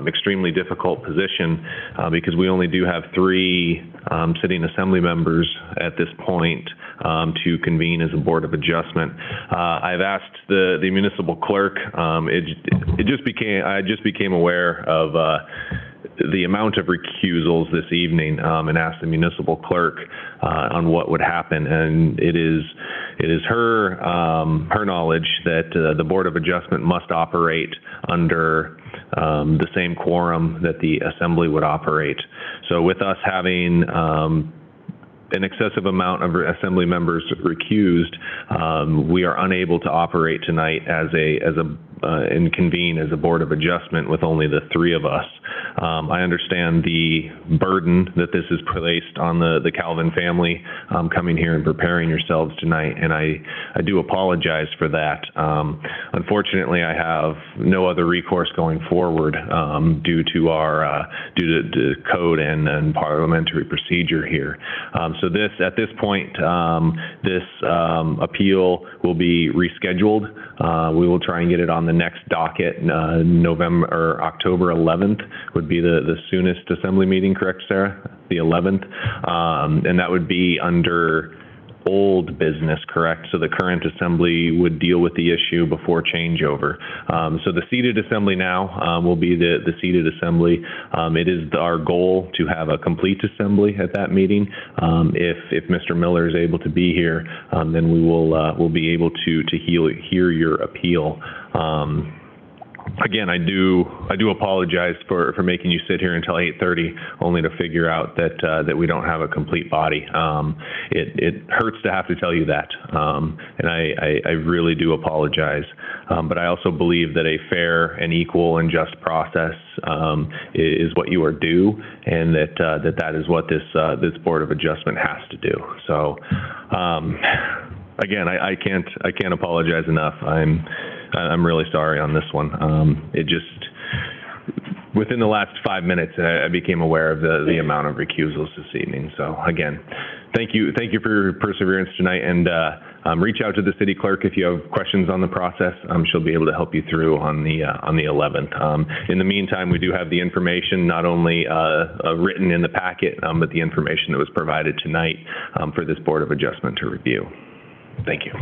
extremely difficult position because we only do have 3 sitting assembly members at this point to convene as a board of adjustment. I've asked the municipal clerk. I just became aware of the amount of recusals this evening and asked the municipal clerk on what would happen. And it is her knowledge that the Board of Adjustment must operate under the same quorum that the assembly would operate. So with us having an excessive amount of assembly members recused, we are unable to operate tonight and convene as a Board of Adjustment with only the three of us. I understand the burden that this has placed on the Calvin family coming here and preparing yourselves tonight, and I do apologize for that. Unfortunately, I have no other recourse going forward due to code and parliamentary procedure here. So at this point, this appeal will be rescheduled. We will try and get it on the next docket. November or October 11th would be the soonest assembly meeting, correct, Sarah? The 11th, and that would be under old business, correct? So the current assembly would deal with the issue before changeover. So the seated assembly now will be the seated assembly. It is our goal to have a complete assembly at that meeting. If Mr. Miller is able to be here, then we'll be able to hear your appeal. Again, I do apologize for making you sit here until 8:30, only to figure out that we don't have a complete body. It hurts to have to tell you that, and I really do apologize. But I also believe that a fair and equal and just process is what you are due, and that is what this Board of Adjustment has to do. So, again, I can't apologize enough. I'm really sorry on this one. It just, within the last 5 minutes, I became aware of the amount of recusals this evening. So again, thank you for your perseverance tonight, and reach out to the city clerk if you have questions on the process. She'll be able to help you through on the 11th. In the meantime, we do have the information, not only written in the packet, but the information that was provided tonight for this Board of Adjustment to review. Thank you.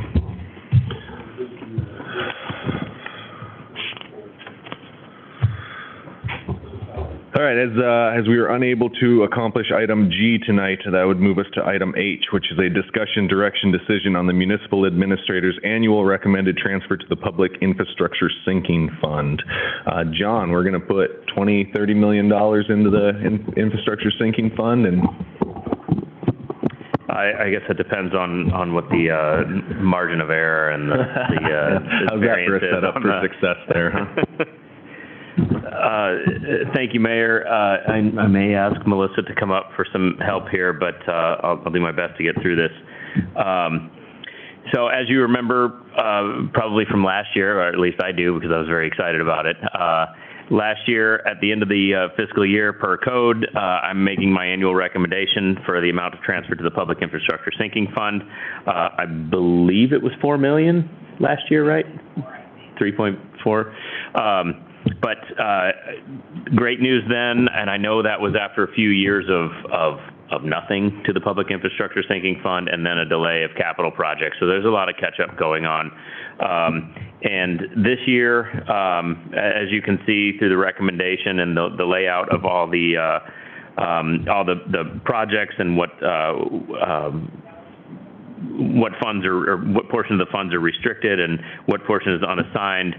All right, as we were unable to accomplish item G tonight, that would move us to item H, which is a discussion direction decision on the municipal administrator's annual recommended transfer to the Public Infrastructure Sinking Fund. John, we're going to put $20–30 million into the Infrastructure Sinking Fund, and I guess it depends on what the margin of error and the how's that for a setup for success there, huh? Thank you, Mayor. I may ask Melissa to come up for some help here, but I'll do my best to get through this. So as you remember, probably from last year, or at least I do because I was very excited about it, last year at the end of the fiscal year per code, I'm making my annual recommendation for the amount of transfer to the Public Infrastructure Sinking Fund. I believe it was $4 million last year, right? 3.4. But great news then, and I know that was after a few years of nothing to the Public Infrastructure Sinking Fund and then a delay of capital projects. So there's a lot of catch up going on. And this year, as you can see through the recommendation and the layout of all the projects and what funds or what portion of the funds are restricted and what portion is unassigned.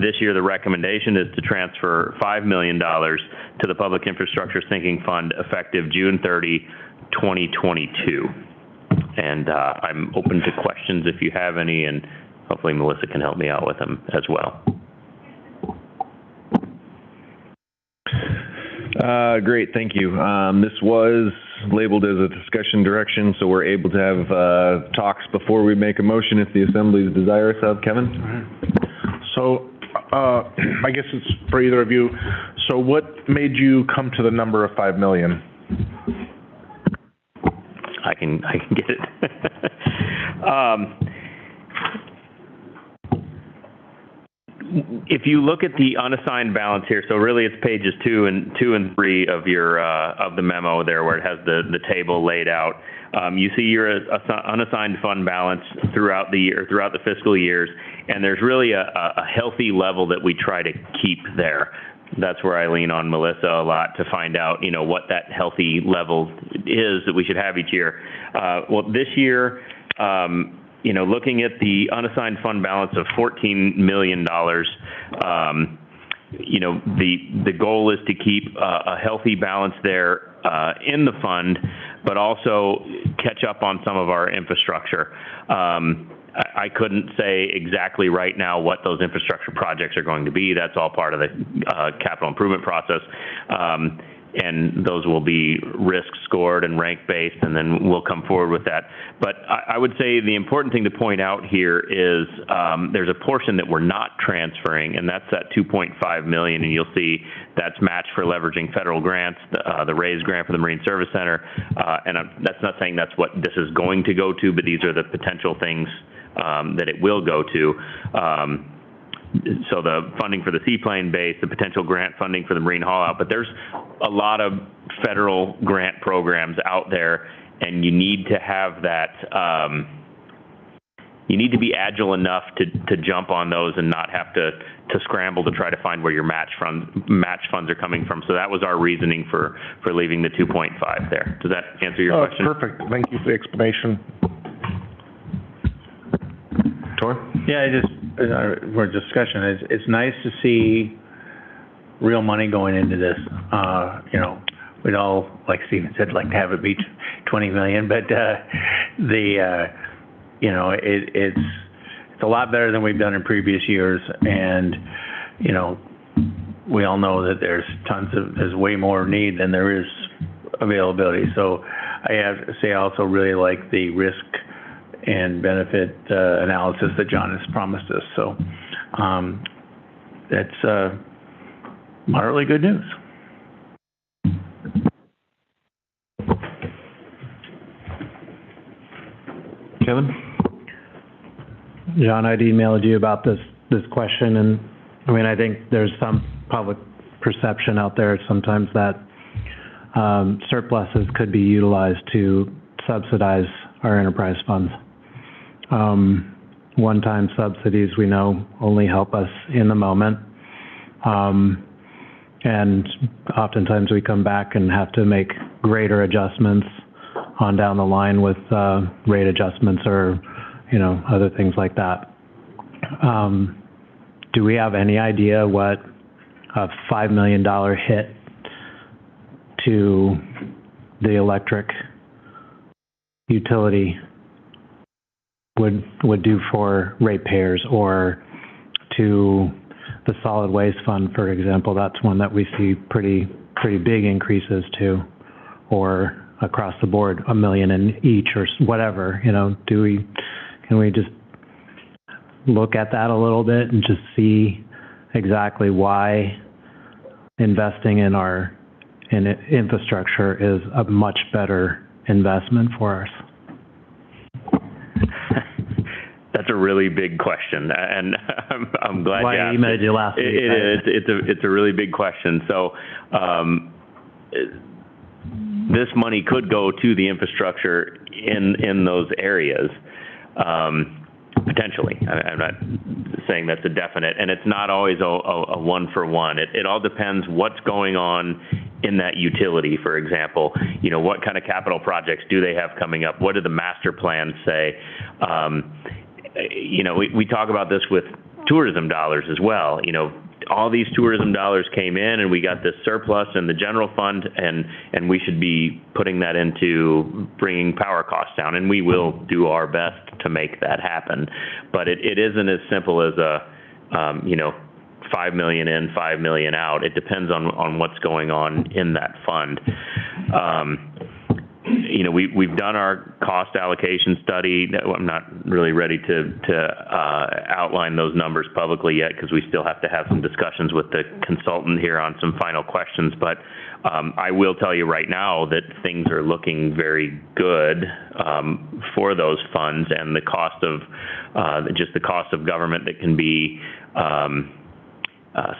This year, the recommendation is to transfer $5 million to the Public Infrastructure Sinking Fund effective June 30, 2022. And I'm open to questions if you have any, and hopefully Melissa can help me out with them as well. Great, thank you. This was labeled as a discussion direction, so we're able to have talks before we make a motion if the assembly is desirous of. Kevin? So I guess it's for either of you. So what made you come to the number of 5 million? I can get it. If you look at the unassigned balance here, so really it's pages 2 and 3 of your of the memo there, where it has the table laid out. You see your unassigned fund balance throughout the year, throughout the fiscal years, and there's really a healthy level that we try to keep there. That's where I lean on Melissa a lot to find out, what that healthy level is that we should have each year. Well, this year, looking at the unassigned fund balance of $14 million, the goal is to keep a healthy balance there in the fund but also catch up on some of our infrastructure. I couldn't say exactly right now what those infrastructure projects are going to be. That's all part of the capital improvement process. And those will be risk scored and rank based, and then we'll come forward with that. But I would say the important thing to point out here is there's a portion that we're not transferring, and that's that 2.5 million, and you'll see that's matched for leveraging federal grants, the RAISE grant for the Marine Service Center. And that's not saying that's what this is going to go to, but these are the potential things that it will go to. So the funding for the Seaplane base, the potential grant funding for the Marine haul out, but there's a lot of federal grant programs out there, and you need to have that, you need to be agile enough to jump on those and not have to scramble to try to find where your match funds are coming from. So that was our reasoning for leaving the 2.5 there. Does that answer your question? Perfect. Thank you for the explanation. Tor? Yeah, for discussion, it's nice to see real money going into this. You know, we'd all, like Stephen said, like to have it be 20 million, but you know, it's a lot better than we've done in previous years, and you know, we all know that there's way more need than there is availability. So I have to say, I also really like the risk and benefit analysis that John has promised us. So that's moderately good news. Kevin? John, I'd emailed you about this question, and I mean, I think there's some public perception out there sometimes that surpluses could be utilized to subsidize our enterprise funds. One-time subsidies, we know, only help us in the moment. And oftentimes we come back and have to make greater adjustments on down the line with rate adjustments or, you know, other things like that. Do we have any idea what a $5 million hit to the electric utility would do for ratepayers, or to the solid waste fund, for example? That's one that we see pretty big increases to, or across the board, $1 million in each or whatever. You know, can we just look at that a little bit and just see exactly why investing in infrastructure is a much better investment for us? That's a really big question, and I'm glad you asked. I emailed you last week. It's a really big question. So this money could go to the infrastructure in those areas, potentially. I'm not saying that's a definite, and it's not always a one-for-one. It all depends what's going on in that utility. For example, you know, what kind of capital projects do they have coming up? What do the master plans say? You know, we talk about this with tourism dollars as well. You know, all these tourism dollars came in, and we got this surplus in the general fund, and we should be putting that into bringing power costs down, and we will do our best to make that happen. But it isn't as simple as you know, 5 million in, 5 million out. It depends on what's going on in that fund. You know, we've done our cost allocation study. I'm not really ready to outline those numbers publicly yet, because we still have to have some discussions with the consultant here on some final questions. But I will tell you right now that things are looking very good for those funds, and the cost of just the cost of government that can be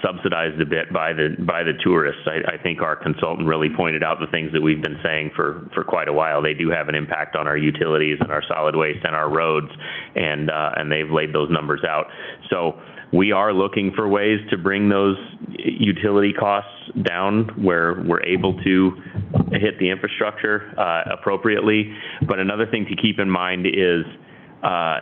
subsidized a bit by the tourists. I think our consultant really pointed out the things that we've been saying for quite a while. They do have an impact on our utilities and our solid waste and our roads, and they've laid those numbers out. So we are looking for ways to bring those utility costs down where we're able to hit the infrastructure appropriately. But another thing to keep in mind is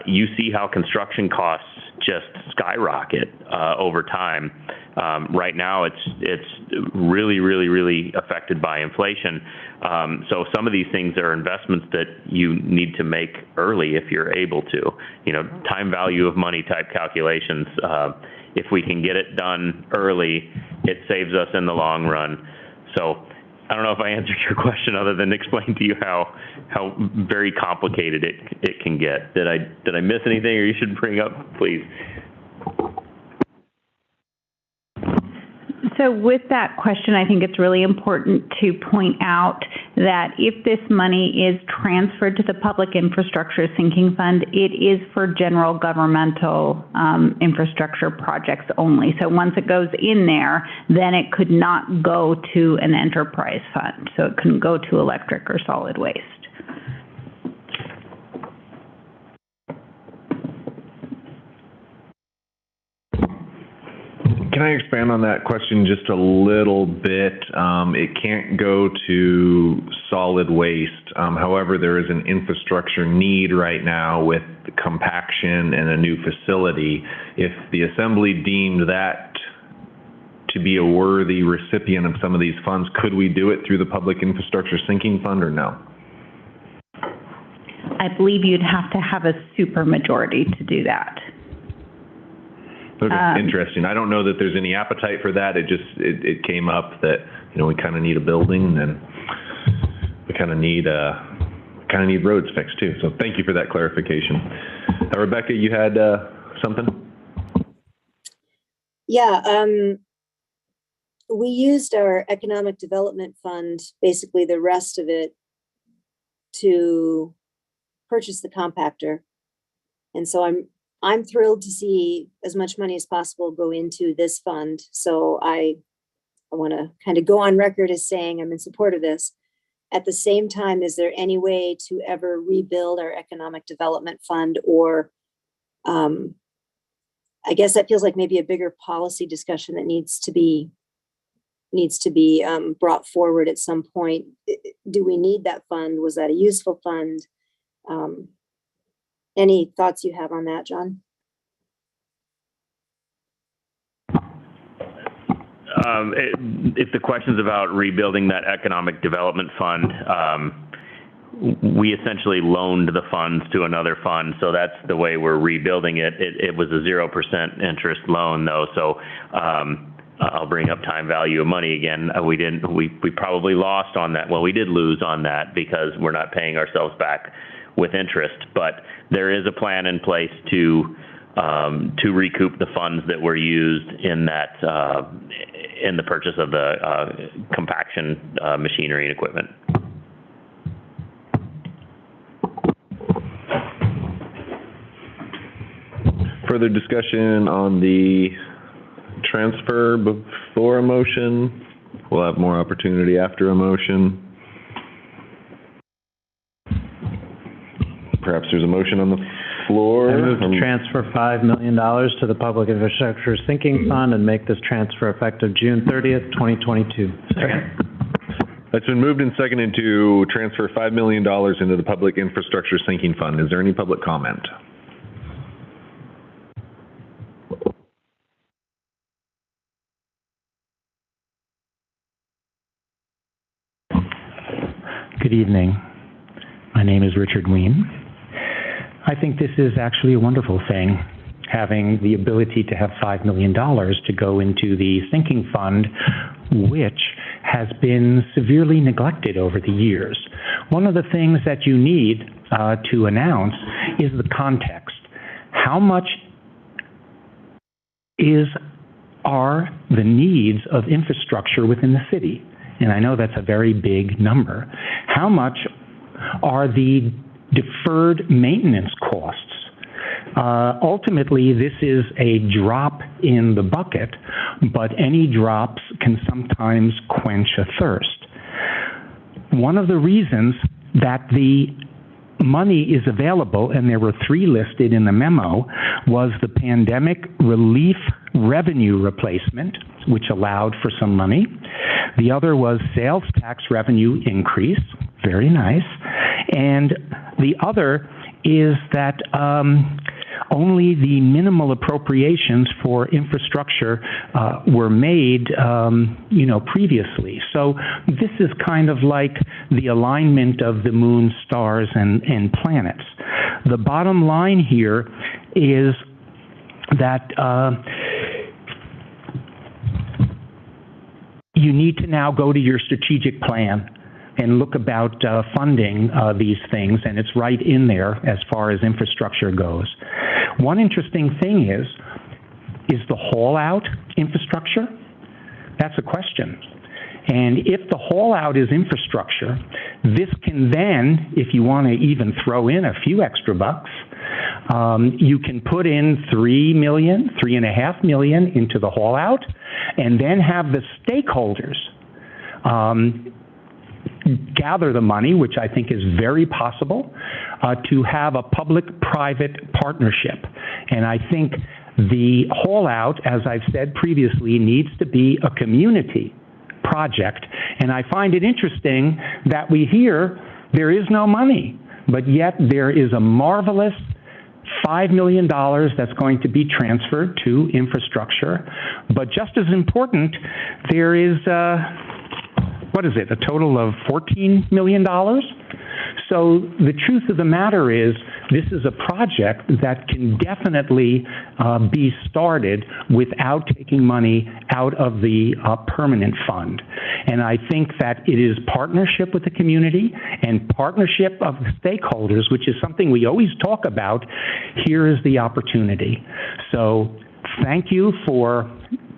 you see how construction costs just skyrocket over time. Right now, it's really, really, really affected by inflation. So some of these things are investments that you need to make early if you're able to. You know, time value of money type calculations. If we can get it done early, it saves us in the long run. So I don't know if I answered your question other than explain to you how very complicated it can get. Did I miss anything, or you should bring up, please? So with that question, I think it's really important to point out that if this money is transferred to the Public Infrastructure Sinking Fund, it is for general governmental infrastructure projects only. So once it goes in there, then it could not go to an enterprise fund. So it couldn't go to electric or solid waste. Can I expand on that question just a little bit? It can't go to solid waste. However, there is an infrastructure need right now with compaction and a new facility. If the Assembly deemed that to be a worthy recipient of some of these funds, could we do it through the Public Infrastructure Sinking Fund or no? I believe you'd have to have a supermajority to do that. Okay, interesting. I don't know that there's any appetite for that. It came up that, you know, we kind of need a building and we kind of need roads fixed too. So thank you for that clarification. Rebecca, you had something? Yeah, we used our economic development fund, basically the rest of it, to purchase the compactor. And so I'm thrilled to see as much money as possible go into this fund. So I want to kind of go on record as saying I'm in support of this. At the same time, is there any way to ever rebuild our economic development fund? Or I guess that feels like maybe a bigger policy discussion that needs to be brought forward at some point. Do we need that fund? Was that a useful fund? Any thoughts you have on that, John? If the question's about rebuilding that economic development fund, we essentially loaned the funds to another fund, so that's the way we're rebuilding it. It was a 0% interest loan, though, so I'll bring up time value of money again. We probably lost on that. Well, we did lose on that because we're not paying ourselves back with interest, but there is a plan in place to recoup the funds that were used in that in the purchase of the compaction machinery and equipment. Further discussion on the transfer before a motion? We'll have more opportunity after a motion. Perhaps there's a motion on the floor. I move to transfer $5 million to the Public Infrastructure Sinking Fund and make this transfer effective June 30th, 2022. Second. It's been moved and seconded to transfer $5 million into the Public Infrastructure Sinking Fund. Is there any public comment? Good evening. My name is Richard Ween. I think this is actually a wonderful thing, having the ability to have $5 million to go into the sinking fund, which has been severely neglected over the years. One of the things that you need to announce is the context. How much are the needs of infrastructure within the city? And I know that's a very big number. How much are the deferred maintenance costs? Ultimately, this is a drop in the bucket, but any drops can sometimes quench a thirst. One of the reasons that the money is available, and there were 3 listed in the memo, was the pandemic relief revenue replacement, which allowed for some money. The other was sales tax revenue increase, very nice. And the other is that only the minimal appropriations for infrastructure were made, previously. So this is kind of like the alignment of the moon, stars, and planets. The bottom line here is that you need to now go to your strategic plan and look about funding these things, and it's right in there as far as infrastructure goes. One interesting thing is the haul out infrastructure? That's a question. And if the haul out is infrastructure, this can then, if you want to even throw in a few extra bucks, you can put in $3.5 million into the haul out, and then have the stakeholders gather the money, which I think is very possible, to have a public-private partnership. And I think the haul out, as I've said previously, needs to be a community project. And I find it interesting that we hear there is no money, but yet there is a marvelous $5 million that's going to be transferred to infrastructure. But just as important, there is, a total of $14 million? So the truth of the matter is, this is a project that can definitely be started without taking money out of the permanent fund. And I think that it is partnership with the community and partnership of the stakeholders, which is something we always talk about. Here is the opportunity. So thank you for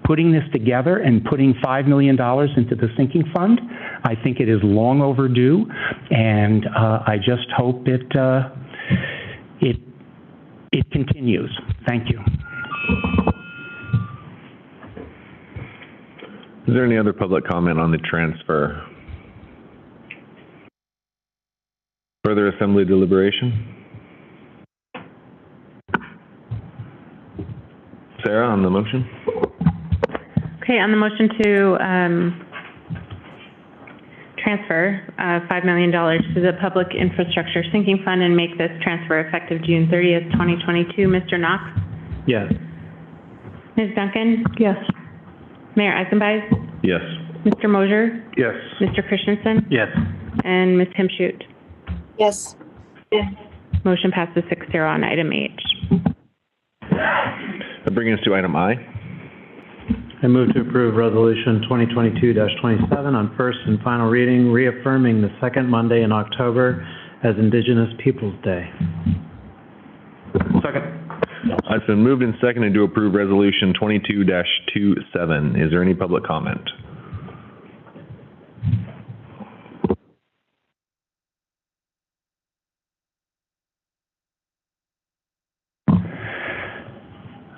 putting this together and putting $5 million into the sinking fund. I think it is long overdue, and I just hope it continues. Thank you. Is there any other public comment on the transfer? Further assembly deliberation? Sarah, on the motion? Okay, on the motion to transfer $5 million to the Public Infrastructure Sinking Fund and make this transfer effective June 30th, 2022. Mr. Knox? Yes. Ms. Duncan? Yes. Mayor Eisenbeis? Yes. Mr. Mosier? Yes. Mr. Christensen? Yes. And Ms. Himschoot? Yes. Motion passes 6-0 on item H. That brings us to item I. I move to approve Resolution 2022-27 on first and final reading, reaffirming the second Monday in October as Indigenous Peoples' Day. Second. It's been moved and seconded to approve Resolution 22-27. Is there any public comment?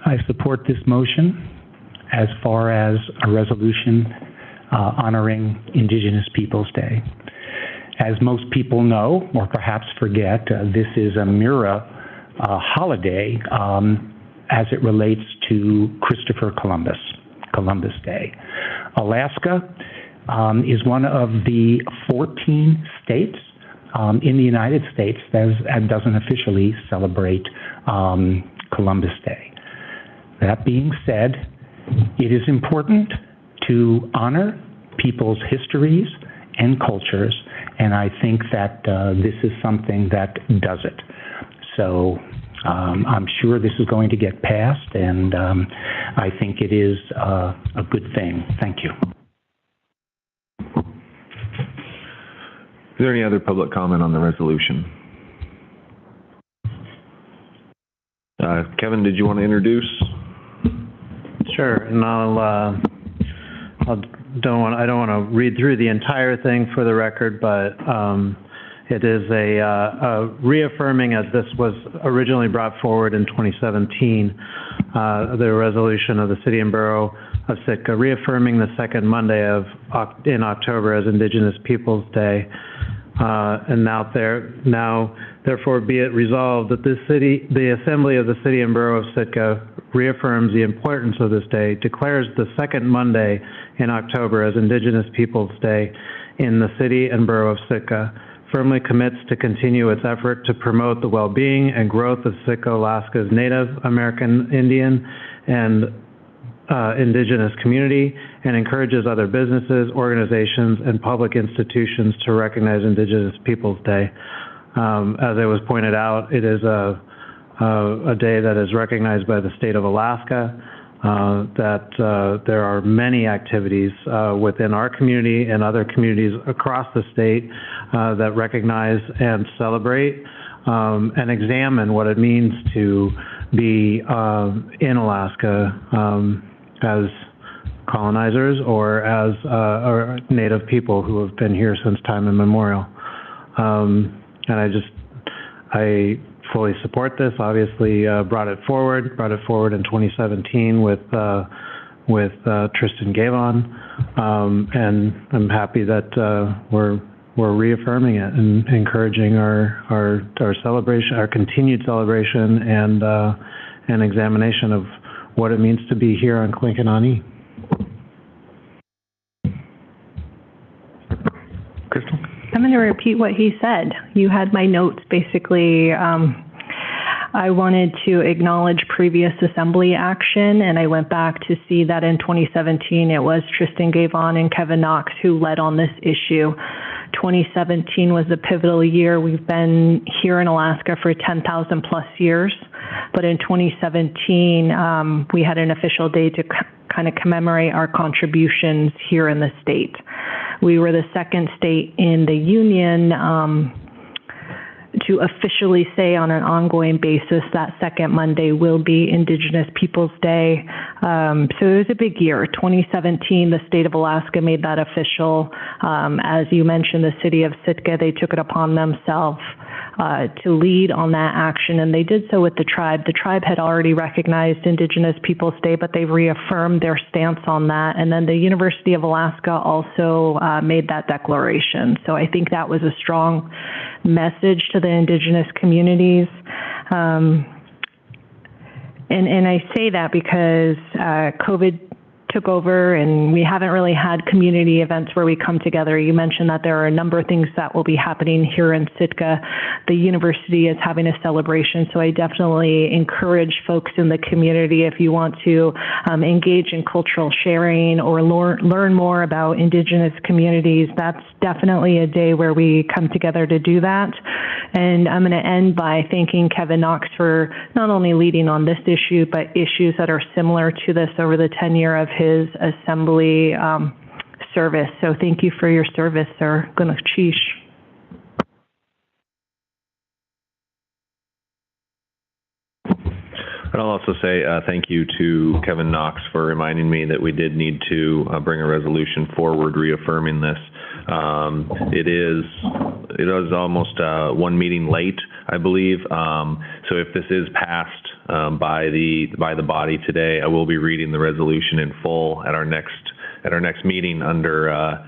I support this motion as far as a resolution honoring Indigenous Peoples' Day. As most people know, or perhaps forget, this is a Mira holiday as it relates to Christopher Columbus, Columbus Day. Alaska is one of the 14 states in the United States that doesn't officially celebrate Columbus Day. That being said, it is important to honor people's histories and cultures, and I think that this is something that does it. So I'm sure this is going to get passed, and I think it is a good thing. Thank you. Is there any other public comment on the resolution? Kevin, did you want to introduce? Sure, and I don't want to read through the entire thing for the record, but it is a reaffirming, as this was originally brought forward in 2017, the resolution of the City and Borough of Sitka reaffirming the second Monday in October as Indigenous Peoples' Day. And now, therefore, be it resolved that the Assembly of the City and Borough of Sitka reaffirms the importance of this day, declares the second Monday in October as Indigenous Peoples' Day in the City and Borough of Sitka, firmly commits to continue its effort to promote the well-being and growth of Sitka, Alaska's Native American, Indian, and Indigenous community, and encourages other businesses, organizations, and public institutions to recognize Indigenous Peoples Day. As it was pointed out, it is a day that is recognized by the state of Alaska, that there are many activities within our community and other communities across the state that recognize and celebrate and examine what it means to be in Alaska as colonizers or as or Native people who have been here since time immemorial. And I fully support this. Obviously, brought it forward in 2017 with Tristan Gavon, and I'm happy that we're reaffirming it and encouraging our celebration, our continued celebration, and examination of what it means to be here on Klinkenani. Crystal? I'm going to repeat what he said. You had my notes, basically. I wanted to acknowledge previous assembly action, and I went back to see that in 2017, it was Tristan Gavon and Kevin Knox who led on this issue. 2017 was a pivotal year. We've been here in Alaska for 10,000 plus years, but in 2017, we had an official day to kind of commemorate our contributions here in the state. We were the second state in the union to officially say on an ongoing basis that second Monday will be Indigenous Peoples Day. So it was a big year. 2017, the state of Alaska made that official. As you mentioned, the city of Sitka, they took it upon themselves to lead on that action, and they did so with the tribe. The tribe had already recognized Indigenous Peoples Day, but they reaffirmed their stance on that. And then the University of Alaska also made that declaration. So I think that was a strong message to the Indigenous communities. And I say that because COVID took over and we haven't really had community events where we come together. You mentioned that there are a number of things that will be happening here in Sitka. The university is having a celebration, so I definitely encourage folks in the community, if you want to engage in cultural sharing or learn more about Indigenous communities, that's definitely a day where we come together to do that. And I'm going to end by thanking Kevin Knox for not only leading on this issue, but issues that are similar to this over the tenure of his assembly service. So thank you for your service, sir. Gunachish. And I'll also say thank you to Kevin Knox for reminding me that we did need to bring a resolution forward reaffirming this. It is almost one meeting late, I believe. So if this is passed by the body today, I will be reading the resolution in full at our next meeting under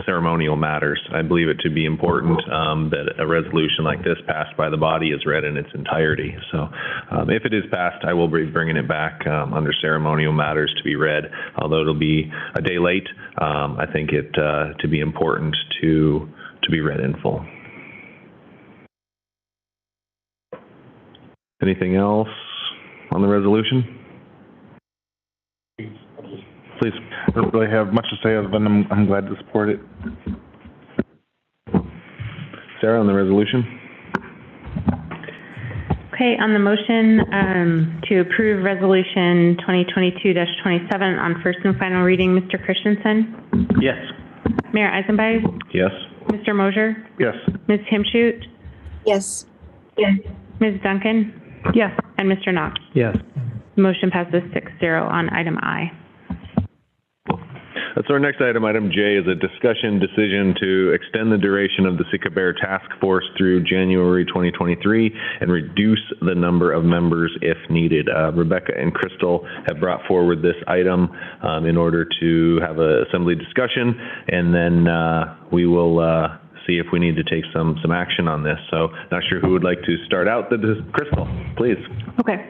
ceremonial matters. I believe it to be important that a resolution like this passed by the body is read in its entirety. So if it is passed, I will be bringing it back under ceremonial matters to be read. Although it'll be a day late, I think it to be important to be read in full. Anything else on the resolution? Please. I don't really have much to say other than I'm glad to support it. Sarah, on the resolution? Okay, on the motion to approve resolution 2022-27 on first and final reading, Mr. Christensen? Yes. Mayor Eisenberg? Yes. Mr. Mosier? Yes. Ms. Himschoot? Yes. Ms. Duncan? Yes. And Mr. Knox? Yes. The motion passes 6-0 on item I. That's our next item. Item J is a discussion decision to extend the duration of the Sicka Bear Task Force through January 2023 and reduce the number of members if needed. Rebecca and Crystal have brought forward this item in order to have an assembly discussion, and then we will see if we need to take some action on this. So not sure who would like to start out. Crystal, please. Okay.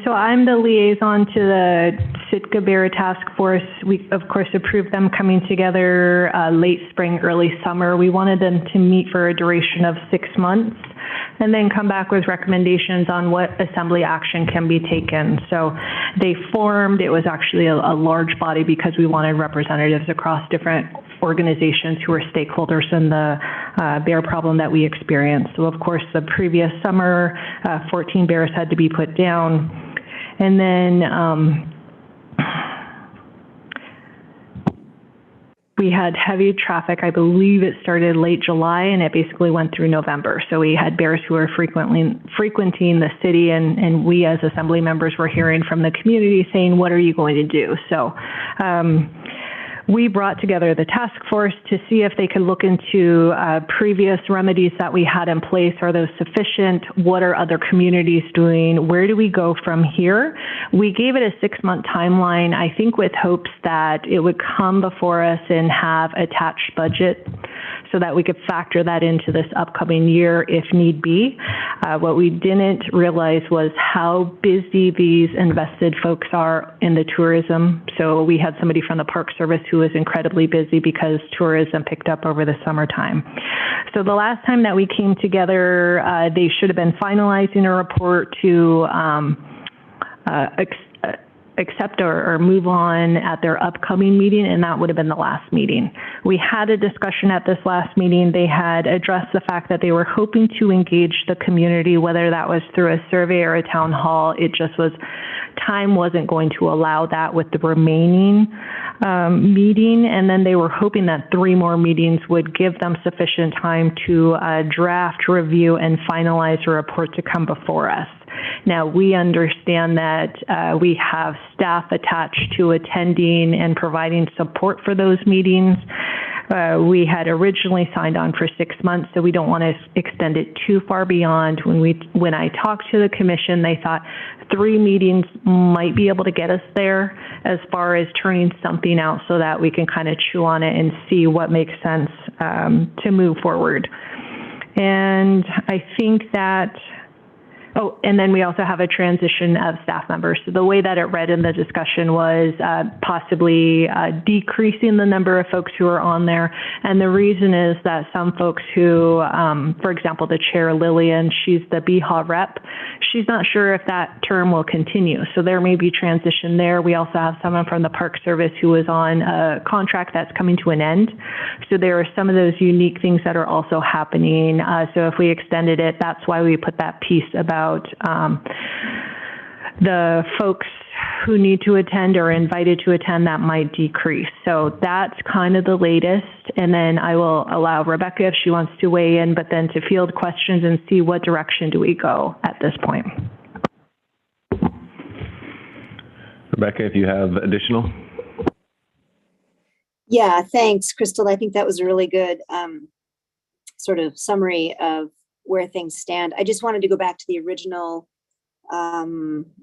So I'm the liaison to the Sitka Bear Task Force. We, of course, approved them coming together late spring, early summer. We wanted them to meet for a duration of 6 months and then come back with recommendations on what assembly action can be taken. So they formed, it was actually a large body because we wanted representatives across different organizations who were stakeholders in the bear problem that we experienced. So of course, the previous summer, 14 bears had to be put down. And then we had heavy traffic. I believe it started late July and it basically went through November. So we had bears who were frequenting the city, and we as assembly members were hearing from the community saying, what are you going to do? So we brought together the task force to see if they could look into previous remedies that we had in place. Are those sufficient? What are other communities doing? Where do we go from here? We gave it a 6-month timeline, I think with hopes that it would come before us and have attached budget so that we could factor that into this upcoming year if need be. What we didn't realize was how busy these invested folks are in the tourism. So we had somebody from the Park Service who was incredibly busy because tourism picked up over the summertime. So the last time that we came together, they should have been finalizing a report to accept or move on at their upcoming meeting, and that would have been the last meeting. We had a discussion at this last meeting. They had addressed the fact that they were hoping to engage the community, whether that was through a survey or a town hall. It just was, time wasn't going to allow that with the remaining meeting, and then they were hoping that 3 more meetings would give them sufficient time to draft, review, and finalize a report to come before us. Now, we understand that we have staff attached to attending and providing support for those meetings. We had originally signed on for 6 months, so we don't want to extend it too far beyond. When I talked to the commission, they thought 3 meetings might be able to get us there as far as turning something out so that we can kind of chew on it and see what makes sense to move forward. And I think that oh, and then we also have a transition of staff members. So the way that it read in the discussion was possibly decreasing the number of folks who are on there. And the reason is that some folks who, for example, the chair, Lillian, she's the BHA rep. She's not sure if that term will continue. So there may be transition there. We also have someone from the Park Service who is on a contract that's coming to an end. So there are some of those unique things that are also happening. So if we extended it, that's why we put that piece about the folks who need to attend or invited to attend that might decrease. So that's kind of the latest. And then I will allow Rebecca if she wants to weigh in, but then to field questions and see what direction do we go at this point. Rebecca, if you have additional. Yeah, thanks, Crystal. I think that was a really good sort of summary of where things stand. I just wanted to go back to the original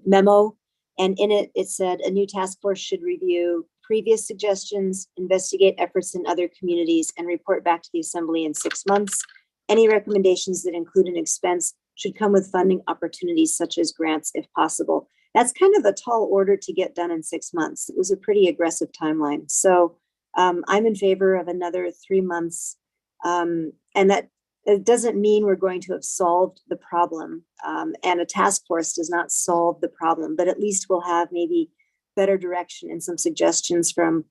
memo, and in it, it said a new task force should review previous suggestions, investigate efforts in other communities, and report back to the Assembly in 6 months. Any recommendations that include an expense should come with funding opportunities such as grants if possible. That's kind of a tall order to get done in 6 months. It was a pretty aggressive timeline. So I'm in favor of another 3 months, and that it doesn't mean we're going to have solved the problem, and a task force does not solve the problem, but at least we'll have maybe better direction and some suggestions from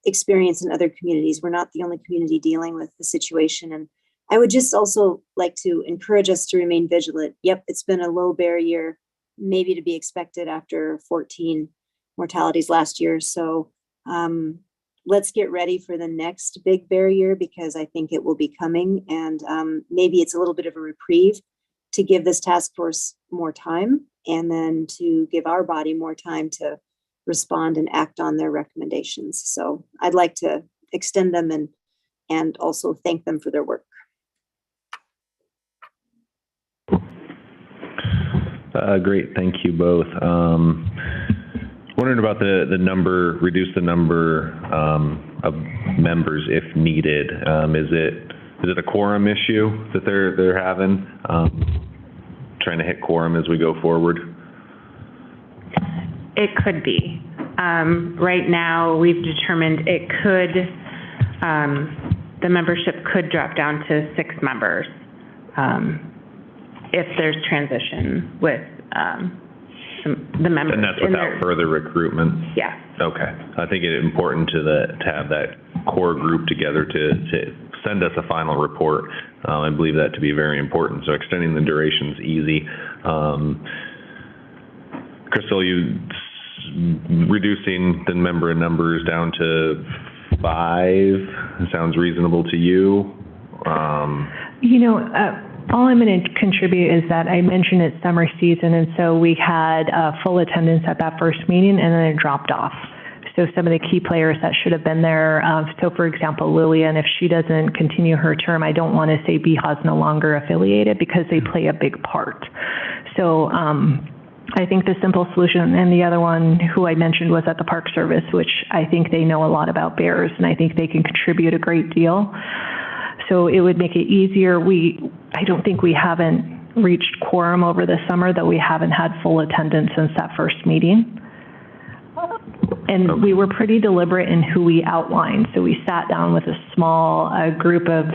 experience in other communities. We're not the only community dealing with the situation. And I would just also like to encourage us to remain vigilant. Yep, it's been a low bear year, maybe to be expected after 14 mortalities last year. So let's get ready for the next big bear year, because I think it will be coming, and maybe it's a little bit of a reprieve to give this task force more time, and then to give our body more time to respond and act on their recommendations. So I'd like to extend them and also thank them for their work. Great, thank you both. Wondering about the number, reduce the number of members if needed. Is it is it a quorum issue that they're having? Trying to hit quorum as we go forward? It could be. Right now, we've determined it could, the membership could drop down to 6 members if there's transition with the members. And that's without further recruitment? Yeah. Okay. I think it's important to have that core group together to send us a final report. I believe that to be very important. So extending the duration is easy. Crystal, you reducing the member numbers down to 5 sounds reasonable to you? All I'm going to contribute is that I mentioned it's summer season, and so we had full attendance at that first meeting, and then it dropped off. So some of the key players that should have been there, so for example, Lillian, if she doesn't continue her term, I don't want to say BHA's no longer affiliated because they play a big part. So I think the simple solution, and the other one who I mentioned was at the Park Service, which I think they know a lot about bears, and I think they can contribute a great deal. So it would make it easier. I don't think we haven't reached quorum over the summer, though we haven't had full attendance since that first meeting. And we were pretty deliberate in who we outlined. So we sat down with a small group of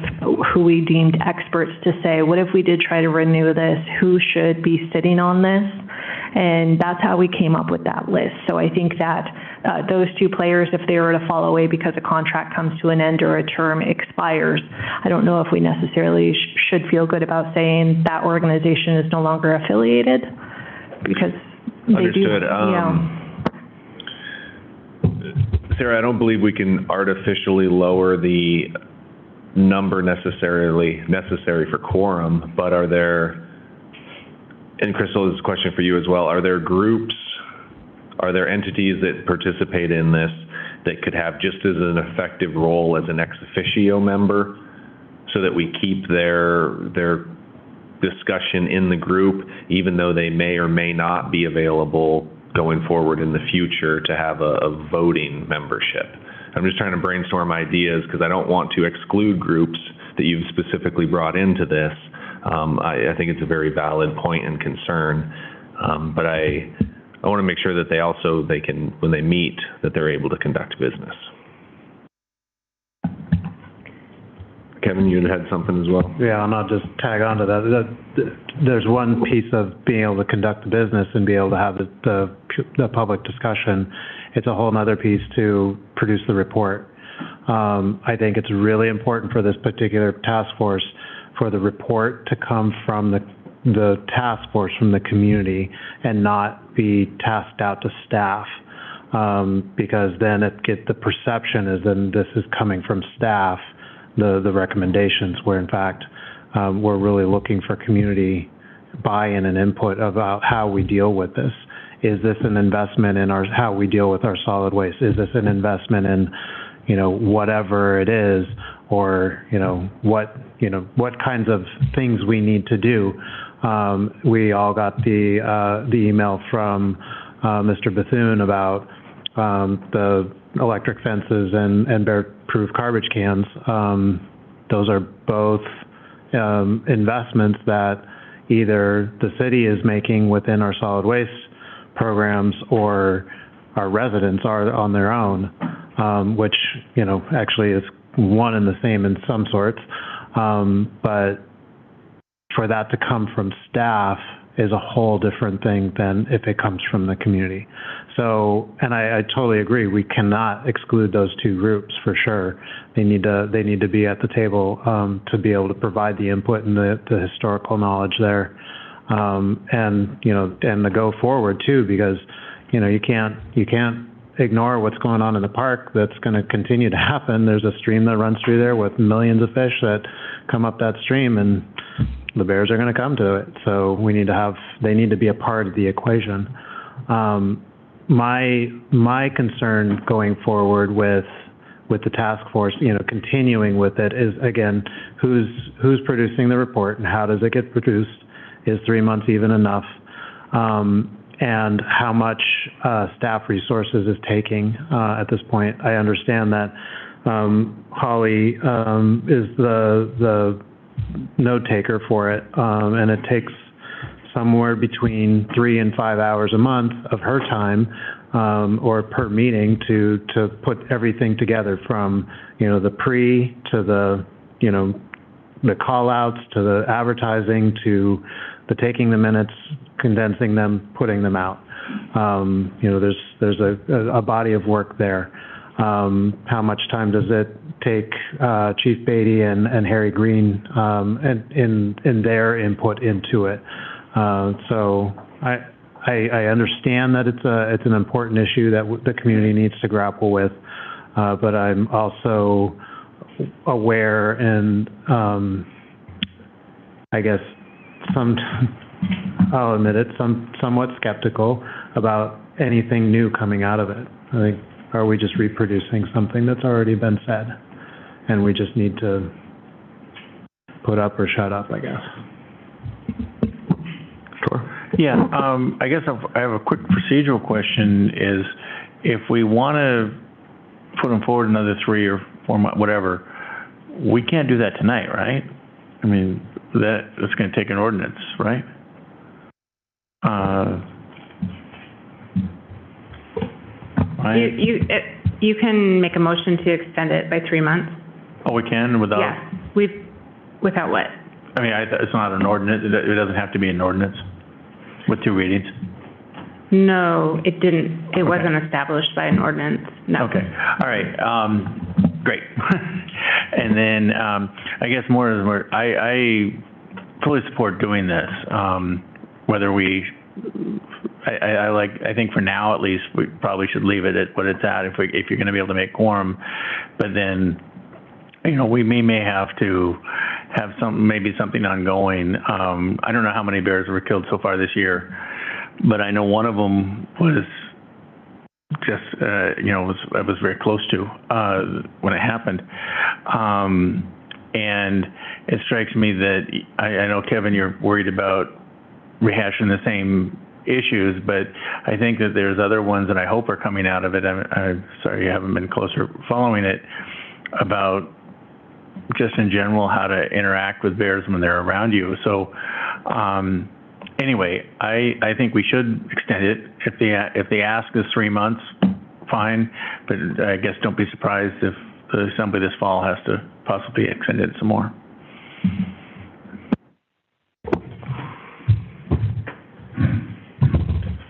who we deemed experts to say, what if we did try to renew this? Who should be sitting on this? And that's how we came up with that list. So I think that those 2 players, if they were to fall away because a contract comes to an end or a term expires, I don't know if we necessarily should feel good about saying that organization is no longer affiliated, because they Understood. do. Sarah, I don't believe we can artificially lower the number necessary for quorum, but are there, and Crystal, this is a question for you as well, are there groups, are there entities that participate in this that could have just as an effective role as an ex officio member, so that we keep their discussion in the group, even though they may or may not be available going forward in the future to have a voting membership? I'm just trying to brainstorm ideas because I don't want to exclude groups that you've specifically brought into this. I think it's a very valid point and concern, but I want to make sure that they can, when they meet, that they're able to conduct business. Kevin, you had something as well? Yeah, and I'll just tag on to that. There's one piece of being able to conduct the business and be able to have the public discussion. It's a whole nother piece to produce the report. I think it's really important for this particular task force for the report to come from the task force, from the community, and not be tasked out to staff. Because then the perception is then this is coming from staff, the recommendations, where in fact we're really looking for community buy-in and input about how we deal with this. Is this an investment in how we deal with our solid waste? Is this an investment in, whatever it is, or what kinds of things we need to do? We all got the email from Mr. Bethune about the electric fences and bear-proof garbage cans. Those are both investments that either the city is making within our solid waste programs or our residents are on their own, which, actually is one and the same in some sorts. But for that to come from staff is a whole different thing than if it comes from the community. So, and I totally agree, we cannot exclude those 2 groups for sure. They need to be at the table to be able to provide the input and the historical knowledge there. And the go forward too, because, you can't ignore what's going on in the park. That's going to continue to happen. There's a stream that runs through there with millions of fish that come up that stream, and the bears are going to come to it. So they need to be a part of the equation. My concern going forward with the task force, continuing with it, is again, who's producing the report and how does it get produced? Is 3 months even enough? And how much staff resources is taking at this point? I understand that Holly is the note taker for it, and it takes somewhere between 3 and 5 hours a month of her time, or per meeting to put everything together from, the pre to the, the call outs to the advertising to the taking the minutes, condensing them, putting them out. There's a body of work there. How much time does it take Chief Beatty and Harry Green in their input into it? So I understand that it's an important issue that the community needs to grapple with, but I'm also aware and I guess I'll admit it, somewhat skeptical about anything new coming out of it. I think, are we just reproducing something that's already been said? And we just need to put up or shut up, I guess. Yeah, I guess I have a quick procedural question is if we want to put them forward another 3 or 4 months, whatever, we can't do that tonight, right? I mean, that's going to take an ordinance, right? You can make a motion to extend it by 3 months. Oh, we can without? Yeah, without what? I mean, it's not an ordinance. It doesn't have to be an ordinance with 2 readings. No, it didn't. It wasn't established by an ordinance. No. Okay. All right. Great. And then I guess I fully support doing this. Whether I think for now at least we probably should leave it at what it's at if you're going to be able to make quorum. But then, we may have to have something ongoing. I don't know how many bears were killed so far this year, but I know one of them was just, I was very close to when it happened. And it strikes me that, I know, Kevin, you're worried about rehashing the same issues, but I think that there's other ones that I hope are coming out of it. I'm sorry you haven't been closer following it, about just in general how to interact with bears when they're around you. So anyway, I think we should extend it. If the ask is 3 months, fine, but I guess don't be surprised if the assembly this fall has to possibly extend it some more.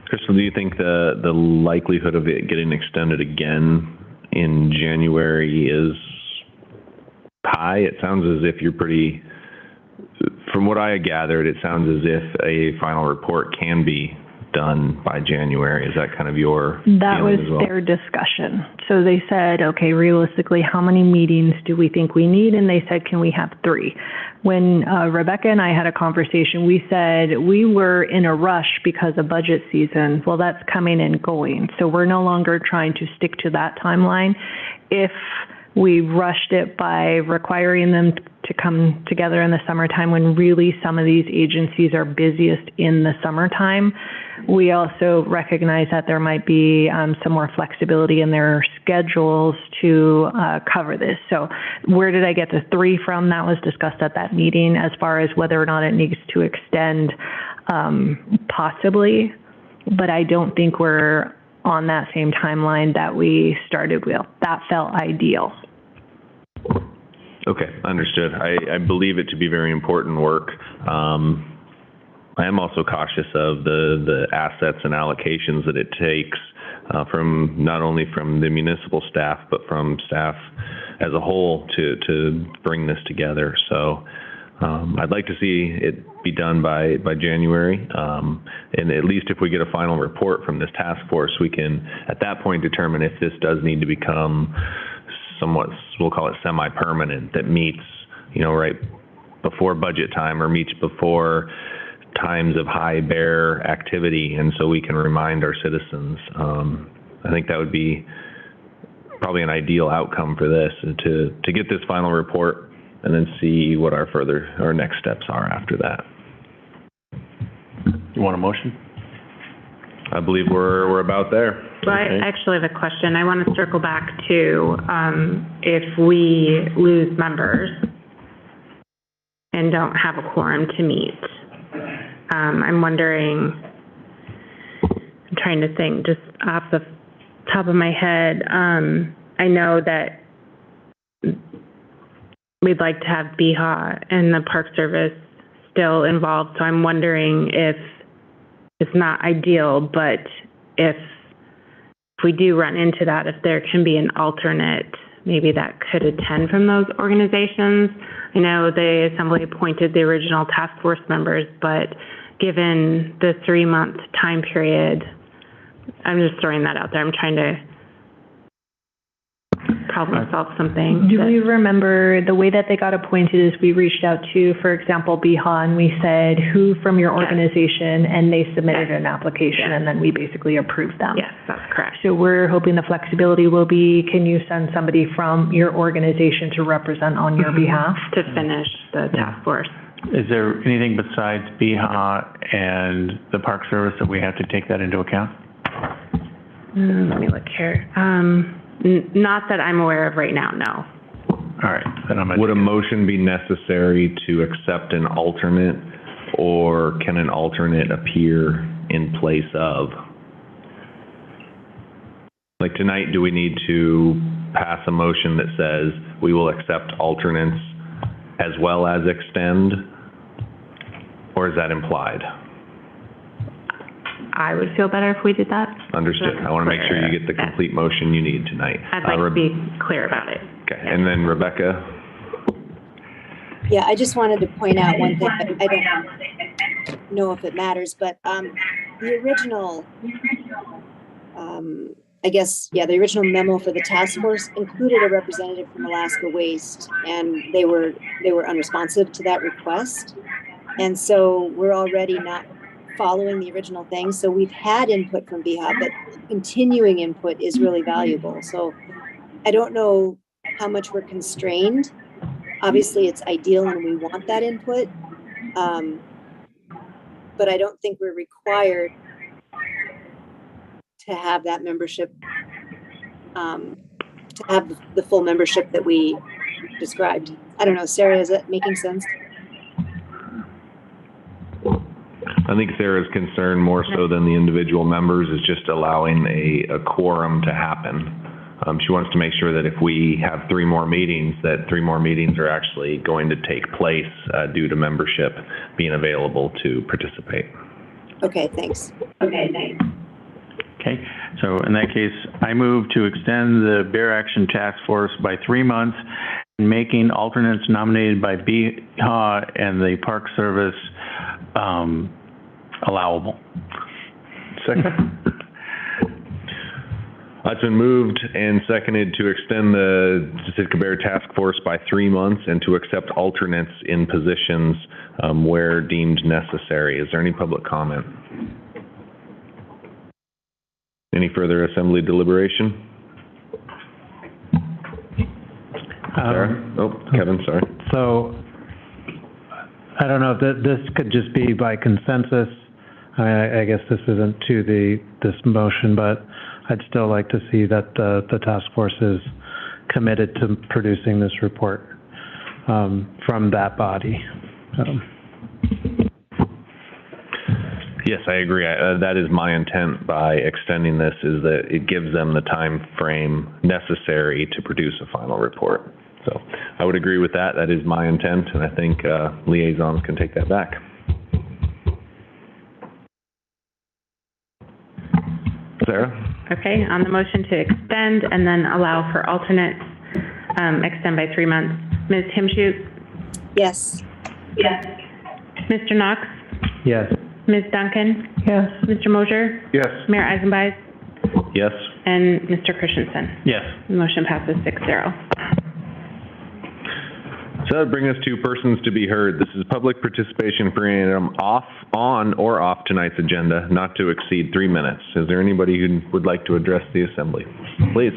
Crystal, do you think the likelihood of it getting extended again in January is high? It sounds as if you're pretty, from what I gathered, it sounds as if a final report can be done by January. Is that kind of your That was feeling as well? their discussion. So they said, okay, realistically, how many meetings do we think we need? And they said, can we have 3? When Rebecca and I had a conversation, we said we were in a rush because of budget season. Well, that's coming and going. So we're no longer trying to stick to that timeline. If we rushed it by requiring them to come together in the summertime when really some of these agencies are busiest in the summertime, we also recognize that there might be some more flexibility in their schedules to cover this. So where did I get the 3 from? That was discussed at that meeting. As far as whether or not it needs to extend, possibly, but I don't think we're on that same timeline that we started with. That felt ideal. Okay, understood. I believe it to be very important work. I am also cautious of the assets and allocations that it takes from not only from the municipal staff, but from staff as a whole to bring this together. So I'd like to see it be done by January. And at least if we get a final report from this task force, we can at that point determine if this does need to become somewhat, we'll call it semi-permanent, that meets, right before budget time or meets before times of high bear activity. And so we can remind our citizens. I think that would be probably an ideal outcome for this, to get this final report and then see what our next steps are after that. You want a motion? I believe we're about there. So I actually have a question. I want to circle back to if we lose members and don't have a quorum to meet. I'm wondering, I'm trying to think just off the top of my head. I know that we'd like to have BHA and the Park Service still involved. So I'm wondering if it's not ideal, but if we do run into that, if there can be an alternate, maybe that could attend from those organizations. I know the Assembly appointed the original task force members, but given the 3-month time period, I'm just throwing that out there. I'm trying to problem solve something. Do we remember the way that they got appointed is we reached out to, for example, BHA, and we said, who from your organization, and they submitted an application, and then we basically approved them. Yes, that's correct. So we're hoping the flexibility will be, can you send somebody from your organization to represent on your behalf? To finish the task force. Is there anything besides BHA and the Park Service that we have to take that into account? Let me look here. Not that I'm aware of right now, no. All right. Then Would a motion be necessary to accept an alternate, or can an alternate appear in place of? Like tonight, do we need to pass a motion that says we will accept alternates as well as extend? Or is that implied? I would feel better if we did that. Understood. I want to make sure you get the complete motion you need tonight. I'd like to be clear about it. Okay, and then Rebecca? Yeah, I just wanted to point out one thing. I don't know if it matters, but the original, the original memo for the task force included a representative from Alaska Waste, and they were unresponsive to that request. And so we're already not following the original thing. So we've had input from BHA, but continuing input is really valuable. So I don't know how much we're constrained. Obviously, it's ideal and we want that input. But I don't think we're required to have that membership, to have the full membership that we described. I don't know, Sarah, is that making sense? I think Sarah's concern more so than the individual members is just allowing a quorum to happen. She wants to make sure that if we have 3 more meetings, that 3 more meetings are actually going to take place due to membership being available to participate. Okay, thanks. Okay, so in that case, I move to extend the Bear Action Task Force by 3 months, making alternates nominated by BHA and the Park Service allowable. Second. It's been moved and seconded to extend the Sitka Bear Task Force by 3 months and to accept alternates in positions where deemed necessary. Is there any public comment? Any further assembly deliberation? Sarah? Oh, Kevin, sorry. So I don't know if this could just be by consensus. I guess this isn't to this motion, but I'd still like to see that the task force is committed to producing this report from that body. Yes, I agree. That is my intent by extending this, is that it gives them the time frame necessary to produce a final report. So I would agree with that. That is my intent, and I think liaisons can take that back. Sarah? Okay, on the motion to extend and then allow for alternates, extend by 3 months. Ms. Himshoot? Yes. Yes. Mr. Knox? Yes. Ms. Duncan? Yes. Mr. Mosier? Yes. Mayor Eisenbeis? Yes. And Mr. Christensen? Yes. The motion passes 6-0. So that would bring us to persons to be heard. This is public participation for any item on or off tonight's agenda, not to exceed 3 minutes. Is there anybody who would like to address the assembly? Please.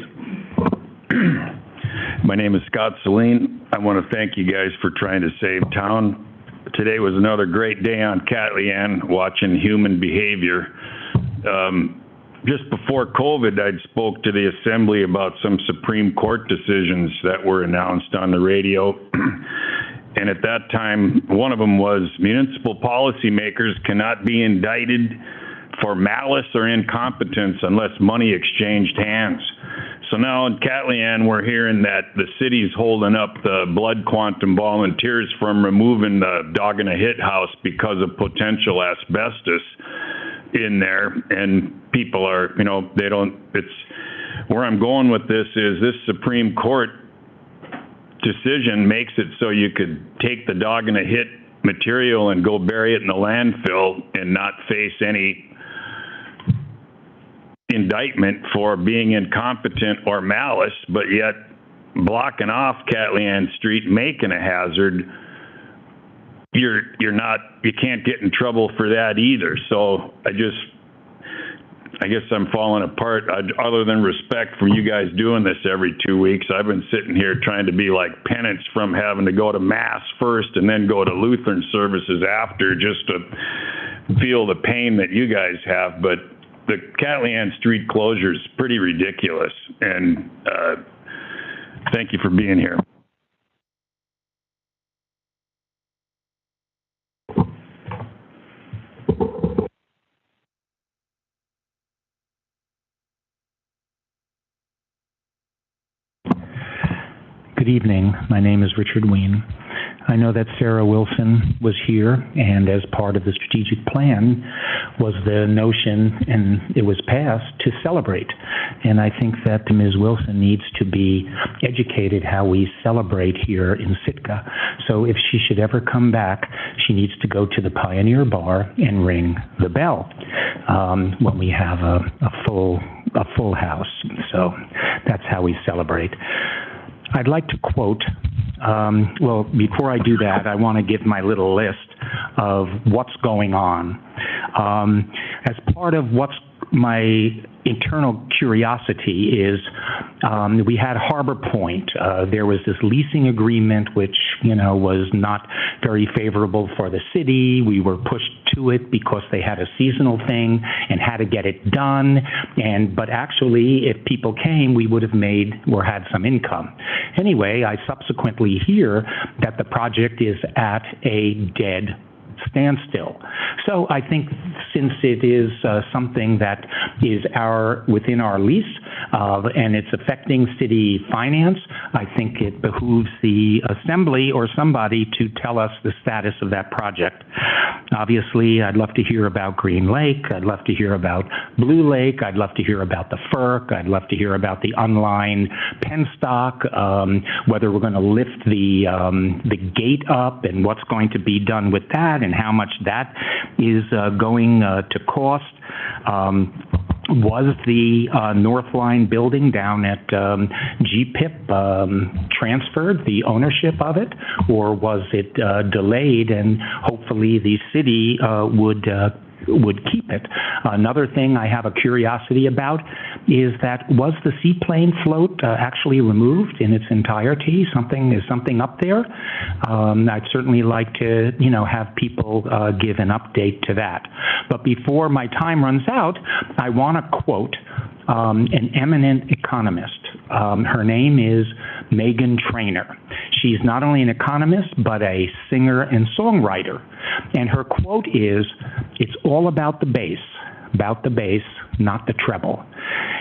My name is Scott Celine. I want to thank you guys for trying to save town. Today was another great day on Catleyan, watching human behavior Just before COVID, I'd spoke to the Assembly about some Supreme Court decisions that were announced on the radio. And at that time, one of them was municipal policymakers cannot be indicted for malice or incompetence unless money exchanged hands. So now in Catlean, we're hearing that the city's holding up the blood quantum volunteers from removing the dog in a hit house because of potential asbestos in there. And people are, where I'm going with this is this Supreme Court decision makes it so you could take the dog in a hit material and go bury it in the landfill and not face any indictment for being incompetent or malice, but yet blocking off Catlean Street, making a hazard, you can't get in trouble for that either. So I guess I'm falling apart. Other than respect for you guys doing this every 2 weeks, I've been sitting here trying to be like penance from having to go to Mass first and then go to Lutheran services after, just to feel the pain that you guys have. But the Catlean Street closure is pretty ridiculous. And thank you for being here. Good evening. My name is Richard Ween. I know that Sarah Wilson was here, and as part of the strategic plan was the notion, and it was passed, to celebrate. And I think that Ms. Wilson needs to be educated how we celebrate here in Sitka. So if she should ever come back, she needs to go to the Pioneer Bar and ring the bell when we have a full house. So that's how we celebrate. I'd like to quote, well, before I do that, I want to give my little list of what's going on. As part of what's my internal curiosity is, we had Harbor Point. There was this leasing agreement which, was not very favorable for the city. We were pushed to it because they had a seasonal thing and had to get it done. But actually, if people came, we would have made or had some income. Anyway, I subsequently hear that the project is at a dead standstill. So I think since it is something that is within our lease and it's affecting city finance, I think it behooves the Assembly or somebody to tell us the status of that project. Obviously, I'd love to hear about Green Lake. I'd love to hear about Blue Lake. I'd love to hear about the FERC. I'd love to hear about the unlined penstock, whether we're going to lift the gate up and what's going to be done with that and how much that is going to cost. Was the North Line building down at GPIP transferred, the ownership of it, or was it delayed and hopefully the city would keep it? Another thing I have a curiosity about is that was the Seaplane float actually removed in its entirety? Is something up there? I'd certainly like to, have people give an update to that. But before my time runs out, I want to quote an eminent economist. Her name is Megan Trainor. She's not only an economist, but a singer and songwriter. And her quote is, "It's all about the bass, not the treble."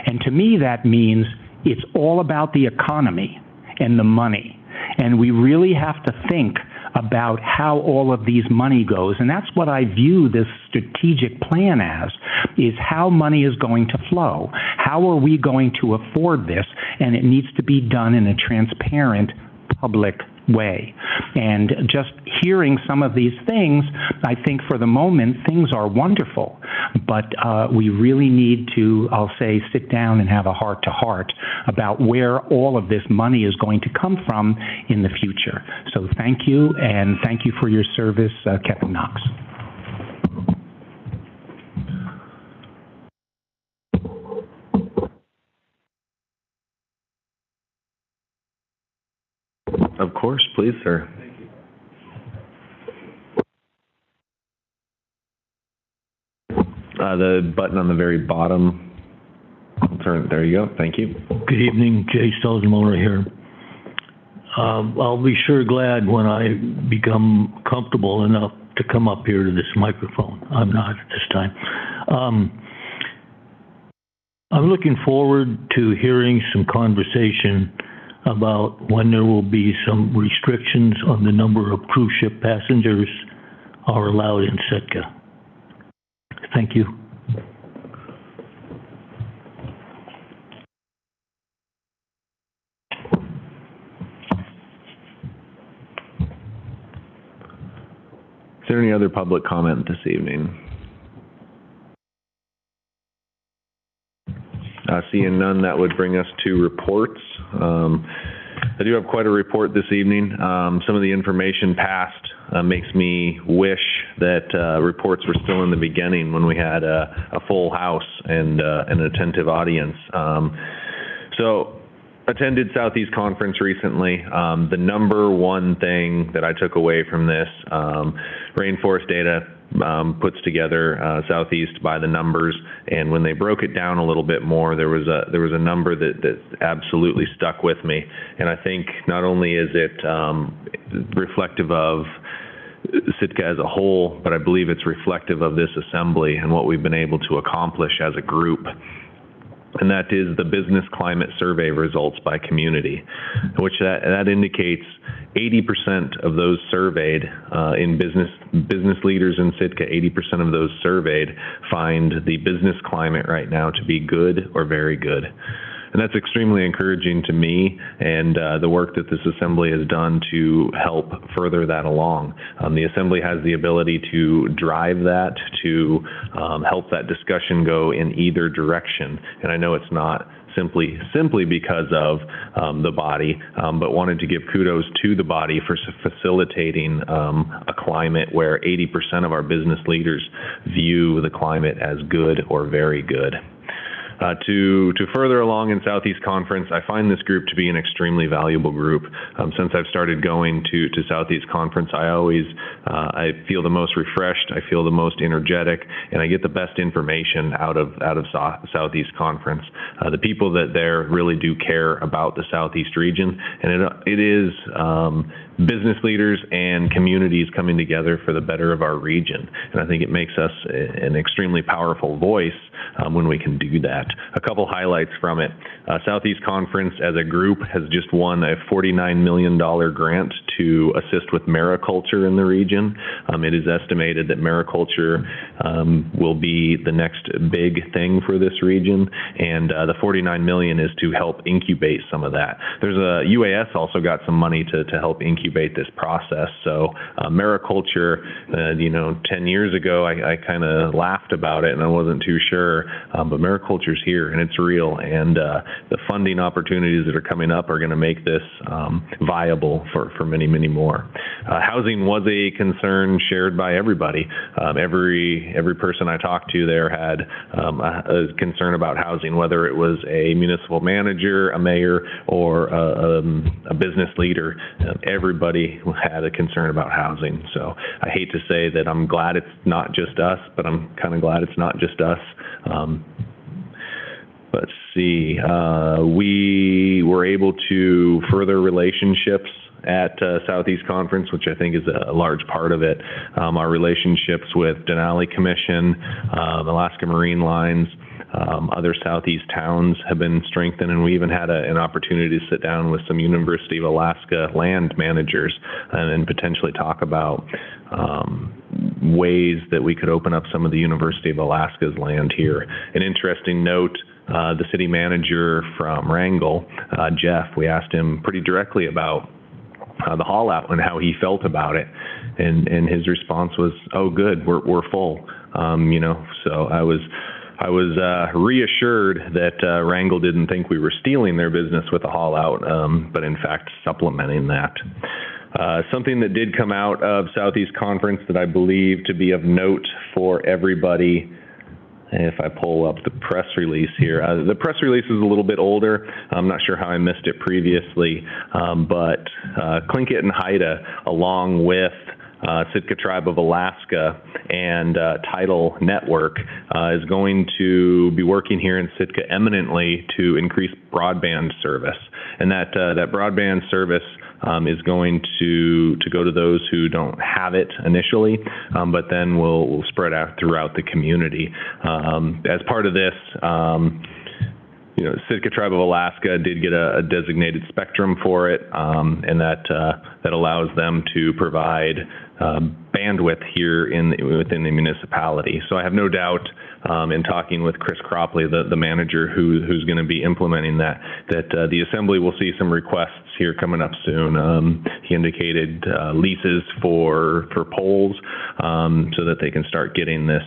And to me, that means it's all about the economy and the money. And we really have to think about how all of these money goes. And that's what I view this strategic plan as, is how money is going to flow. How are we going to afford this? And it needs to be done in a transparent, public way. And just hearing some of these things, I think for the moment, things are wonderful. But we really need to, I'll say, sit down and have a heart-to-heart about where all of this money is going to come from in the future. So thank you, and thank you for your service, Kevin Knox. Of course, please, sir. The button on the very bottom. There you go. Thank you. Good evening, Jay Stosenmoller here. I'll be sure glad when I become comfortable enough to come up here to this microphone. I'm not at this time. I'm looking forward to hearing some conversation about when there will be some restrictions on the number of cruise ship passengers are allowed in Sitka. Thank you. Is there any other public comment this evening? Seeing none, that would bring us to reports. I do have quite a report this evening. Some of the information passed makes me wish that reports were still in the beginning when we had a full house and an attentive audience. So attended Southeast Conference recently. The number one thing that I took away from this, Rainforest Data puts together Southeast by the numbers, and when they broke it down a little bit more, there was a number that absolutely stuck with me. And I think not only is it reflective of Sitka as a whole, but I believe it's reflective of this assembly and what we've been able to accomplish as a group. And that is the business climate survey results by community, which that indicates 80% of those surveyed in business leaders in Sitka, 80% of those surveyed find the business climate right now to be good or very good. And that's extremely encouraging to me, and the work that this assembly has done to help further that along. The assembly has the ability to drive that, to help that discussion go in either direction. And I know it's not simply because of the body, but wanted to give kudos to the body for facilitating a climate where 80% of our business leaders view the climate as good or very good. To further along in Southeast Conference, I find this group to be an extremely valuable group. Since I've started going to Southeast Conference, I feel the most refreshed, I feel the most energetic, and I get the best information out of Southeast Conference. The people that there really do care about the Southeast region, and it is business leaders and communities coming together for the better of our region. And I think it makes us an extremely powerful voice when we can do that. A couple highlights from it. Southeast Conference as a group has just won a $49 million grant to assist with mariculture in the region. It is estimated that mariculture will be the next big thing for this region, and the $49 million is to help incubate some of that. There's a UAS also got some money to help incubate this process. So mariculture, 10 years ago, I kind of laughed about it and I wasn't too sure, but mariculture's here and it's real, and the funding opportunities that are coming up are going to make this viable for many, many more. Housing was a concern shared by everybody. Every person I talked to there had a concern about housing, whether it was a municipal manager, a mayor, or a business leader. Everybody had a concern about housing. So I hate to say that I'm glad it's not just us, but I'm kind of glad it's not just us. Let's see. We were able to further relationships at Southeast Conference, which I think is a large part of it. Our relationships with Denali Commission, Alaska Marine Lines, other Southeast towns have been strengthened, and we even had an opportunity to sit down with some University of Alaska land managers and potentially talk about ways that we could open up some of the University of Alaska's land here. An interesting note, the city manager from Wrangell, Jeff, we asked him pretty directly about the haul out and how he felt about it, and his response was, "Oh, good, we're full." So I was reassured that Wrangell didn't think we were stealing their business with the haul out, but in fact supplementing that. Something that did come out of Southeast Conference that I believe to be of note for everybody. If I pull up the press release here, the press release is a little bit older. I'm not sure how I missed it previously, but Tlingit and Haida, along with Sitka Tribe of Alaska and Tidal Network is going to be working here in Sitka eminently to increase broadband service. And that broadband service is going to go to those who don't have it initially, but then will spread out throughout the community. As part of this, Sitka Tribe of Alaska did get a designated spectrum for it, and that allows them to provide bandwidth here within the municipality. So I have no doubt in talking with Chris Cropley, the manager who's going to be implementing that the Assembly will see some requests here coming up soon. He indicated leases for poles so that they can start getting this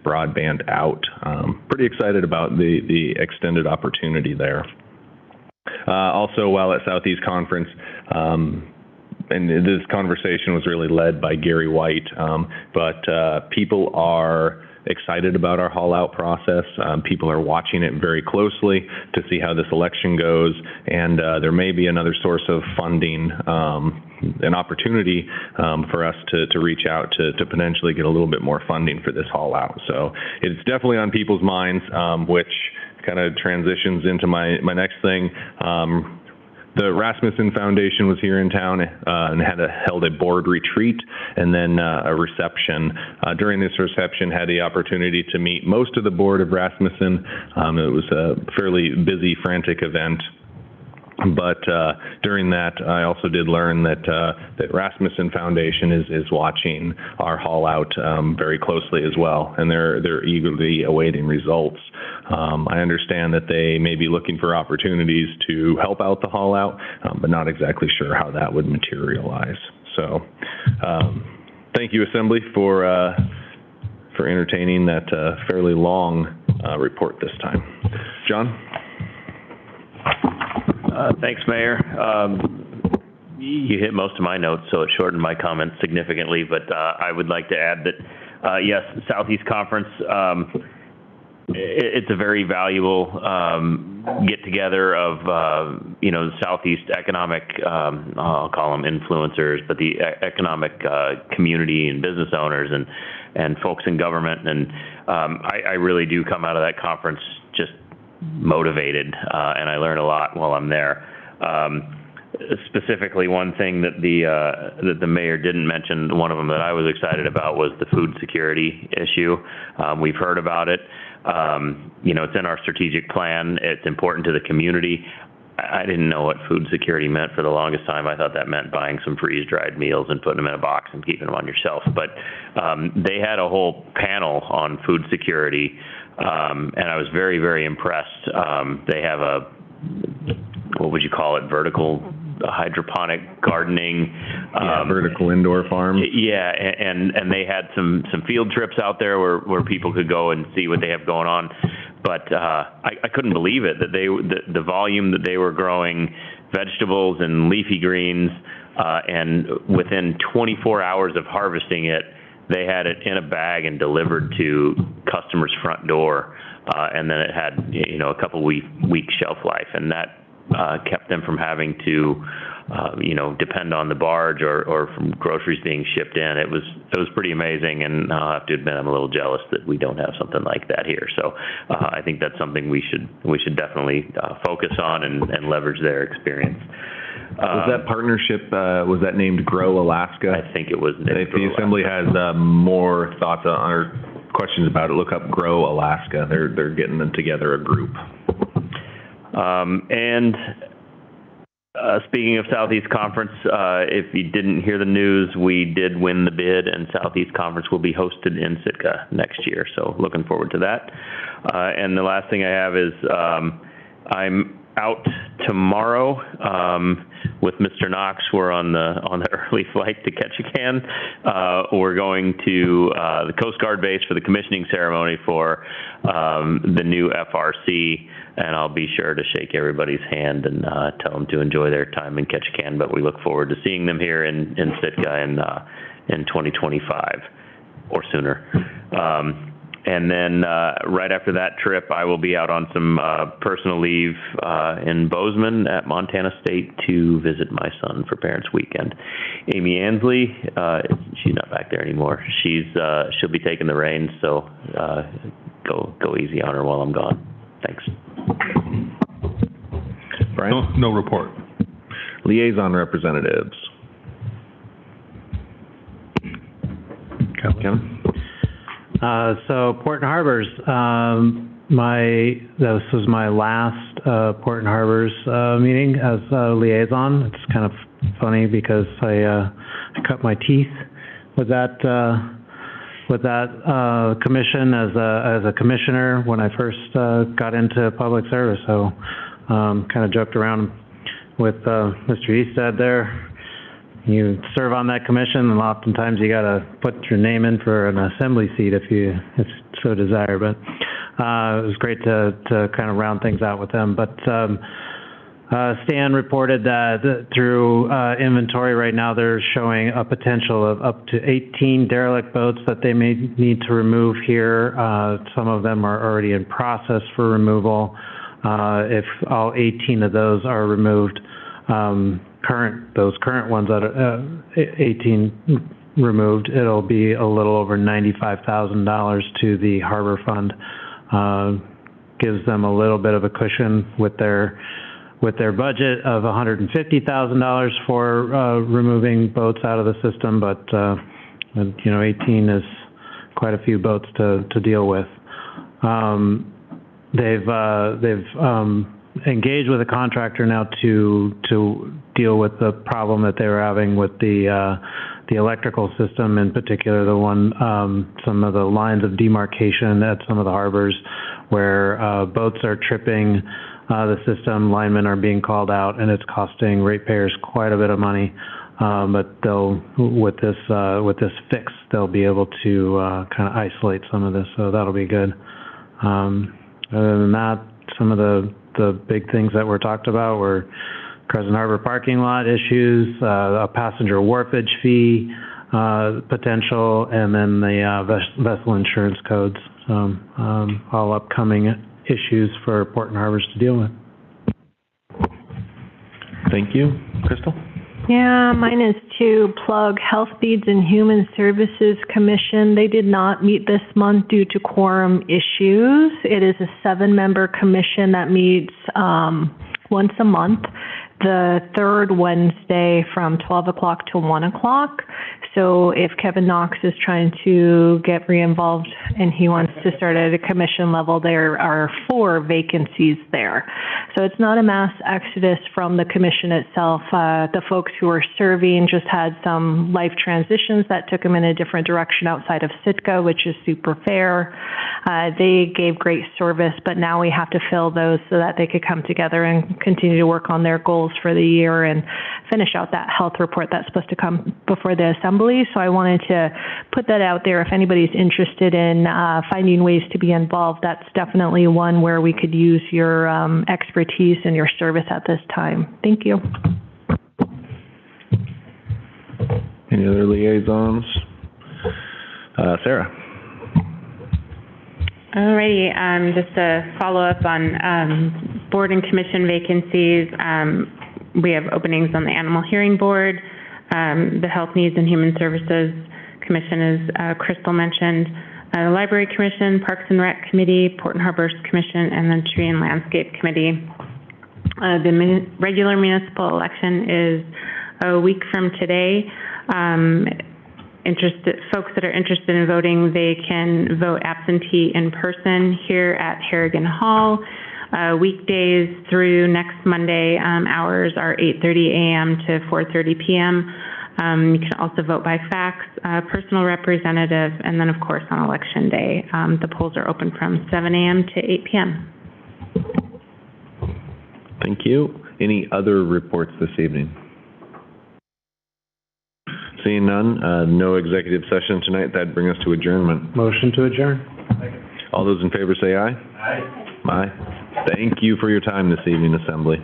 broadband out. Pretty excited about the extended opportunity there. Also, while at Southeast Conference, and this conversation was really led by Gary White, but people are excited about our haul out process. People are watching it very closely to see how this election goes, and there may be another source of funding, an opportunity for us to reach out to potentially get a little bit more funding for this haul out. So it's definitely on people's minds, which kind of transitions into my next thing. The Rasmussen Foundation was here in town and held a board retreat and then a reception. During this reception, had the opportunity to meet most of the board of Rasmussen. It was a fairly busy, frantic event. But during that, I also did learn that Rasmussen Foundation is watching our haul out very closely as well, and they're eagerly awaiting results. I understand that they may be looking for opportunities to help out the haul out, but not exactly sure how that would materialize. So, thank you, Assembly, for entertaining that fairly long report this time. John? Thanks, Mayor. You hit most of my notes, so it shortened my comments significantly, but I would like to add that, yes, Southeast Conference, it's a very valuable get-together of, the Southeast economic, I'll call them influencers, but the economic community and business owners and folks in government. And I really do come out of that conference just motivated, and I learned a lot while I'm there. Specifically, one thing that the mayor didn't mention, one of them that I was excited about, was the food security issue. We've heard about it. It's in our strategic plan. It's important to the community. I didn't know what food security meant for the longest time. I thought that meant buying some freeze-dried meals and putting them in a box and keeping them on your shelf. But they had a whole panel on food security, and I was very, very impressed. They have what would you call it, vertical hydroponic gardening. Vertical indoor farm. Yeah, and they had some field trips out there where people could go and see what they have going on. But I couldn't believe it, that the volume that they were growing vegetables and leafy greens, and within 24 hours of harvesting it, they had it in a bag and delivered to customers' front door. And then it had, a couple week shelf life, and that kept them from having to, depend on the barge or from groceries being shipped in. It was pretty amazing, and I'll have to admit I'm a little jealous that we don't have something like that here. So I think that's something we should definitely focus on and leverage their experience. Was that partnership, was that named Grow Alaska? I think it was. If the Assembly has more thoughts or questions about it, look up Grow Alaska. They're getting them together, a group. Speaking of Southeast Conference, if you didn't hear the news, we did win the bid, and Southeast Conference will be hosted in Sitka next year. So looking forward to that. And the last thing I have is I'm out tomorrow with Mr. Knox. We're on the early flight to Ketchikan. We're going to the Coast Guard base for the commissioning ceremony for the new FRC, and I'll be sure to shake everybody's hand and tell them to enjoy their time in Ketchikan. But we look forward to seeing them here in Sitka in 2025 or sooner. And then right after that trip, I will be out on some personal leave in Bozeman at Montana State to visit my son for Parents Weekend. Amy Ansley, she's not back there anymore. She'll be taking the reins, so go easy on her while I'm gone. Thanks. Brian? No report. Liaison representatives. Kevin? So Port and Harbors, this was my last Port and Harbors meeting as a liaison. It's kind of funny because I cut my teeth with that commission as a commissioner when I first got into public service. So kind of joked around with Mr. Easted there. You serve on that commission, and oftentimes you got to put your name in for an assembly seat if so desire. But it was great to kind of round things out with them. But Stan reported that through inventory right now, they're showing a potential of up to 18 derelict boats that they may need to remove here. Some of them are already in process for removal. If all 18 of those are removed, those current ones that are 18 removed, it'll be a little over $95,000 to the harbor fund. Gives them a little bit of a cushion with their budget of $150,000 for removing boats out of the system, but 18 is quite a few boats to deal with. They've engaged with a contractor now to deal with the problem that they were having with the electrical system, in particular the one, some of the lines of demarcation at some of the harbors where boats are tripping the system, linemen are being called out, and it's costing ratepayers quite a bit of money. But with this fix, they'll be able to kind of isolate some of this, so that'll be good. Other than that, some of the big things that were talked about were Crescent Harbor parking lot issues, a passenger wharfage fee potential, and then the vessel insurance codes. So all upcoming issues for Port and Harbors to deal with. Thank you. Crystal? Yeah, mine is to plug Health Needs and Human Services Commission. They did not meet this month due to quorum issues. It is a 7-member commission that meets once a month, the third Wednesday from 12 o'clock to 1 o'clock. So if Kevin Knox is trying to get re-involved and he wants to start at a commission level, there are 4 vacancies there. So it's not a mass exodus from the commission itself. The folks who are serving just had some life transitions that took them in a different direction outside of Sitka, which is super fair. They gave great service, but now we have to fill those so that they could come together and continue to work on their goals for the year and finish out that health report that's supposed to come before the assembly. So I wanted to put that out there. If anybody's interested in finding ways to be involved, that's definitely one where we could use your expertise and your service at this time. Thank you. Any other liaisons? Sarah? Alrighty, just to follow up on board and commission vacancies, we have openings on the Animal Hearing Board, the Health Needs and Human Services Commission, as Crystal mentioned, the Library Commission, Parks and Rec Committee, Port and Harbors Commission, and the Tree and Landscape Committee. The regular municipal election is a week from today. Folks that are interested in voting, they can vote absentee in person here at Harrigan Hall. Weekdays through next Monday, hours are 8:30 a.m. to 4:30 p.m. You can also vote by fax, personal representative, and then, of course, on Election Day. The polls are open from 7 a.m. to 8 p.m. Thank you. Any other reports this evening? Seeing none, no executive session tonight. That'd bring us to adjournment. Motion to adjourn. All those in favor say aye. Aye. Aye. Thank you for your time this evening, Assembly.